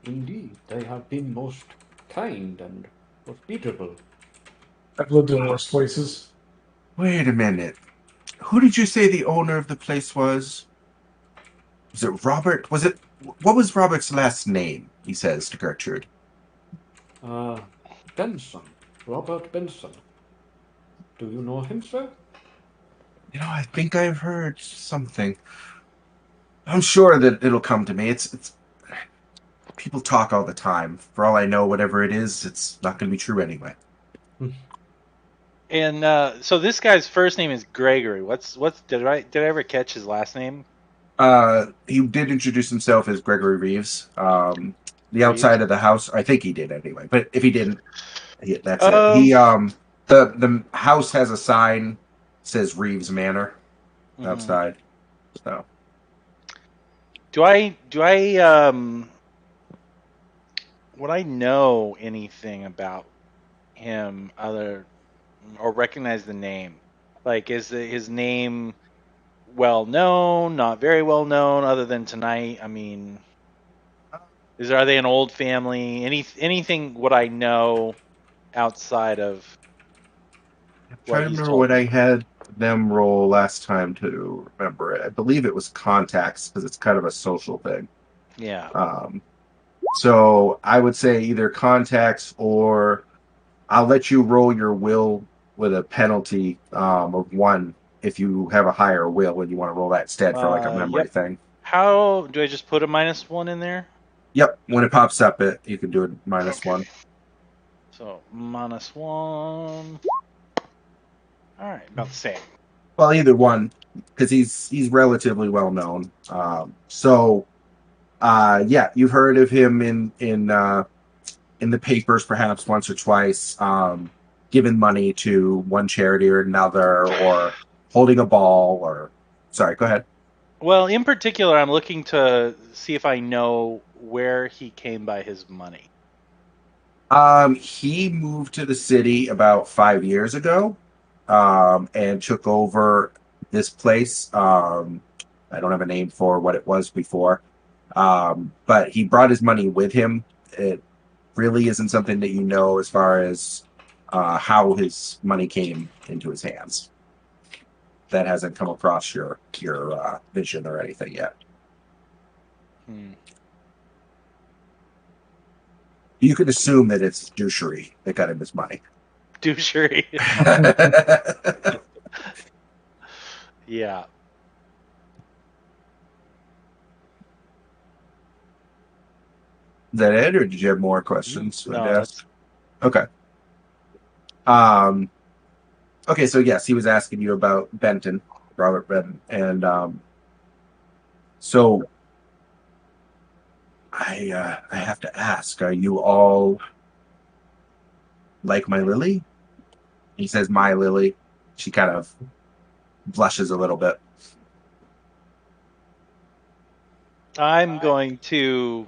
Indeed, they have been most kind and hospitable. I've lived in worse places. Wait a minute. Who did you say the owner of the place was? Was it Robert? Was it what was Robert's last name? He says to Gertrude. Uh, Benson, Robert Benson. Do you know him, sir? You know, I think I've heard something. I'm sure that it'll come to me. It's people talk all the time. For all I know, whatever it is, it's not going to be true anyway. And so this guy's first name is Gregory. What's did I ever catch his last name? He did introduce himself as Gregory Reeves. The Reeves. outside of the house, I think he did anyway. But if he didn't, that's it. Um. The house has a sign says Reeves Manor Mhm. outside. So Do I would I know anything about him other or recognize the name? Like, is his name well known? Not very well known, other than tonight. I mean, are they an old family? Anything would I know outside of I'm what trying to he's remember told what I me? had them roll last time to remember it. I believe it was contacts because it's kind of a social thing. Yeah. Um, so I would say either contacts or I'll let you roll your will with a penalty of one if you have a higher will and you want to roll that instead for like a memory Yep. thing. How do I just put a -1 in there? Yep, when it pops up, you can do it minus Okay. one. So -1. All right, about the same. Well, either one because he's relatively well known. Yeah, you've heard of him in the papers perhaps once or twice, giving money to one charity or another, or holding a ball, or sorry, go ahead. Well, in particular, I'm looking to see if I know where he came by his money. He moved to the city about 5 years ago, and took over this place. I don't have a name for what it was before, but he brought his money with him. It really isn't something that you know as far as how his money came into his hands. That hasn't come across your vision or anything yet. Hmm. You can assume that it's douchery that got him his money. Douchery. Is Yeah. that it, or did you have more questions I'd No, ask? that's Okay. Um, okay, so yes, he was asking you about Benton, Robert Benton, and so I have to ask: are you all like my Lily? He says, "My Lily." She kind of blushes a little bit. I'm going to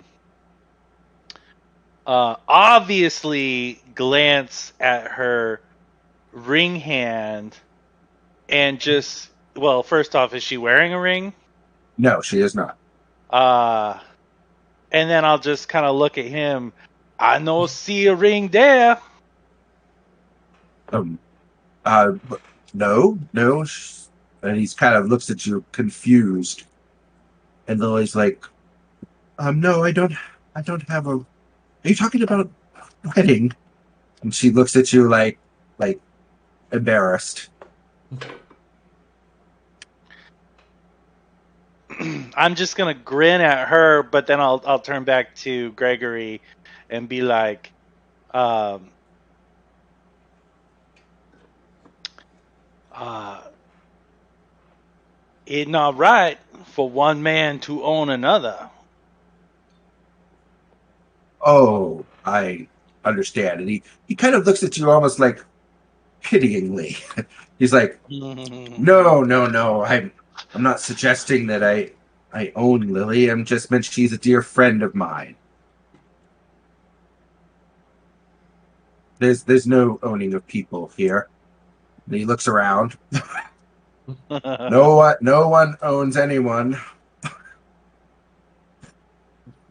obviously glance at her ring hand and just Well, first off, is she wearing a ring? No, she is not. And then I'll just kind of look at him. I no see a ring there. Um, but no. And he's kind of looks at you confused. And Lily's like, no, I don't have a. Are you talking about wedding? And she looks at you like embarrassed. I'm just gonna grin at her, but then I'll turn back to Gregory and be like, "It's not right for one man to own another." Oh, I understand. And he kind of looks at you almost like pityingly. He's like, no. I'm not suggesting that I own Lily. I'm just mentioning she's a dear friend of mine. There's no owning of people here. And he looks around. No one owns anyone.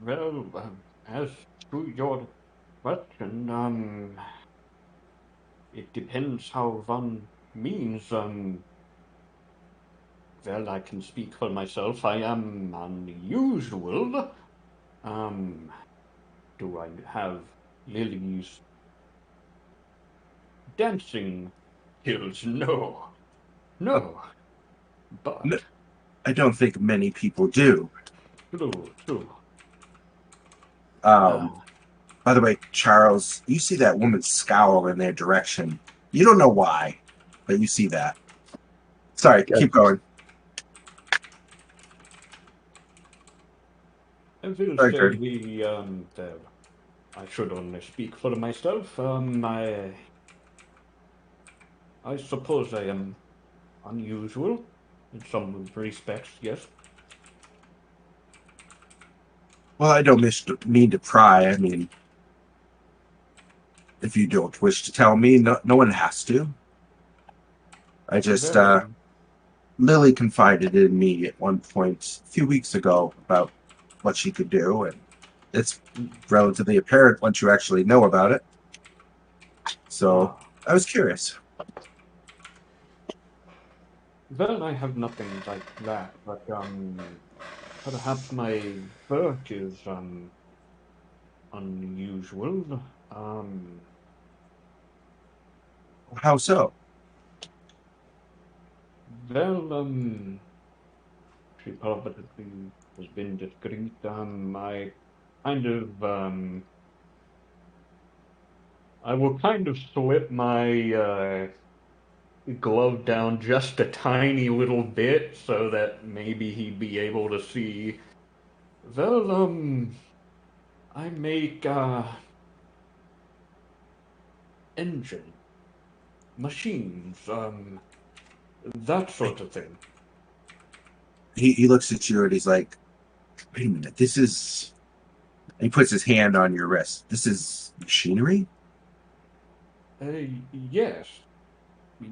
Well, as to your question, it depends how one means. Well, I can speak for myself. I am unusual. Um, do I have Lily's dancing skills? No. No. But, No, I don't think many people do. true. Um, Uh, by the way, Charles, you see that woman scowl in their direction. You don't know why, but you see that. Sorry, Yeah. keep going. I will Sorry, say Gertie. I should only speak for myself. I suppose I am unusual in some respects, yes. Well, I don't mean to pry. I mean, if you don't wish to tell me, no one has to. I just, Well, Lily confided in me at one point a few weeks ago about what she could do, and it's relatively apparent once you actually know about it. So ah, I was curious. well, I have nothing like that, but perhaps my birth is unusual. Um, How so? well, she probably has been discreet. I kind of I will kind of slip my glove down just a tiny little bit so that maybe he'd be able to see. Well, I make engine machines, that sort of thing. He looks at you and he's like, wait a minute, this is. He puts his hand on your wrist. This is machinery? Yes,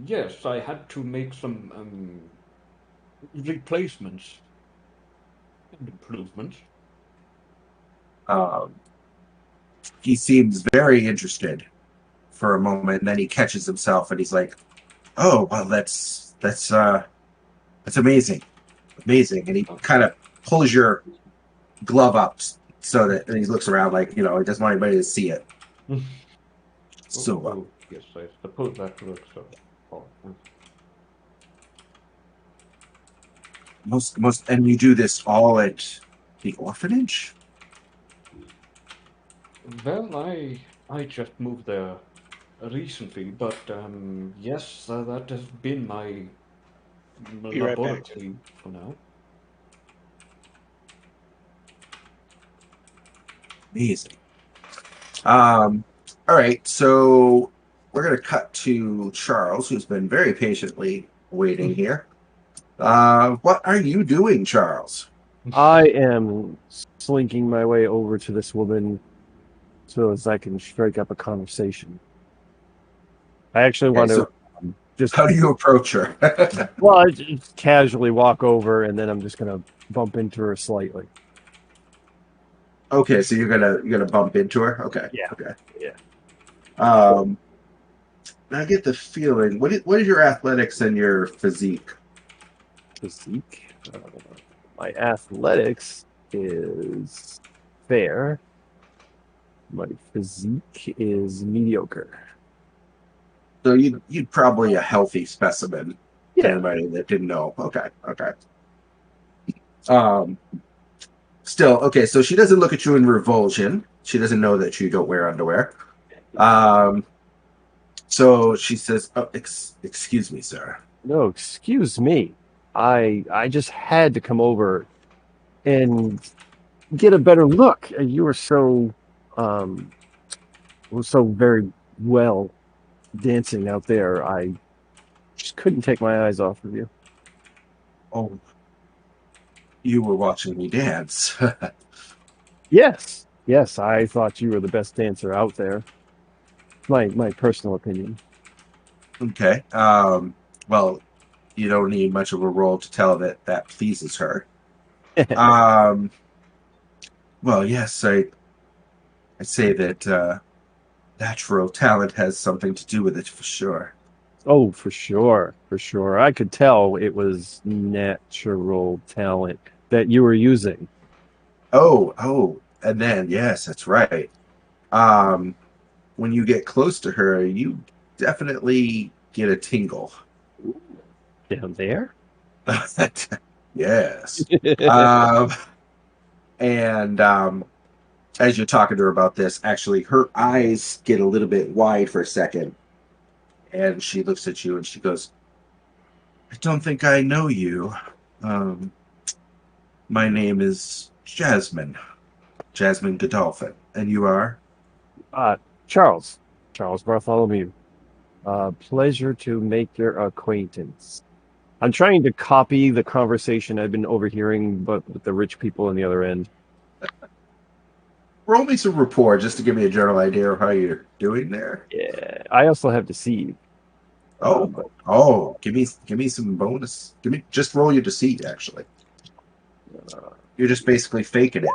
yes, I had to make some replacements and improvements. Um, he seems very interested for a moment, and then he catches himself and he's like, "Oh, well, that's amazing, amazing." And he kind of pulls your glove up so that and he looks around like he doesn't want anybody to see it. So Yes, I suppose that works. Oh, most and you do this all at the orphanage? well, I just moved there recently, but yes, that has been my Be right back. laboratory for now. Amazing. Um, all right, so we're gonna cut to Charles, who's been very patiently waiting here. What are you doing, Charles? I am slinking my way over to this woman so as I can strike up a conversation. I actually Okay, want to so just How do you approach her? well, I just casually walk over, and then I'm just gonna bump into her slightly. Okay, so you're gonna bump into her. Okay, Yeah. okay. Yeah. Um, I get the feeling. What is your athletics and your physique? Physique. My athletics is fair. My physique is mediocre. So you'd probably a healthy specimen to Yeah. anybody that didn't know. Okay, okay. Um, still okay. So she doesn't look at you in revulsion. She doesn't know that you don't wear underwear. Um, so she says, "Oh, excuse me, sir." No, excuse me. I just had to come over and get a better look. You um were so very well dancing out there. I just couldn't take my eyes off of you. Oh, you were watching me dance. Yes. Yes, I thought you were the best dancer out there. My personal opinion. Okay. Well, you don't need much of a role to tell that that pleases her. Um, well, yes, I'd say that natural talent has something to do with it for sure. Oh, for sure, for sure. I could tell it was natural talent that you were using. Oh, and then yes, that's right. Um, when you get close to her, you definitely get a tingle. Down there? Yes. Um, and as you're talking to her about this, actually, her eyes get a little bit wide for a second, and she looks at you and she goes, "I don't think I know you. Um, my name is Jasmine Godolphin, and you are." Uh, Charles. Charles Bartholomew. Pleasure to make your acquaintance. I'm trying to copy the conversation I've been overhearing, but with the rich people on the other end. Roll me some rapport just to give me a general idea of how you're doing there. Yeah, I also have deceive. Oh, But give me some bonus. Give me just roll your deceit. Actually, uh, you're just basically faking it.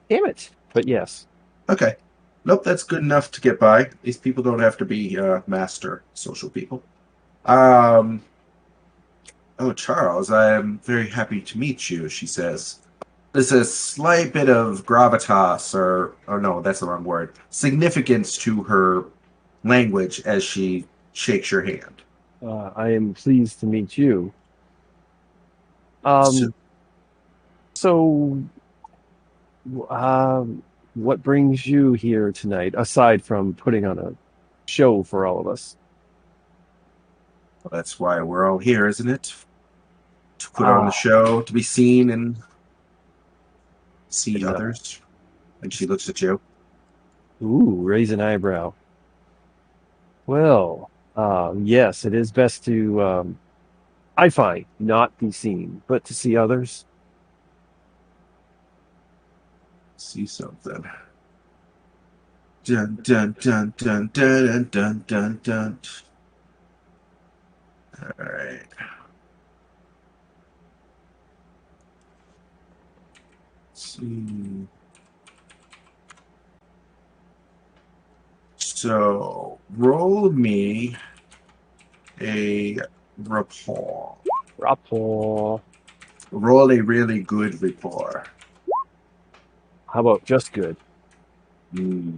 damn it. But yes. Okay. Nope, that's good enough to get by. These people don't have to be master social people. Um. Oh, Charles, I am very happy to meet you. She says. There's a slight bit of gravitas, or no, that's the wrong word. Significance to her language as she shakes your hand. I am pleased to meet you. So, Um, so what brings you here tonight, aside from putting on a show for all of us? that's why we're all here, isn't it? To put on the Ah, show, to be seen and see and, others. And she looks at you. raise an eyebrow. Well, yes, it is best to, I find, not be seen, but to see others. See something. Dun dun dun dun dun dun dun dun. All right. Let's see. So roll me a rapport. Rapport. Roll a really good rapport. How about just good? Hmm.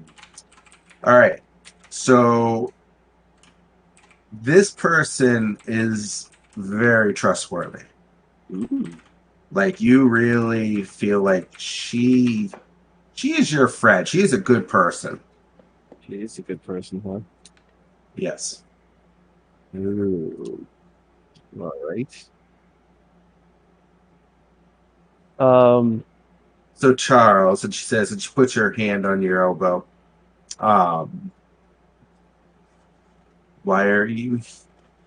All right. So this person is very trustworthy. Ooh, Like you really feel like she is your friend. She is a good person. she is a good person, huh? Yes. Ooh, all right. Um, So Charles, and she says, and she puts her hand on your elbow. Um, why are you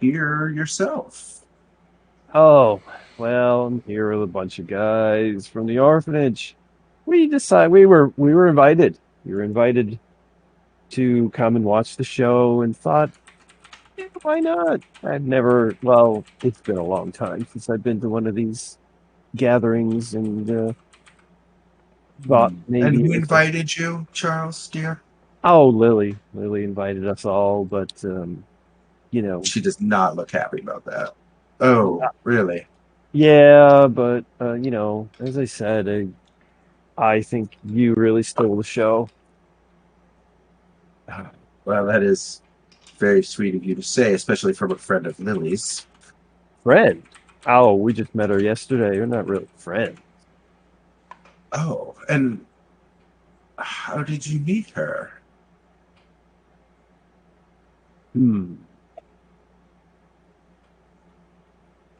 here yourself? oh, well, I'm here with a bunch of guys from the orphanage. We were invited. We were invited to come and watch the show and thought, why not? I've never. Well, it's been a long time since I've been to one of these gatherings, and thought maybe And it who was. invited you, Charles, dear? Oh, Lily. Lily invited us all, but you know, She does not look happy about that. Oh, really? yeah, but you know, as I said, I think you really stole the show. Well, that is very sweet of you to say, especially from a friend of Lily's. Friend. Oh, we just met her yesterday. You're not really friends. Oh, and how did you meet her? Hmm.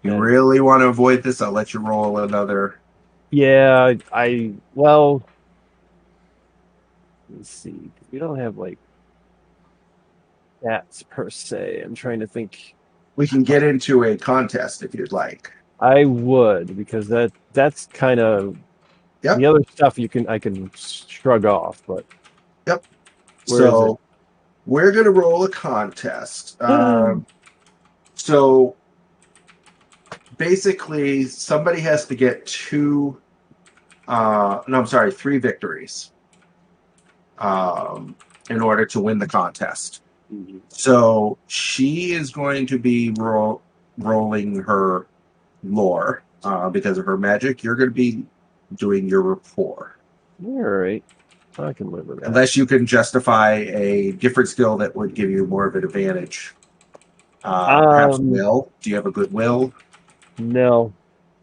You That is, really want to avoid this? I'll let you roll another. yeah, well, let's see. We don't have like stats per se. I'm trying to think. We can get into a contest if you'd like. I would because that's kind of Yep, the other stuff I can shrug off, but yep. where is it? So we're gonna roll a contest. So basically, somebody has to get two. No, I'm sorry, three victories in order to win the contest. So she is going to be rolling her lore because of her magic. You're going to be doing your rapport. All right, I can live with that. Unless you can justify a different skill that would give you more of an advantage. Perhaps will. Do you have a good will? No,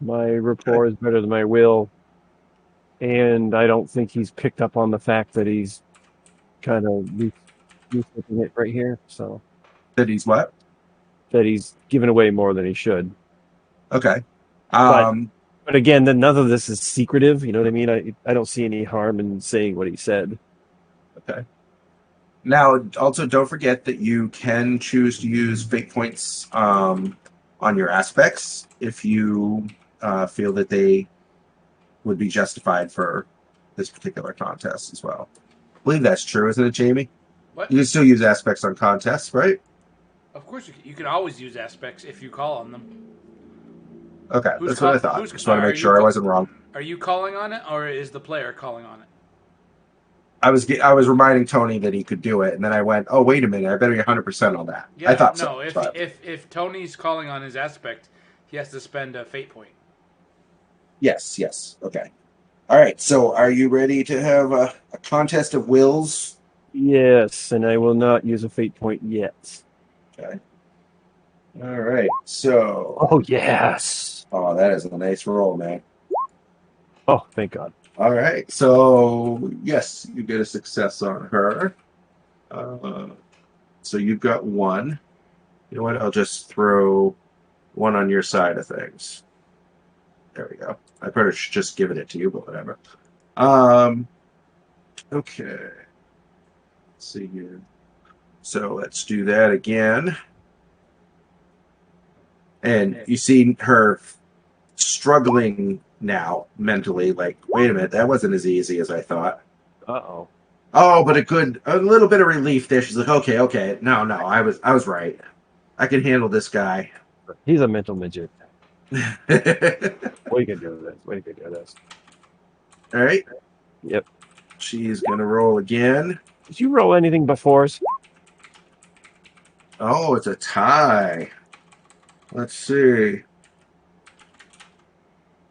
my rapport is better than my will, and I don't think he's picked up on the fact that he's kind of rethinking it right here. So That he's what? that he's given away more than he should. Okay. But Um, but again, then none of this is secretive. You know what I mean? I don't see any harm in saying what he said. okay. Now, also don't forget that you can choose to use fate points on your aspects if you feel that they would be justified for this particular contest as well. I believe that's true, isn't it, Jamie? What? You can still use aspects on contests, right? Of course, you can always use aspects if you call on them. Okay, that's what I thought. Just want to make sure I wasn't wrong. Are you calling on it, or is the player calling on it? I was reminding Tony that he could do it, and then I went, "Oh, wait a minute! I better be 100% on that." Yeah, I thought no. so. But If Tony's calling on his aspect, he has to spend a fate point. yes, okay. All right. So, are you ready to have a contest of wills? Yes, and I will not use a fate point yet. Okay. All right. So, Oh yes. oh, that is a nice roll, man. Oh, thank God. All right. So, yes, you get a success on her. So you've got one. You know what? I'll just throw one on your side of things. There we go. I probably should just give it to you, but whatever. Okay. Let's see here. So let's do that again. And you see her struggling now mentally, like, wait a minute, that wasn't as easy as I thought. Uh-oh. Oh, but a little bit of relief there. She's like, okay, no, I was right. I can handle this guy. He's a mental midget. All We can do this. We can do this. right. Yep. She's gonna roll again. Did you roll anything before? Oh, it's a tie. Let's see.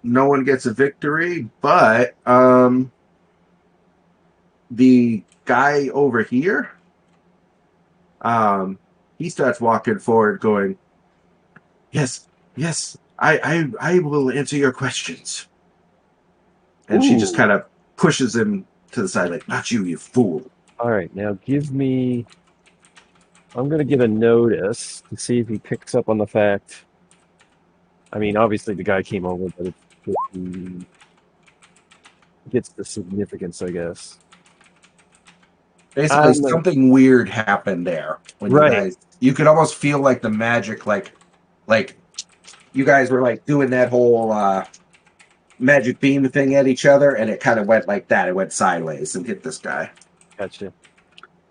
No one gets a victory, but the guy over here, he starts walking forward, going, "Yes, I will answer your questions." And she just Ooh. kind of pushes him to the side, like, "Not you, you fool." All right, now give me. I'm going to give a notice to see if he picks up on the fact. I mean, obviously the guy came over, but it gets the significance, I guess. Basically, something weird happened there when Right. you could almost feel like the magic, like you guys were like doing that whole magic beam thing at each other, and it kind of went like that. It went sideways and hit this guy. Gotcha.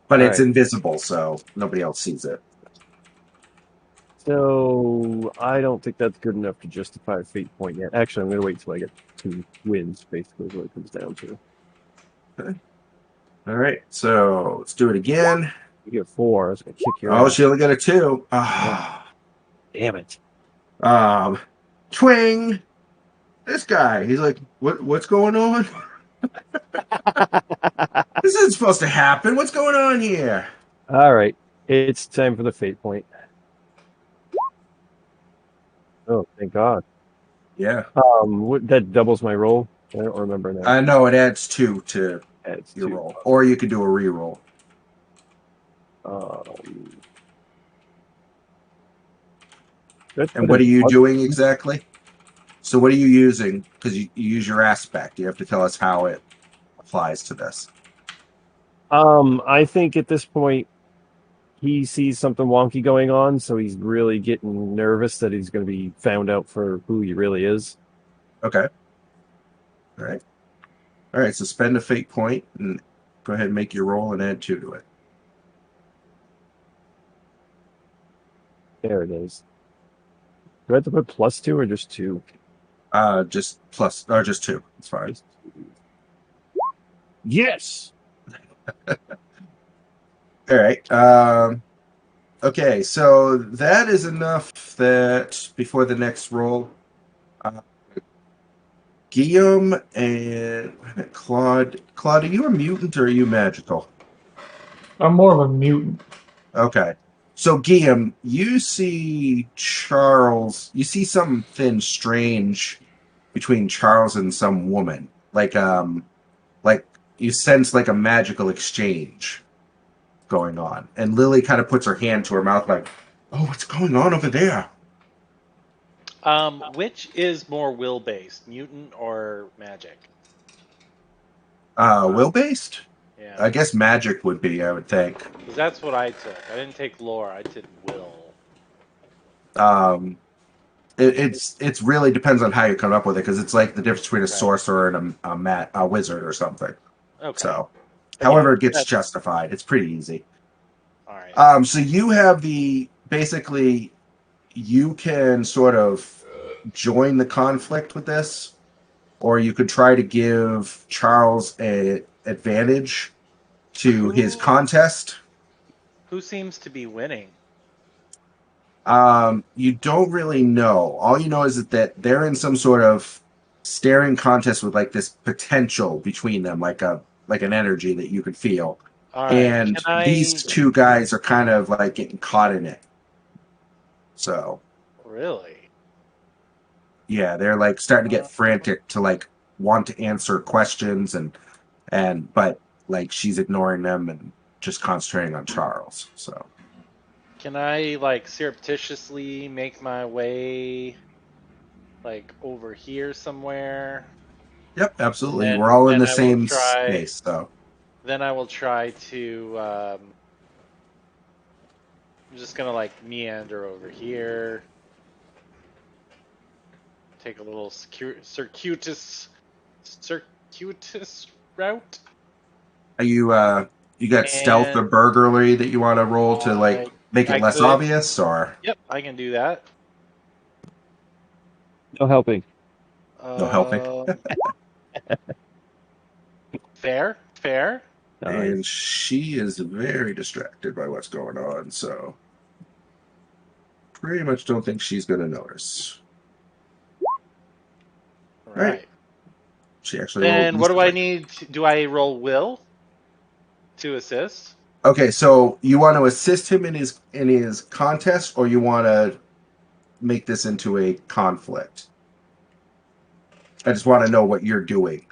But All it's right. invisible, so nobody else sees it. So I don't think that's good enough to justify a fate point yet. Actually, I'm going to wait till I get 2 wins, basically, is what it comes down to. Okay. All right, so let's do it again. You get 4, I was going to kick your Oh, ass. she only got a 2. Ah, Damn it. twing. This guy, he's like, what's going on? This isn't supposed to happen. What's going on here? All right. It's time for the fate point. Oh, thank God. Yeah. That doubles my roll. I don't remember now. I know it adds 2 to It's your 2. roll, or you could do a re-roll. That's And good. what are you doing exactly? So what are you using? Because you use your aspect. You have to tell us how it applies to this. I think at this point he sees something wonky going on, so he's really getting nervous that he's going to be found out for who he really is. Okay. All right. All right. So spend a fate point and go ahead and make your roll and add 2 to it. There it is. Do I have to put +2 or just 2? Just plus or just 2. It's fine. Just 2. Yes. All right. Okay. So that is enough. That before the next roll, uh, Guillaume and Claude. Claude, are you a mutant or are you magical? I'm more of a mutant. Okay. So Guillaume, you see Charles. You see something strange between Charles and some woman. Like you sense like a magical exchange going on. And Lily kind of puts her hand to her mouth like, "Oh, what's going on over there?" Which is more will based, mutant or magic? Will based? Yeah, I guess magic would be, I would think. because that's what I took. I didn't take lore. I took will. Um, it's really depends on how you come up with it because it's like the difference between a Okay. sorcerer and a wizard or something. Okay. So, But yeah, however it gets that's justified, it's pretty easy. all right. So you have basically you can sort of join the conflict with this, or you could try to give Charles a advantage to his Who contest. who seems to be winning? You don't really know. All you know is that they're in some sort of staring contest with like this potential between them, like an energy that you could feel. All right. And Can I these two guys are kind of like getting caught in it. So really? yeah, they're like starting to get frantic to like want to answer questions and but like she's ignoring them and just concentrating on Charles. So Can I like surreptitiously make my way like over here somewhere? yep, And absolutely. We're then all in then the I will same try space, so then I will try to I'm just gonna like meander over here. Take a little circuitous route. are you got stealth or And burglary that you want to roll to like I make it I less could obvious or yep, I can do that. No helping. no helping? Um fair. And Nice. she is very distracted by what's going on, so pretty much don't think she's gonna notice. All All right. right. She actually rolled Then what do I decently. need? Do I roll will to assist? Okay, so you want to assist him in his contest, or you want to make this into a conflict? I just want to know what you're doing.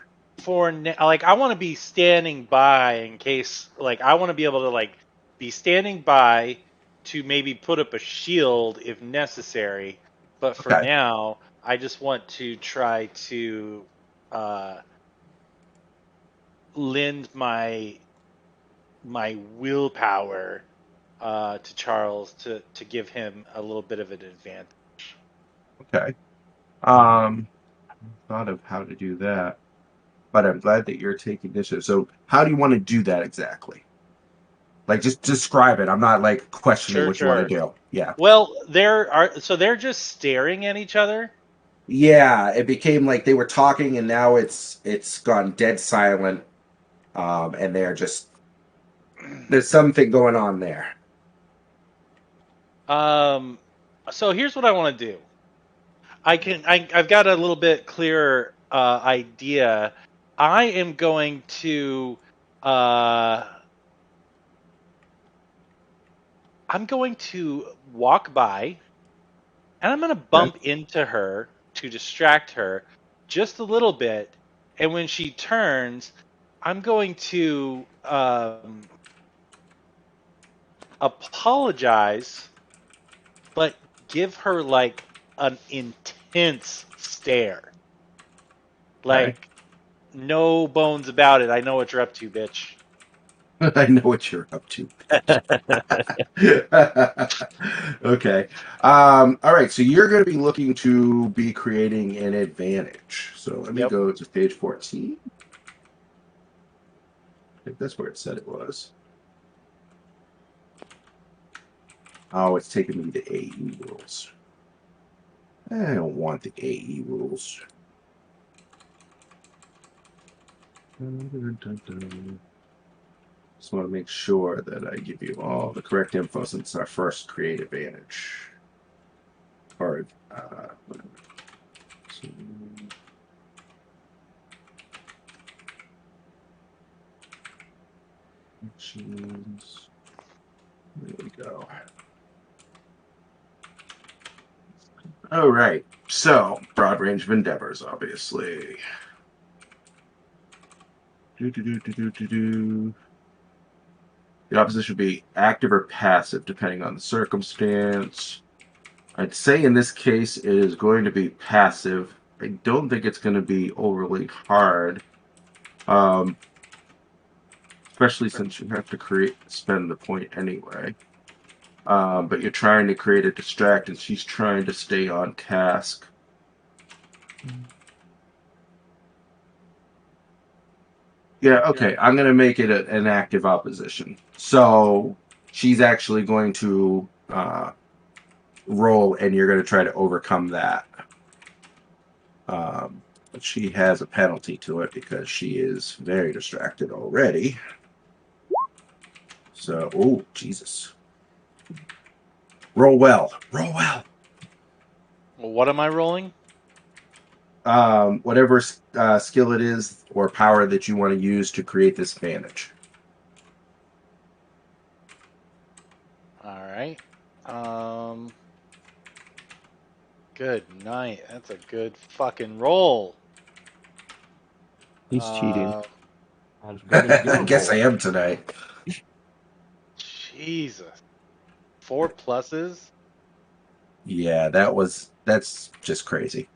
Like I want to be standing by in case like I want to be able to like be standing by to maybe put up a shield if necessary. But for Okay. now, I just want to try to uh, lend my willpower to Charles to give him a little bit of an advantage. Okay. Thought of how to do that, but I'm glad that you're taking initiative. So, how do you want to do that exactly? Like, just describe it. I'm not like questioning Sure, what you want to sure. do. Yeah. Well, they're just staring at each other. Yeah, it became like they were talking, and now it's gone dead silent. And they're just there's something going on there. Um, so here's what I want to do. I've got a little bit clearer idea. I am going to uh, I'm going to walk by and I'm going to Okay. bump into her to distract her just a little bit. And when she turns, I'm going to apologize, but give her like an intense stare. Okay. Like, no bones about it. I know what you're up to, bitch. I know what you're up to, bitch. Okay. All right. So you're going to be looking to be creating an advantage. So let me Yep. go to page 14. I think that's where it said it was. Oh, it's taking me to AE rules. I don't want the AE rules. Just want to make sure that I give you all the correct info since our first create advantage. Or, whatever. So, actions. There we go. All right. So, broad range of endeavors, obviously. Do. The opposition would be active or passive, depending on the circumstance. I'd say in this case it is going to be passive. I don't think it's going to be overly hard, um, especially since you have to spend the point anyway. But you're trying to create a distract, and she's trying to stay on task. Yeah, okay. I'm going to make it an active opposition. So she's actually going to roll, and you're going to try to overcome that. But she has a penalty to it because she is very distracted already. So, oh, Jesus. Roll well. Roll well. Well, what am I rolling? Whatever skill it is or power that you want to use to create this advantage. All right. Good night. That's a good fucking roll. He's cheating. As good as I your guess I roll. am tonight. Jesus. 4 pluses Yeah, that's just crazy.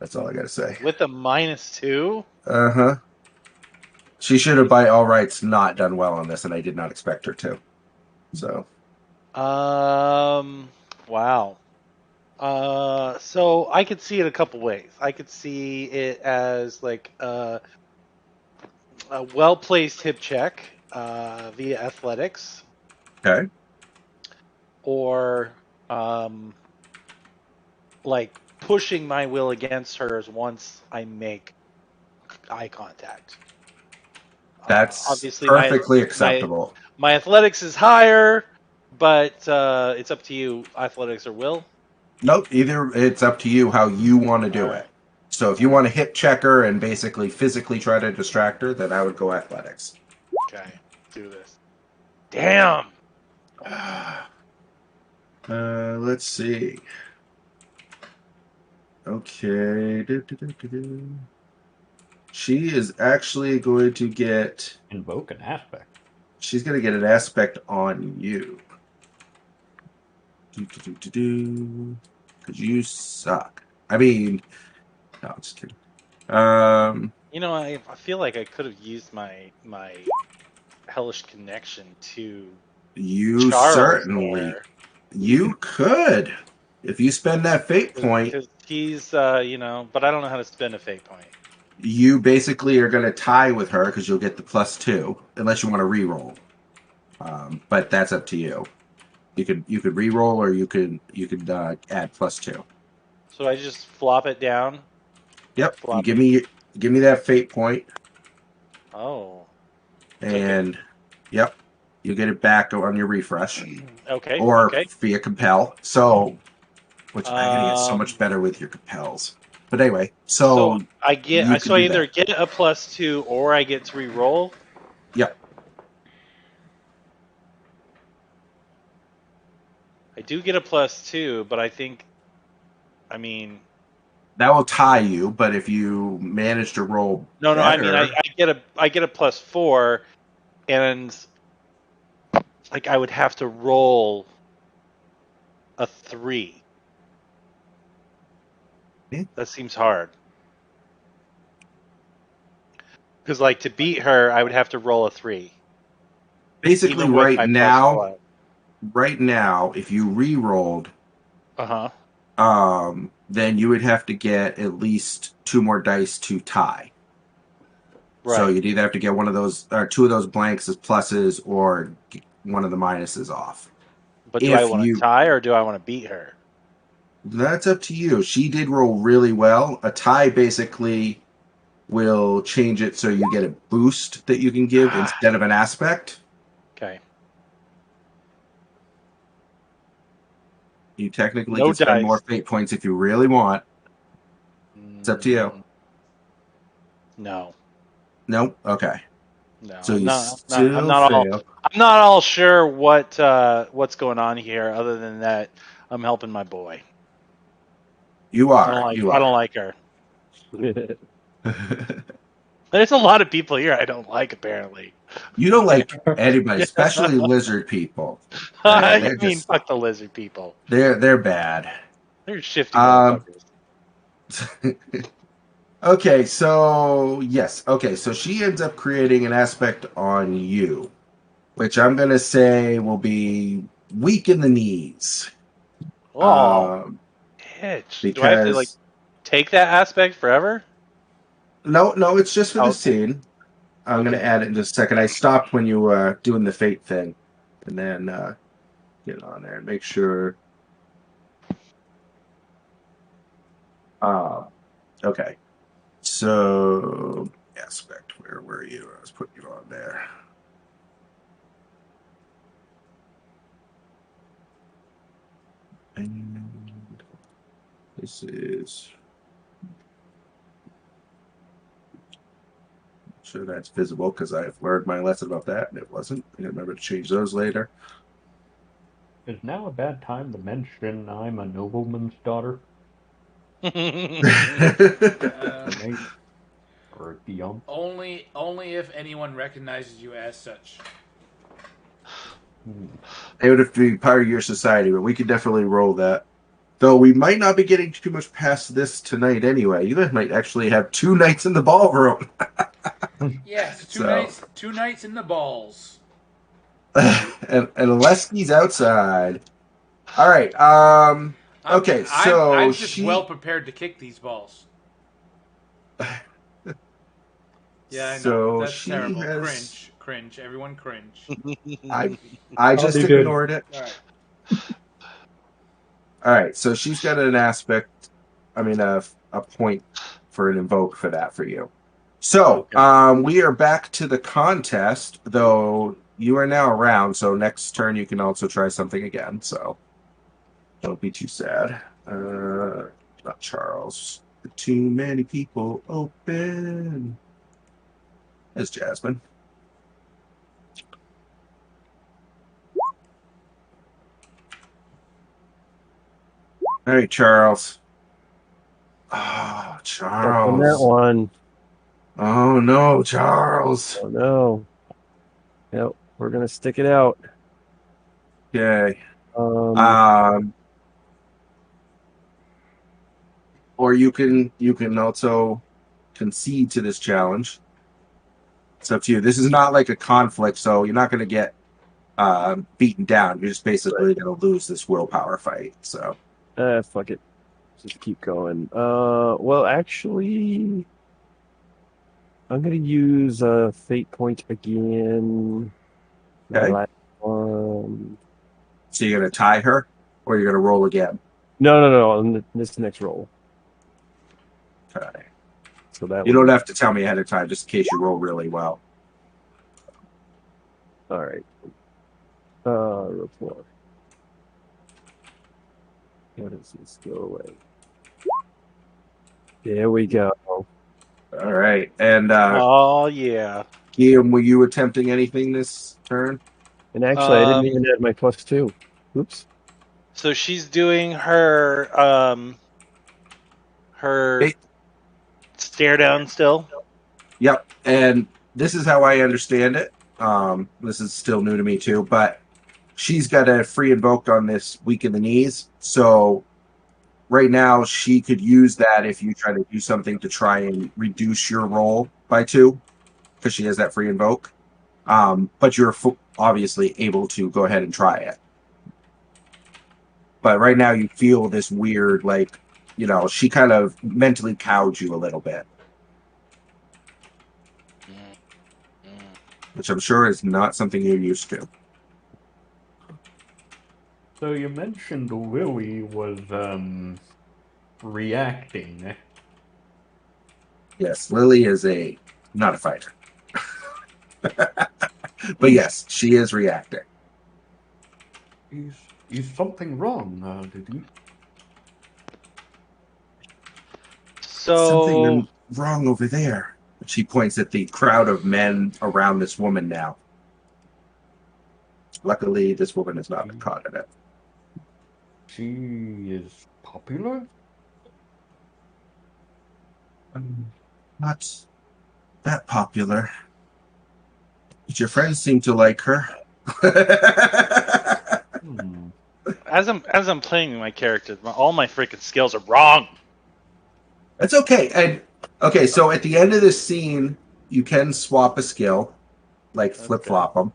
That's all I gotta say. with a -2. Uh-huh. She should have by all rights not done well on this, and I did not expect her to. So Wow. So I could see it a couple ways. I could see it as like a well-placed hip check via athletics, okay. or um, like pushing my will against hers once I make eye contact. That's Obviously, perfectly my acceptable. my athletics is higher, but it's up to you, athletics or will. Nope, either it's up to you how you want to All do right. it. So if you want to hip check her and basically physically try to distract her, then I would go athletics. Okay, do this. Damn. Let's see. Okay. She is actually going to get. Invoke an aspect. She's going to get an aspect on you. Because you suck. I mean, no, I'm just kidding. You know, I feel like I could have used my hellish connection to You Charles certainly. there, You could. If you spend that fate point, because he's but I don't know how to spend a fate point. you basically are going to tie with her because you'll get the +2, unless you want to re-roll. But that's up to you. You could re-roll, or you could add +2. So I just flop it down. Yep. You Flop give it. me that fate point, Oh, took it. and yep, you get it back on your refresh Okay. or Okay. via compel. So, which I gotta get so much Um. better with your compels. But anyway, So so I you get. can So I do either that. get a +2 or I get to re-roll. Yep. I do get a +2, but I think. I mean, That will tie you, but if you manage to roll no, no. I mean, better, I get a +4, and like I would have to roll a 3. Yeah. That seems hard. Because like to beat her, I would have to roll a 3, basically even with my +1. right now, if you re-rolled, Uh huh. then you would have to get at least 2 more dice to tie. So Right. you'd either have to get one of those, or 2 of those blanks as pluses, or one of the minuses off. But do I If want to you, tie or do I want to beat her? that's up to you. She did roll really well. A tie basically will change it so you get a boost that you can give instead of an aspect. Okay. You technically No can spend more dice. fate points if you really want. It's up to you. No. Nope. Okay. No. So I'm you not. I'm still not all. fail. I'm not all sure what's going on here. Other than that, I'm helping my boy. You I don't are. like. You I don't are. like her. There's a lot of people here I don't like. Apparently. You don't like anybody, especially lizard people. I They're mean, just fuck the lizard people. they're bad. They're shifty Um. motherfuckers. Okay. So yes. Okay. So she ends up creating an aspect on you, which I'm gonna say will be weak in the knees. Oh, Um. bitch. Do I have to like Because take that aspect forever? no, it's just for the Okay. scene. I'm gonna Okay. add it in just a second. I stopped when you were doing the fate thing, and then get on there and make sure. Um, okay. So aspect, where were you? I was putting you on there. And this is sure that's visible because I've learned my lesson about that and it wasn't. I remember to change those later. Is now a bad time to mention I'm a nobleman's daughter? Nate? Or Dion? Only if anyone recognizes you as such. It would have to be part of your society, but we could definitely roll that. Though we might not be getting too much past this tonight anyway. You guys might actually have 2 nights in the ballroom. Yes, So, two nights in the balls. and unless he's outside. All right. Okay. So I'm just well she. prepared to kick these balls. Yeah, I know. So That's she terrible. has. Cringe. Everyone cringe. I just Already did. ignored it. All right. All right. So she's got an aspect. I mean, a point for an invoke for that for you. So Okay. we are back to the contest, though you are now around. So next turn you can also try something again. So don't be too sad. Not Charles. Too many people open. There's Jasmine. All right, Charles. Oh, Stuck on that Charles. one. Oh no, Charles. Oh no. Yep, we're gonna stick it out. Okay. Um, Um, or you can also concede to this challenge. It's up to you. This is not like a conflict, so you're not going to get beaten down. You're just basically going to lose this willpower fight. So fuck it. Just keep going. Well, actually, I'm gonna use a fate point again. My okay. last So you're gonna tie her, or you're gonna roll again. No. On this next roll. Okay. So that You would don't be, have to tell me ahead of time, just in case you roll really well. all right. Report. What does this go away? There we go. All right. And Oh yeah. Guillaume, were you attempting anything this turn? And actually, I didn't Um, even add my +2. Oops. So she's doing her her Hey. stare down still. Yep. And this is how I understand it. This is still new to me too, but she's got a free invoke on this weak in the knees. So right now she could use that if you try to do something to try and reduce your roll by 2, because she has that free invoke. But you're obviously able to go ahead and try it. But right now you feel this weird, like, she kind of mentally cowed you a little bit, which I'm sure is not something you're used to. So you mentioned Lily was reacting. Yes, Lily is not a fighter. But yes, she is reacting. Is something wrong? Did you? So Something wrong over there. She points at the crowd of men around this woman now. Luckily, this woman has not been caught in it. She is popular? Not that popular. But your friends seem to like her. Hmm. as I'm playing my character, all my freaking skills are wrong. That's okay. And okay, so at the end of this scene, you can swap a skill, like That's flip flop them.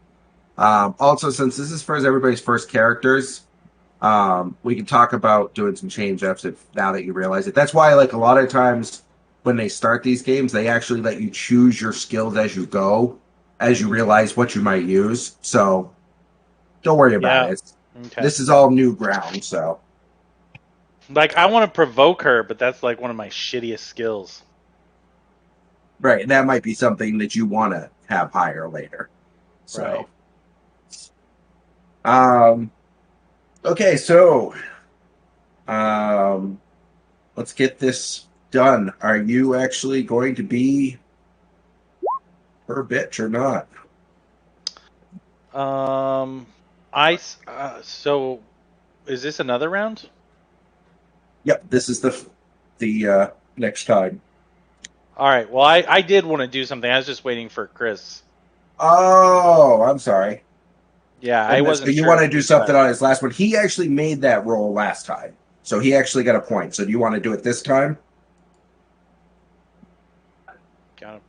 Also, since this is for everybody's first characters, we can talk about doing some change ups if now that you realize it. That's why, like, a lot of times when they start these games, they actually let you choose your skills as you go, as you realize what you might use. So don't worry about Yeah. it. Okay. This is all new ground, so Like I want to provoke her, but that's like one of my shittiest skills. right. And that might be something that you want to have higher later. So, okay, so um, let's get this done. Are you actually going to be her bitch or not? So is this another round? Yep, this is the next time. All right. Well, I did want to do something. I was just waiting for Chris. Oh, I'm sorry. Yeah, I And so wasn't you sure want if to do you something guys on his last one? He actually made that roll last time, so he actually got a point. So do you want to do it this time, got him.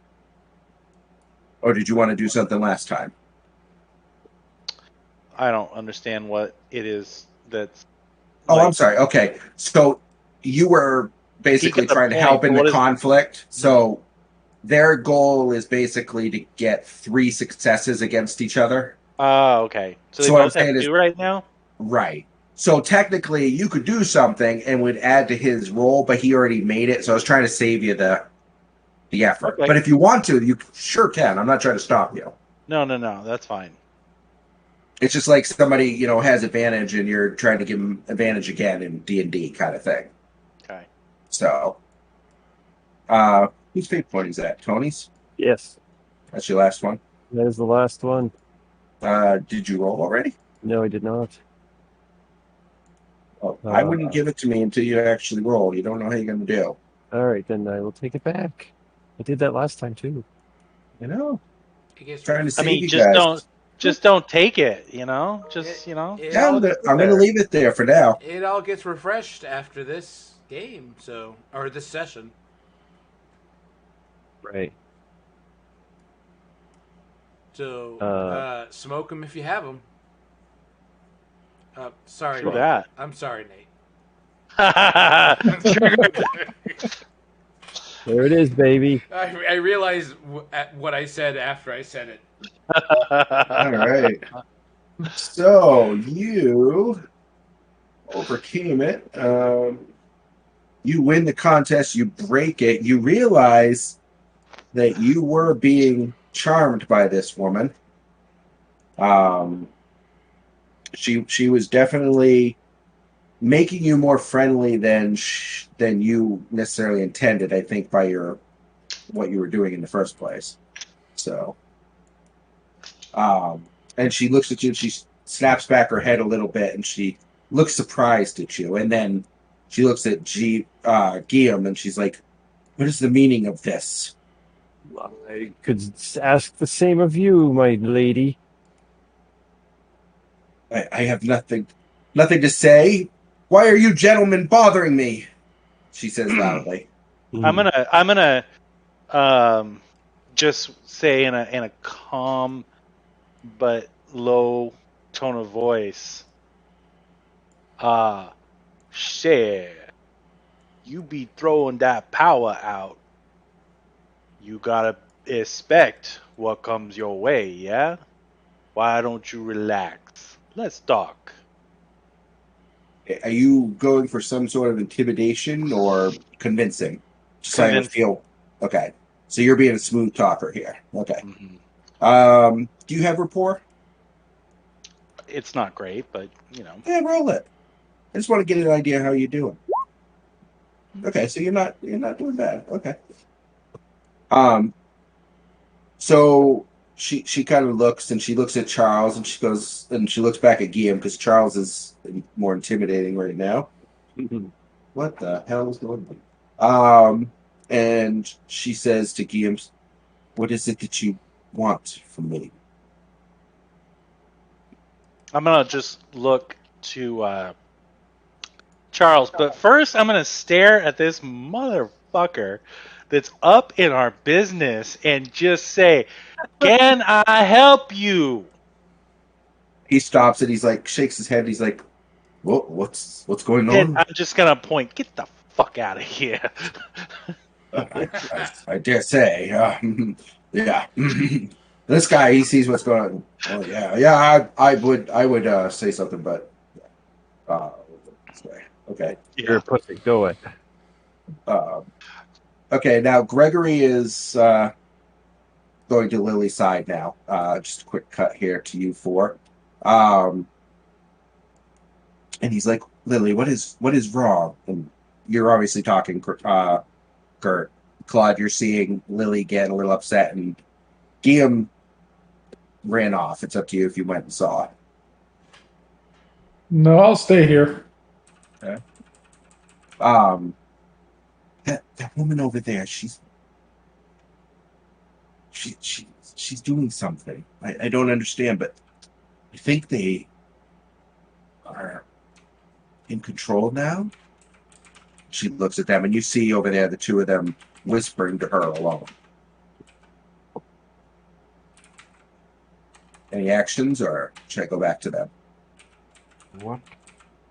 or did you want to do something last time? I don't understand what it is that's. Oh, like, I'm sorry. Okay, so you were he basically got a trying to point, help in but the what is? conflict. So their goal is basically to get 3 successes against each other. Oh, okay. So they So what I'm both have saying is, two right now. right. So technically, you could do something and would add to his roll, but he already made it. So I was trying to save you the effort. Okay. But if you want to, you sure can. I'm not trying to stop you. No, that's fine. It's just like somebody has advantage, and you're trying to give them advantage again in D&D kind of thing. Okay. So, whose fate point is that? Tony's. Yes, That's your last one. that is the last one. Did you roll already? No, I did not. Oh, I wouldn't give it to me until you actually roll. You don't know how you're going to do. All right, then I will take it back. I did that last time too. You know, It gets trying to I save mean, you just guys. don't take it. Just it, it Yeah, all I'm going to leave it there for now. it all gets refreshed after this game, or this session. Right. So smoke them if you have them. Sorry, True Nate. that. I'm sorry, Nate. Triggered. There it is, baby. I realized what I said after I said it. All right. So you overcame it. You win the contest. You break it. You realize that you were being charmed by this woman. Um, she was definitely making you more friendly than you necessarily intended. I think by your what you were doing in the first place. So, um, and she looks at you. And she snaps back her head a little bit, and she looks surprised at you. And then she looks at Guillaume, and she's like, "What is the meaning of this?" I could ask the same of you, my lady. I have nothing to say. Why are you gentlemen bothering me? She says loudly. I'm gonna just say in a calm but low tone of voice. Shit, you be throwing that power out. You gotta expect what comes your way, yeah? Why don't you relax? Let's talk. Are you going for some sort of intimidation or convincing? Just so I Convince. feel okay. So you're being a smooth talker here. Okay. Mhm. Do you have rapport? It's not great, but you know. Yeah, roll it. I just want to get an idea how you're doing. Okay, so you're not doing bad. Okay. Um, so she kind of looks and she looks at Charles and she goes and she looks back at Guillaume because Charles is more intimidating right now. What the hell is going on? And she says to Guillaume, "What is it that you want from me?" I'm gonna just look to Charles, but first I'm gonna stare at this motherfucker that's up in our business and just say, "Can I help you?" He stops and he's like shakes his head. He's like, what's going Then on?" I'm just gonna point, "Get the fuck out of here." I dare say. Yeah. This guy, he sees what's going on. Oh yeah, yeah. I would say something, but uh, this way. Okay. You're a pussy. Go away. Uh, okay. Now Gregory is going to Lily's side now. Just a quick cut here to you four. Um, and he's like, Lily, what is wrong? And you're obviously talking, Gert. Claude, you're seeing Lily get a little upset, and Guillaume ran off. It's up to you if you went and saw it. No, I'll stay here. Okay. Um, that woman over there, she's doing something. I don't understand, but I think they are in control now. She looks at them, and you see over there the two of them whispering to her alone. Any actions, or should I go back to them? What?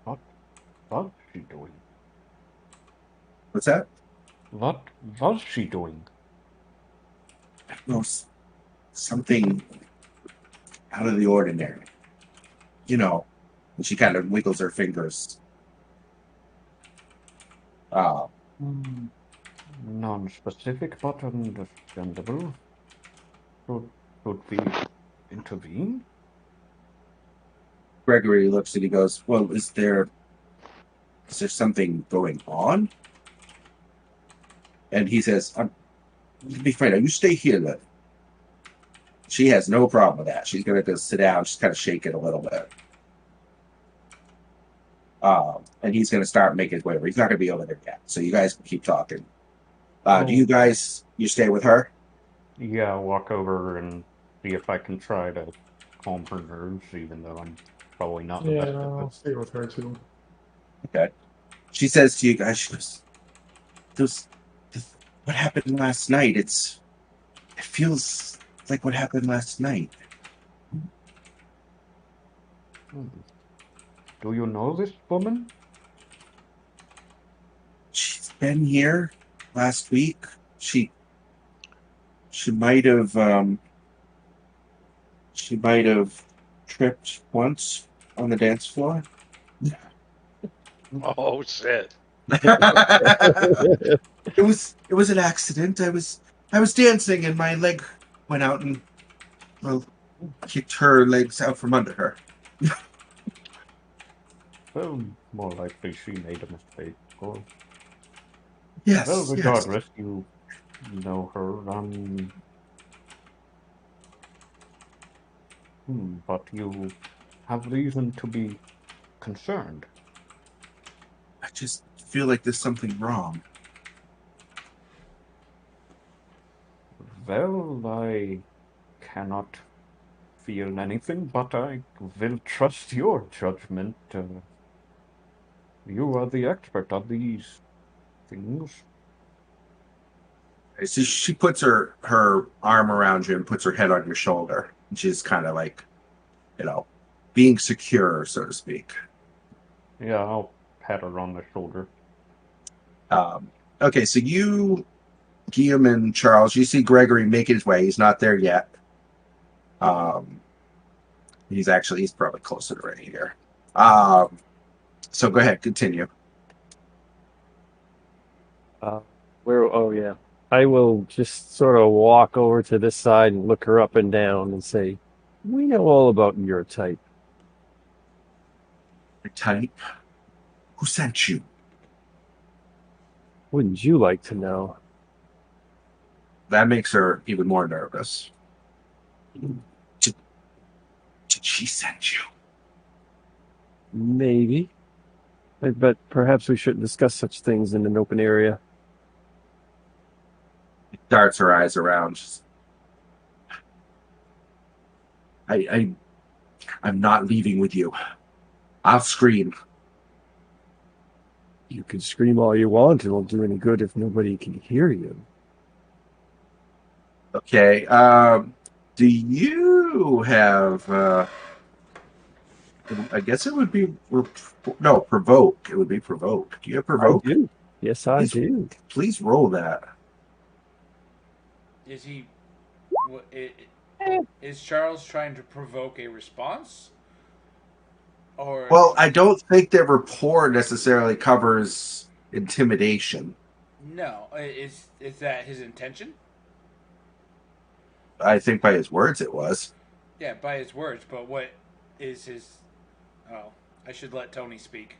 What was she doing? What's that? What was she doing? No, something out of the ordinary. You know, and she kind of wiggles her fingers. Uh, Non-specific but understandable. Should we intervene? Gregory looks and he goes, "Well, is there something going on?" And he says, "Be fine. You stay here then." She has no problem with that. She's gonna just sit down, just kind of shake it a little bit. And he's gonna start making his way over. He's not gonna be over there yet. So you guys can keep talking. Do you stay with her? Yeah, I'll walk over and see if I can try to calm her nerves, even though I'm probably not the Yeah, best at no, I'll this. stay with her too. Okay. She says to you guys, she goes, "Those, what happened last night? It feels like what happened last night." Hmm. Do you know this woman? She's been here last week. She might have she might have tripped once on the dance floor. Oh shit! It was an accident. I was dancing and my leg went out and well kicked her legs out from under her. Well, more likely she made a mistake. Or, well, Yes, yes. regardless, you know her, but you have reason to be concerned. I just feel like there's something wrong. Well, I cannot feel anything, but I will trust your judgment. You are the expert on these things. So she puts her arm around you and puts her head on your shoulder. And she's kind of like, being secure, so to speak. Yeah, I'll pat her on the shoulder. Okay, so you, Guillaume and Charles, you see Gregory make his way. He's not there yet. Um, he's probably closer to right here. So go ahead, continue. Where? Oh yeah. I will just sort of walk over to this side and look her up and down and say, "We know all about your type." Your type? Who sent you? Wouldn't you like to know? That makes her even more nervous. Did she send you? Maybe. But perhaps we shouldn't discuss such things in an open area. Darts her eyes around. I'm not leaving with you. I'll scream. You can scream all you want. It won't do any good if nobody can hear you. Okay. Do you have? I guess it would be no provoke. It would be provoke. Do you have provoke? I do. Yes, I Please- do. Please roll that. Is he? Is Charles trying to provoke a response? Or Well, I don't think that rapport necessarily covers intimidation. no? Is that his intention? I think by his words it was. Yeah, by his words. But what is his? Oh, I should let Tony speak.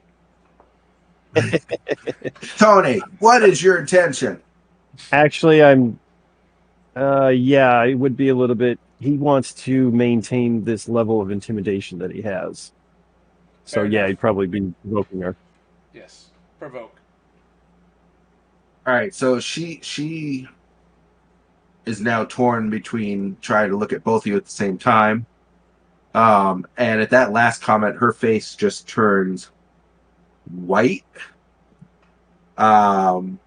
Tony, what is your intention? Actually, yeah, it would be a little bit. He wants to maintain this level of intimidation that he has. So Fair yeah, enough. he'd probably be provoking her. Yes, provoke. All right, so she is now torn between trying to look at both of you at the same time. And at that last comment, her face just turns white. And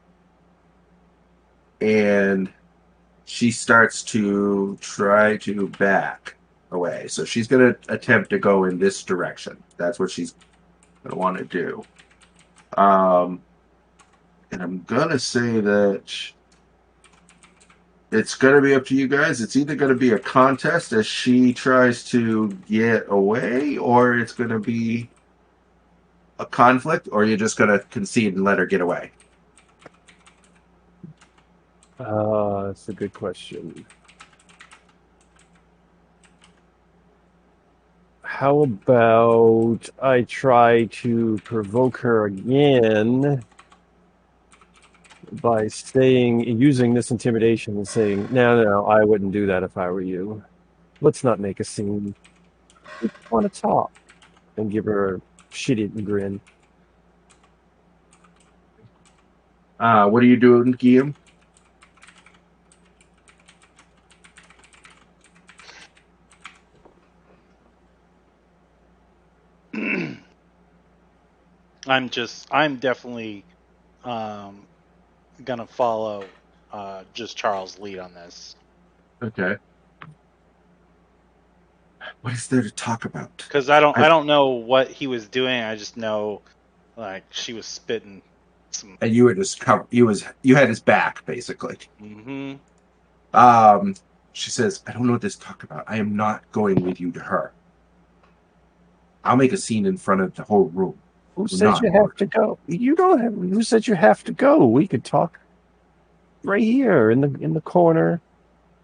she starts to try to back away. So she's going to attempt to go in this direction. That's what she's going to want to do. And I'm going to say that it's going to be up to you guys. It's either going to be a contest as she tries to get away, or it's going to be a conflict, or you're just going to concede and let her get away. That's a good question. How about I try to provoke her again by using this intimidation and saying, no, I wouldn't do that if I were you. Let's not make a scene. We just want to talk. And give her a shitty grin. What are you doing, Guillaume? I'm definitely gonna follow just Charles' lead on this. Okay. What is there to talk about? Because I don't know what he was doing. I just know like she was spitting some. And you were just you had his back basically. Mm-hmm. She says, "I don't know what this talk about. I am not going with you to her." I'll make a scene in front of the whole room. Who We're said not you have to go? You don't have. Who said you have to go? We could talk right here in the corner,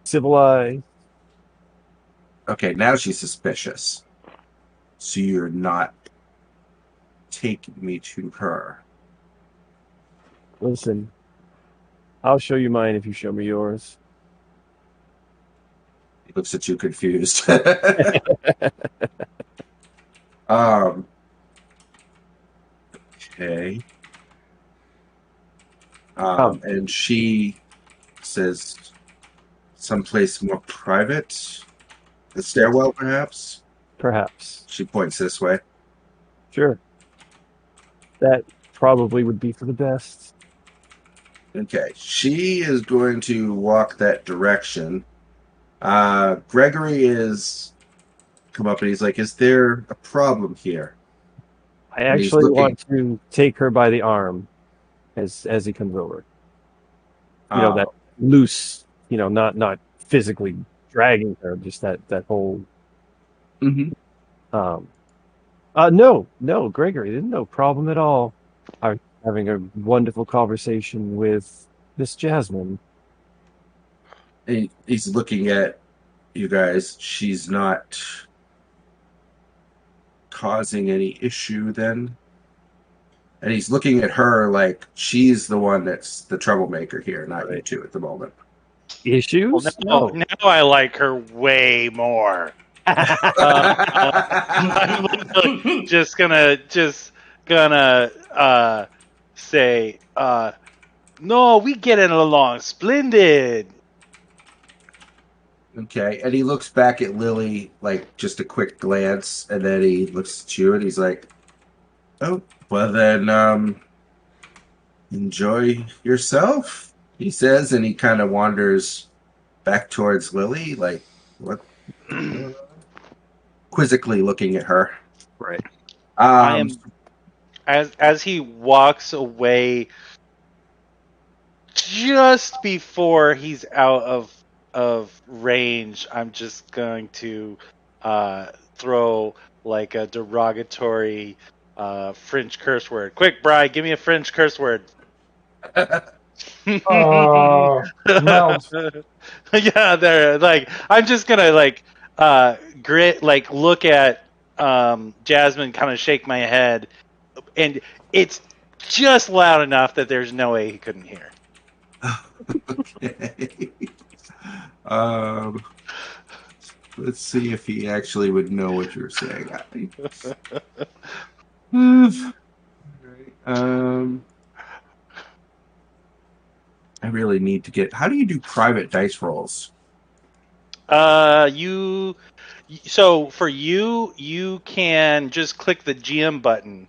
civilized. Okay, now she's suspicious. So you're not taking me to her. Listen, I'll show you mine if you show me yours. He looks at you confused. um. Okay. And she says someplace more private. The stairwell, perhaps? Perhaps. She points this way. Sure. That probably would be for the best. Okay. She is going to walk that direction. Gregory is come up and he's like, "Is there a problem here?" I And he's actually looking. want to take her by the arm as he comes over. You know, that loose, not physically dragging her, just that whole Mhm. no, Gregory, there's no problem at all. I was having a wonderful conversation with Miss Jasmine. He's looking at you guys. She's not causing any issue then. And he's looking at her like she's the one that's the troublemaker here, not you two at the moment. Well, Issues? now, No. now I like her way more. I'm literally just gonna say, no, we getting along splendid. Okay, and he looks back at Lily like just a quick glance, and then he looks at you and he's like, "Oh, well then, enjoy yourself," he says, and he kind of wanders back towards Lily, like what, quizzically looking at her. Right. I Um, am as he walks away, just before he's out of range. I'm just going to throw like a derogatory French curse word. Quick, Bri, give me a French curse word. Melt. Yeah, there. Like, I'm just gonna grit, like look at Jasmine, kind of shake my head, and it's just loud enough that there's no way he couldn't hear. okay. Um, let's see if he actually would know what you're saying. Um, I really need to get. How do you do private dice rolls? So for you can just click the GM button.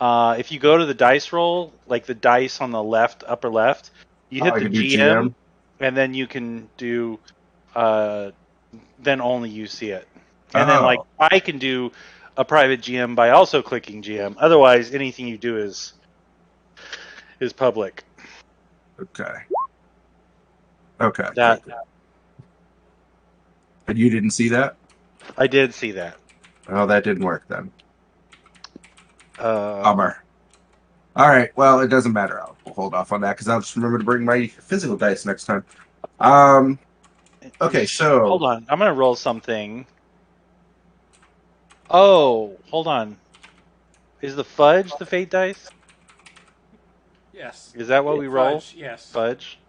If you go to the dice roll, like the dice on the left, upper left, you hit I the can do GM, GM. and then you can do, then only you see it. And then like Oh, I can do a private GM by also clicking GM. Otherwise, anything you do is public. okay. Okay. That Cool. And you didn't see that? I did see that. Oh, that didn't work then. Um, Bummer. All right. Well, it doesn't matter. I'll hold off on that because I'll just remember to bring my physical dice next time. Okay. So hold on, I'm gonna roll something. Oh, hold on. Is the fudge the fate dice? Yes. Is that what we roll? Fudge, yes. Fudge?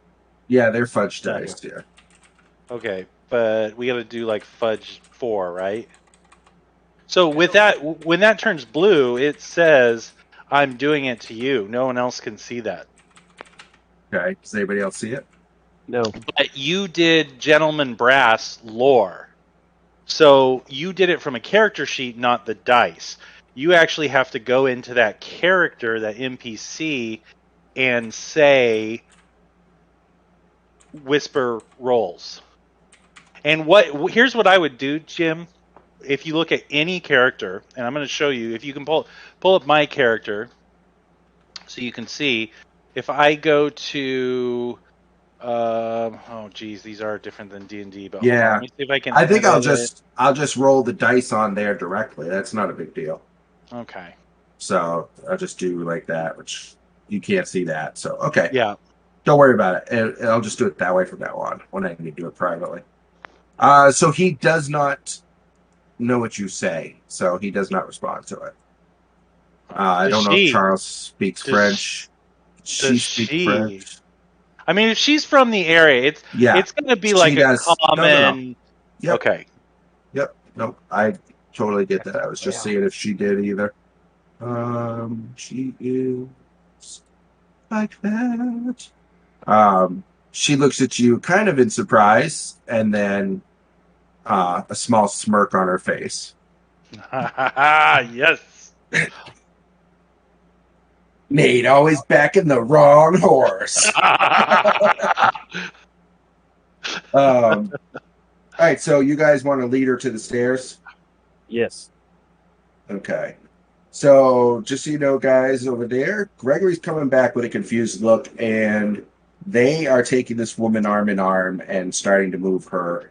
yeah, they're fudge Yeah. dice. Yeah. Okay, but we gotta do like fudge 4, right? So with that, when that turns blue, it says, I'm doing it to you. No one else can see that. Okay. Does anybody else see it? No. But you did Gentleman Brass lore. So you did it from a character sheet, not the dice. You actually have to go into that character, that NPC, and say whisper rolls. And here's what I would do, Jim. If you look at any character, and I'm going to show you, if you can pull up my character, so you can see. If I go to Oh, geez, these are different than D&D. But hold on, Yeah. let me see if I can I think edit it. I'll just roll the dice on there directly. That's not a big deal. Okay. So I'll just do like that, which you can't see that. So okay. Yeah. Don't worry about it. And I'll just do it that way from now on when I need to do it privately. So he does not know what you say, so he does not respond to it. I Does don't know if she? Charles speaks Does French. does She speaks she? French. I mean, if she's from the area, Yeah, it's gonna be she like a does. No. common. Yep, Okay. yep. Nope. I totally get that. I was just Yeah. seeing if she did either. She is like that. She looks at you kind of in surprise, and then a small smirk on her face. Yes. Nate, always backing the wrong horse. All right, so you guys want to lead her to the stairs? Yes. Okay. So just so you know, guys, over there, Gregory's coming back with a confused look, and they are taking this woman arm in arm and starting to move her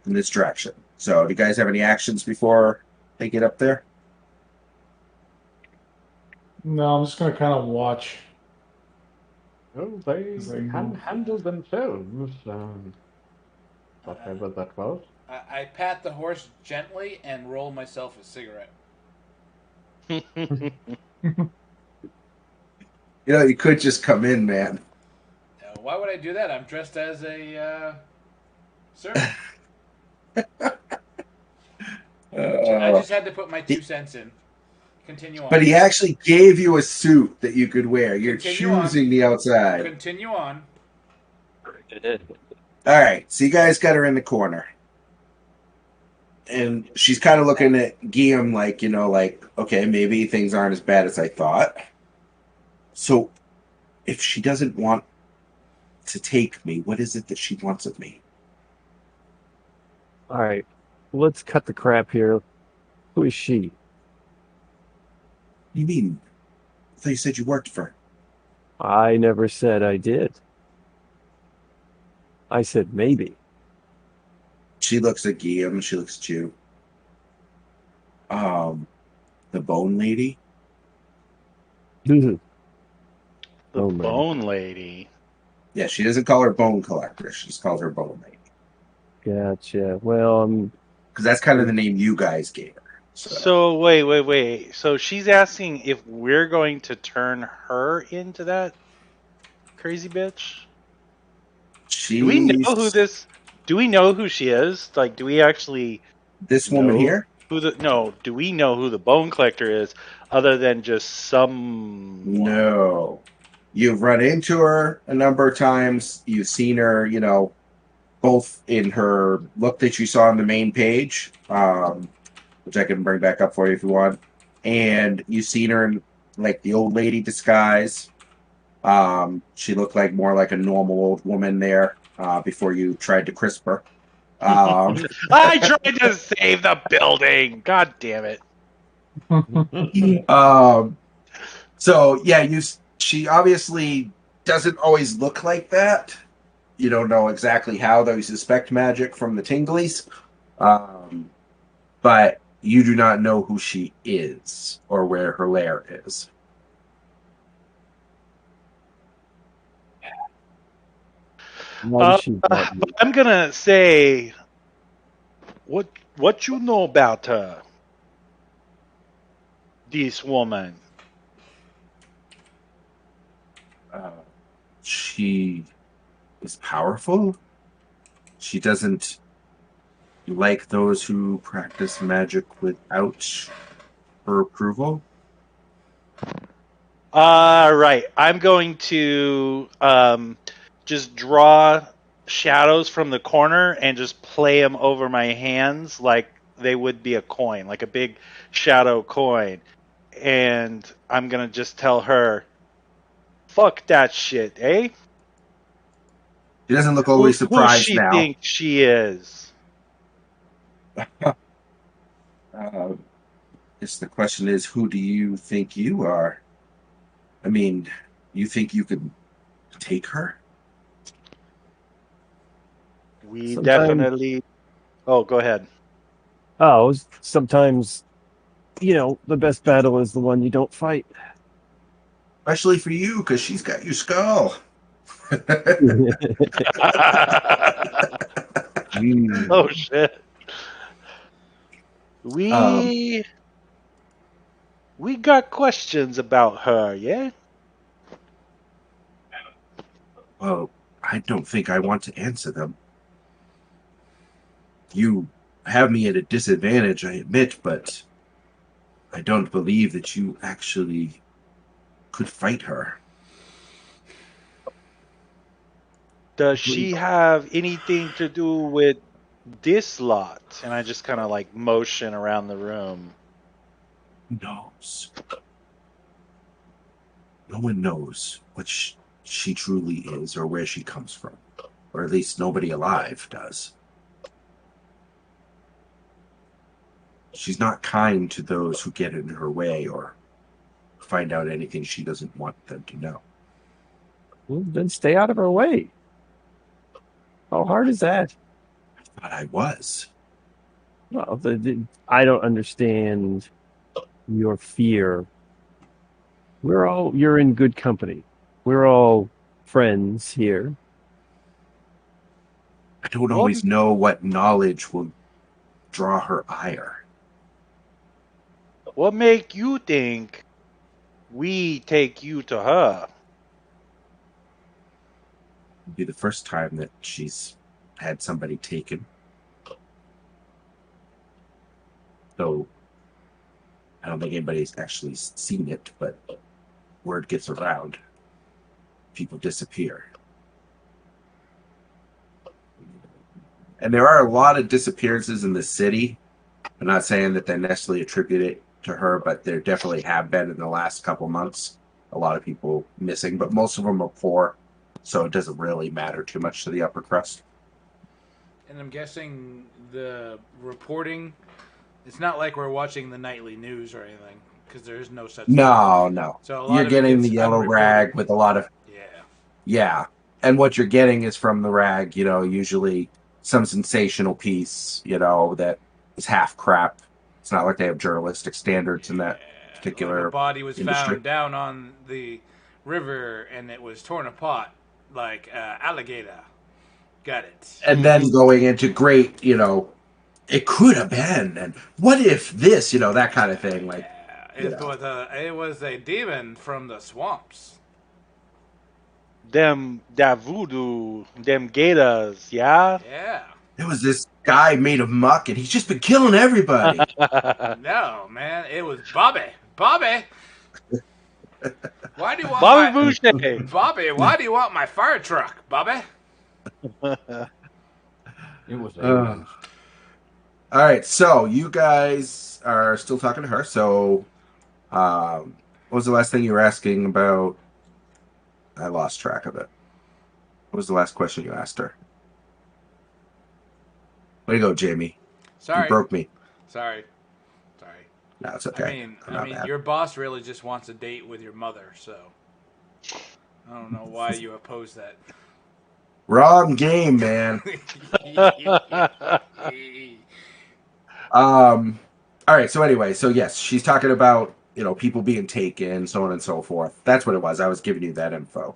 in this direction. So do you guys have any actions before they get up there? No, I'm just gonna kind of watch Oh, they as they can move. handle themselves. Whatever that was. I pat the horse gently and roll myself a cigarette. You know, you could just come in, man. Why would I do that? I'm dressed as a servant. I Uh, just had to put my he- 2 cents in. Continue on. but he actually gave you a suit that you could wear. You're Continue on. choosing the outside. Continue on. All right, so you guys got her in the corner. And she's kind of looking at Guillaume like, like, okay, maybe things aren't as bad as I thought. So if she doesn't want to take me, what is it that she wants of me? All right. Let's cut the crap here. Who is she? You mean? I thought you said you worked for her. I never said I did. I said maybe. She looks at Guillaume, she looks at you. The bone lady? The Oh, man. bone lady. Yeah, she doesn't call her bone collector. She's called her bone lady. Gotcha. Well, Because that's kind of the name you guys gave her. So wait. So she's asking if we're going to turn her into that crazy bitch? Do we know who She's this? Do we know who she is? Like, do we actually this woman know here? who the? No, do we know who the bone collector is, other than just someone? No. You've run into her a number of times. You've seen her, both in her look that you saw on the main page, which I can bring back up for you if you want, and you've seen her in like the old lady disguise. She looked like more like a normal old woman there before you tried to crisp her. I tried to save the building. God damn it! So yeah, she obviously doesn't always look like that. You don't know exactly how, though you suspect magic from the tinglies. But you do not know who she is or where her lair is. why does she want me? I'm gonna say what you know about her, this woman. She is powerful. She doesn't like those who practice magic without her approval. Right. I'm going to just draw shadows from the corner and just play them over my hands like they would be a coin, like a big shadow coin. And I'm going to just tell her, fuck that shit, eh? She doesn't look overly Who surprised she now. thinks she is? Guess the question is, who do you think you are? I mean, you think you could take her? We Sometimes, definitely. Oh, go ahead. sometimes, the best battle is the one you don't fight. Especially for you, because she's got your skull. Mm. Oh shit. um, We got questions about her, yeah? well, I don't think I want to answer them. You have me at a disadvantage, I admit, but I don't believe that you actually could fight her. Does she have anything to do with this lot? And I just kind of like motion around the room. Who knows? No one knows what she truly is or where she comes from. Or at least nobody alive does. She's not kind to those who get in her way or find out anything she doesn't want them to know. Well, then stay out of her way. How hard is that? But I was. Well, I don't understand your fear. You're in good company. We're all friends here. I don't What always know what knowledge will draw her ire. what make you think we take you to her? It'll be the first time that she's had somebody taken. Though I don't think anybody's actually seen it, but word gets around. People disappear. And there are a lot of disappearances in the city. I'm not saying that they necessarily attribute it to her, but there definitely have been in the last couple months. A lot of people missing, but most of them are poor, so it doesn't really matter too much to the upper crust. And I'm guessing the reporting, it's not like we're watching the nightly news or anything, because there is no such thing. No. So a lot You're of it getting the gets yellow unreported. rag with a lot of, Yeah. yeah. And what you're getting is from the rag, usually some sensational piece, that is half crap. It's not like they have journalistic standards in that Like a particular body was industry. found down on the river and it was torn apart like alligator. Got it. And then going into great, it could have been, and what if this, that kind of thing. Like, It was a demon from the swamps. That voodoo, them gators, yeah? Yeah. there was this guy made of muck, and he's just been killing everybody. No, man, it was Bobby. Bobby, why do you want Bobby my Boucher. Bobby? Why do you want my fire truck, Bobby? It was Uh, aliens. all right, so you guys are still talking to her. So, what was the last thing you were asking about? I lost track of it. What was the last question you asked her? Way to go, Jamie. You Sorry, broke me. sorry. No, it's I okay. mean, I'm not bad. your boss really just wants a date with your mother, so I don't know why you oppose that. Wrong game, man. All right. So anyway, so yes, she's talking about people being taken, so on and so forth. That's what it was. I was giving you that info.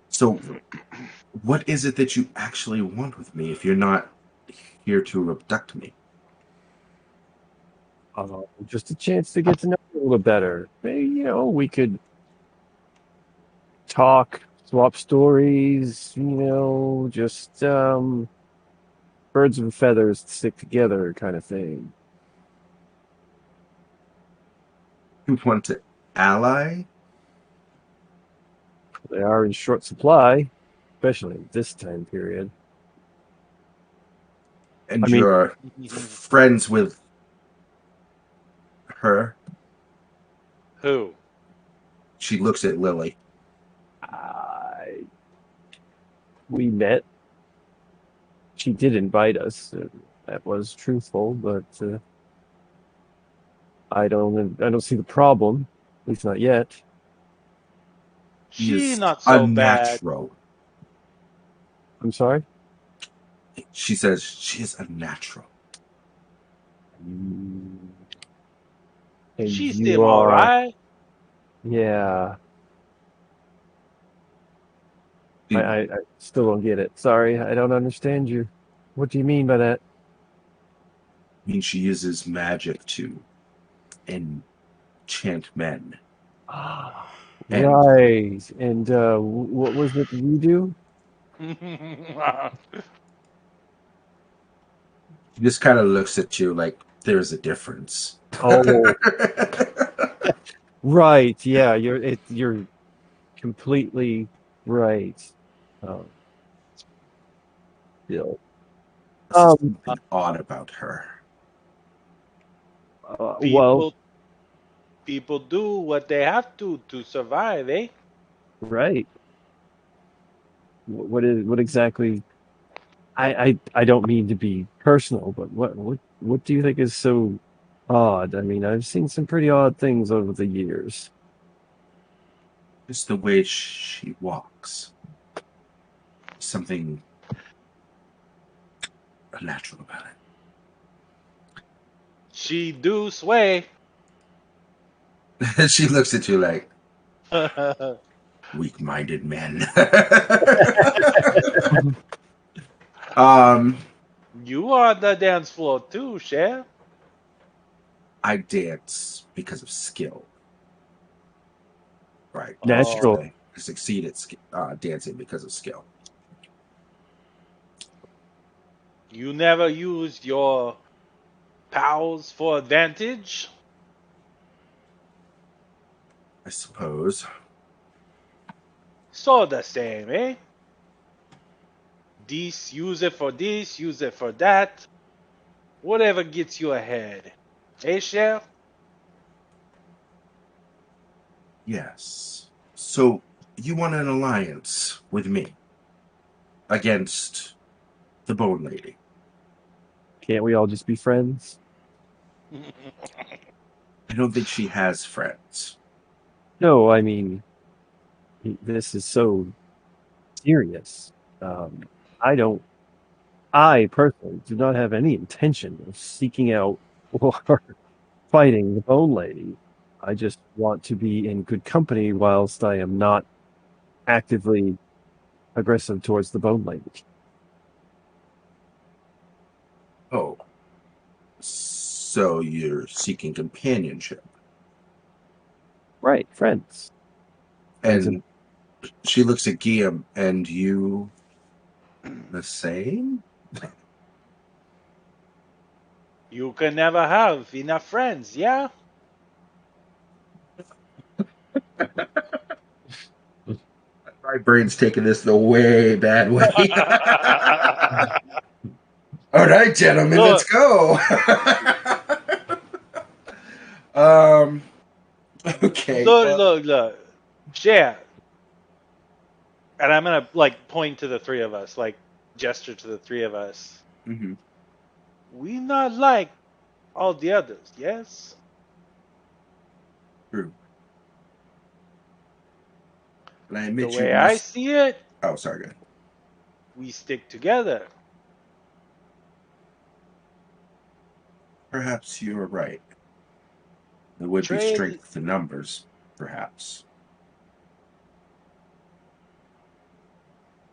So what is it that you actually want with me if you're not here to abduct me? Just a chance to get to know you a little better. Maybe, we could talk, swap stories, just birds of feathers stick together kind of thing. You want to ally? They are in short supply, especially in this time period. And I mean, you're friends with her? Who? She looks at Lily. we met. She did invite us. That was truthful, but I don't see the problem. At least not yet. He She is not so bad. unnatural. I'm sorry. She says she is unnatural. Mm, And She you seem all are, right. yeah. I, She I, I still don't get it. Sorry, I don't understand you. What do you mean by that? means she uses magic to enchant men. Ah, And right. And what was it that you do? she just kind of looks at you like there's a difference. Oh, right. Yeah, you're completely right. Um, Bill. There's Um, something odd about her. well, people people do what they have to survive, eh? right. What exactly? I don't mean to be personal, but what do you think is so odd? I mean, I've seen some pretty odd things over the years. Just the way she walks. Something unnatural about She do sway. it. She looks at you like weak-minded men. um, You on the dance floor too, Chef. I dance because of skill. Right. Natural. Oh, I succeed at dancing because of skill. you never used your pals for advantage? I suppose. So the same, eh? This, use it for this, use it for that. Whatever gets you ahead. Eh, Chef? Yes. So you want an alliance with me against the Bone Lady? Can't we all just be friends? I don't think she has friends. No, I mean, this is so serious. I don't, I personally do not have any intention of seeking out or fighting the Bone Lady. I just want to be in good company whilst I am not actively aggressive towards the Bone Lady. Oh, so you're seeking companionship. Right, friends. Friends and And she looks at Guillaume, and you the same? You can never have enough friends, yeah? My brain's taking this the way bad way. All right, gentlemen, let's Look, go. um. Okay. look, Well. look, look. Chef. And I'm gonna like point to the three of us, like gesture to the three of us. Mhm. We not like all the others, yes? True. And I The admit you way I must. see it, Oh, sorry. Go ahead. we stick together. Perhaps you are right. There would be Trade. strength in numbers, perhaps.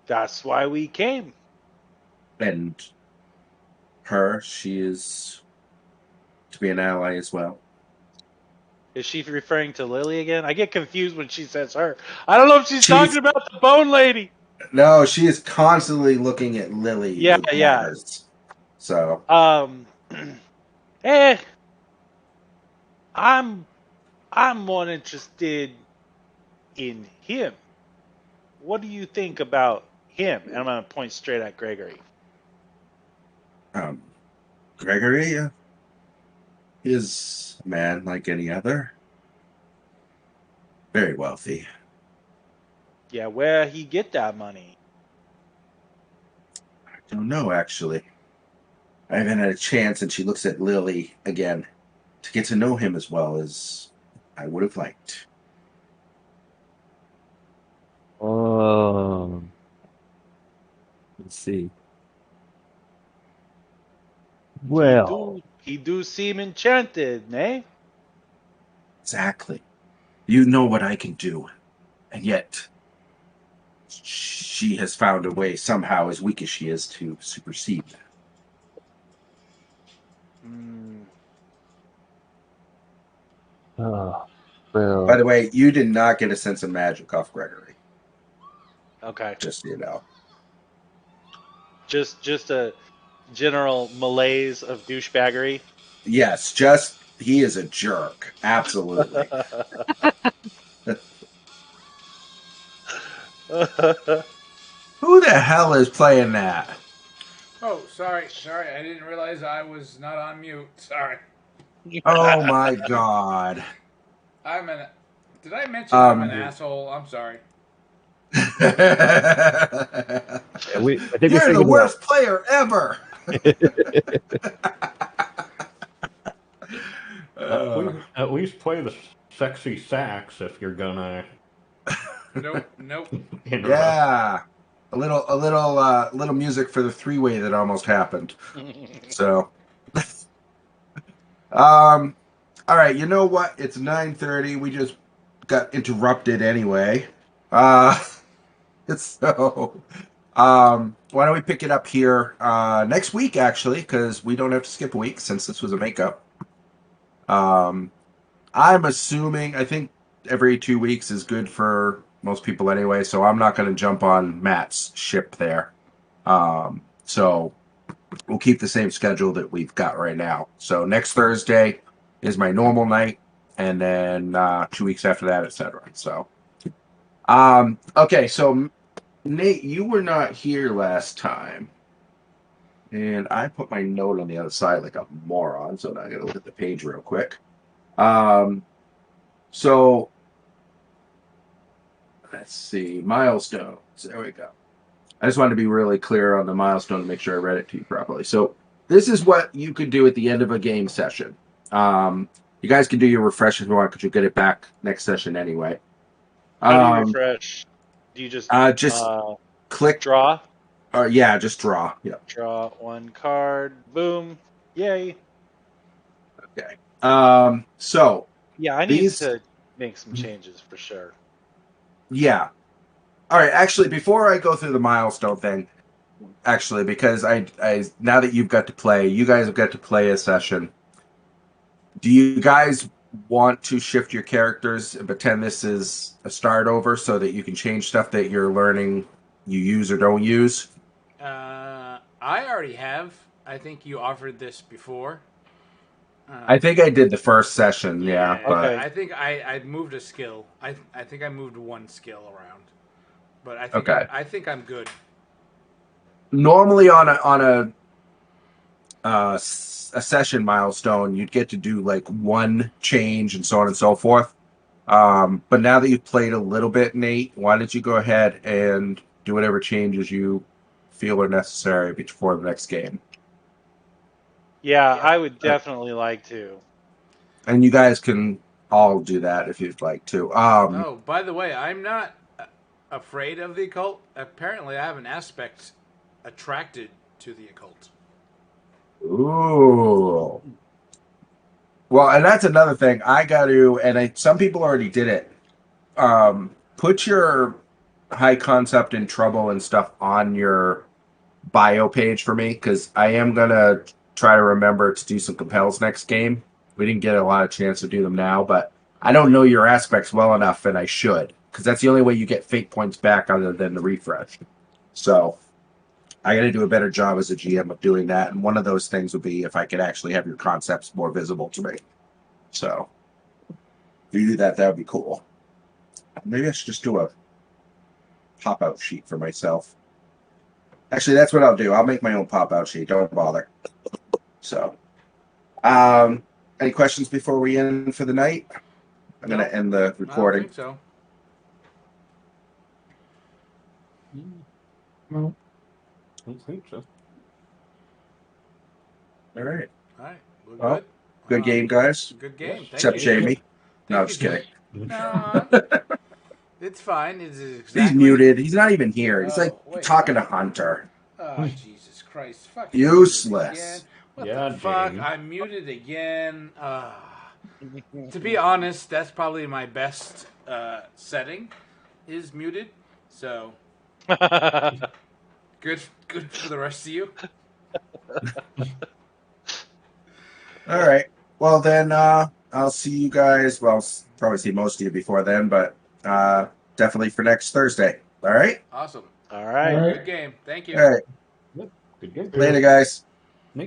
That's why we came. And her, she is to be an ally as well. Is she referring to Lily again? I get confused when she says her. I don't know if she's talking She's about the bone lady. no, she is constantly looking at Lily Yeah, with yeah. daggers. So Um, eh, I'm I'm more interested in him. What do you think about him? And I'm gonna point straight at Gregory. um Gregory is a man like any other. Very wealthy. Yeah, where he get that money? I don't know actually. I haven't had a chance, and she looks at Lily again to get to know him as well as I would have liked. Um, Let's see. Well, He do seem enchanted, eh? Exactly. You know what I can do, and yet she has found a way, somehow, as weak as she is, to supersede that. Mm, oh, By well, the way, you did not get a sense of magic off Gregory, okay. just so you know. Just a general malaise of douchebaggery. Yes, just he is a jerk. Absolutely. Who the hell is playing that? Oh, sorry. I didn't realize I was not on mute. Sorry. Oh my god. I'm an. Did I mention I'm an Um asshole? I'm sorry. yeah, I think we You're the figured it out. worst player ever. At least play the sexy sax if you're gonna Nope. Nope. interrupt. Yeah. A little music for the three-way that almost happened. So um all right, you know what? It's 9:30. We just got interrupted anyway. Uh so why don't we pick it up here next week actually, because we don't have to skip a week since this was a makeup. Um I'm assuming I think every 2 weeks is good for most people anyway, so I'm not going to jump on Matt's ship there. So we'll keep the same schedule that we've got right now. So next Thursday is my normal night, and then 2 weeks after that, etc. So, okay. So Nate, you were not here last time, and I put my note on the other side like a moron. So now I got to look at the page real quick. So let's see, milestones. There we go. I just wanted to be really clear on the milestone to make sure I read it to you properly. So this is what you could do at the end of a game session. You guys can do your refresh if you want, because you'll get it back next session anyway. How do you refresh? Do you Just click, draw? or yeah, just draw. Yeah. Draw one card. Boom. Yay. Okay. So Yeah, I need these, to make some changes for sure. yeah. All right. Actually, before I go through the milestone thing, actually, because I now that you've got to play, you guys have got to play a session. Do you guys want to shift your characters and pretend this is a start over so that you can change stuff that you're learning you use or don't use? I already have. I think you offered this before. I think I did the first session, yeah, but Okay. I think I moved a skill. I think I moved one skill around, but okay. I think I'm good. Normally a session milestone, you'd get to do like one change and so on and so forth. But now that you've played a little bit, Nate, why don't you go ahead and do whatever changes you feel are necessary before the next game? Yeah, I would definitely like to. And you guys can all do that if you'd like to. Oh, by the way, I'm not afraid of the occult. Apparently, I have an aspect attracted to the occult. Ooh. Well, and that's another thing. I got to, and some people already did it. Put your high concept and trouble and stuff on your bio page for me, because I am gonna try to remember to do some compels next game. We didn't get a lot of chance to do them now, but I don't know your aspects well enough, and I should, because that's the only way you get fate points back other than the refresh. So I got to do a better job as a GM of doing that, and one of those things would be if I could actually have your concepts more visible to me. So if you do that, that would be cool. Maybe I should just do a pop-out sheet for myself. Actually, that's what I'll do. I'll make my own pop-out sheet. Don't bother. So, any questions before we end for the night? I'm going to end the I don't recording. think so. No. I don't think so. All right. All right, we're Well, good. good game, guys. Good game. Thank Except you. Jamie. No, I'm Thank just you, kidding. No, it's fine. It's exactly. He's muted. He's not even here. He's like Oh, wait, talking to what? Hunter. Oh, Jesus Christ. Fuck. I'm Useless. muted again. What Yeah, the fuck? James. I'm muted again. To be honest, that's probably my best setting is muted. So good for the rest of you. All right. Well, then I'll see you guys. Well, probably see most of you before then, but definitely for next Thursday. All right. Awesome. All All right. right. Good game. Thank you. All right. Yep. Good game. Later, guys.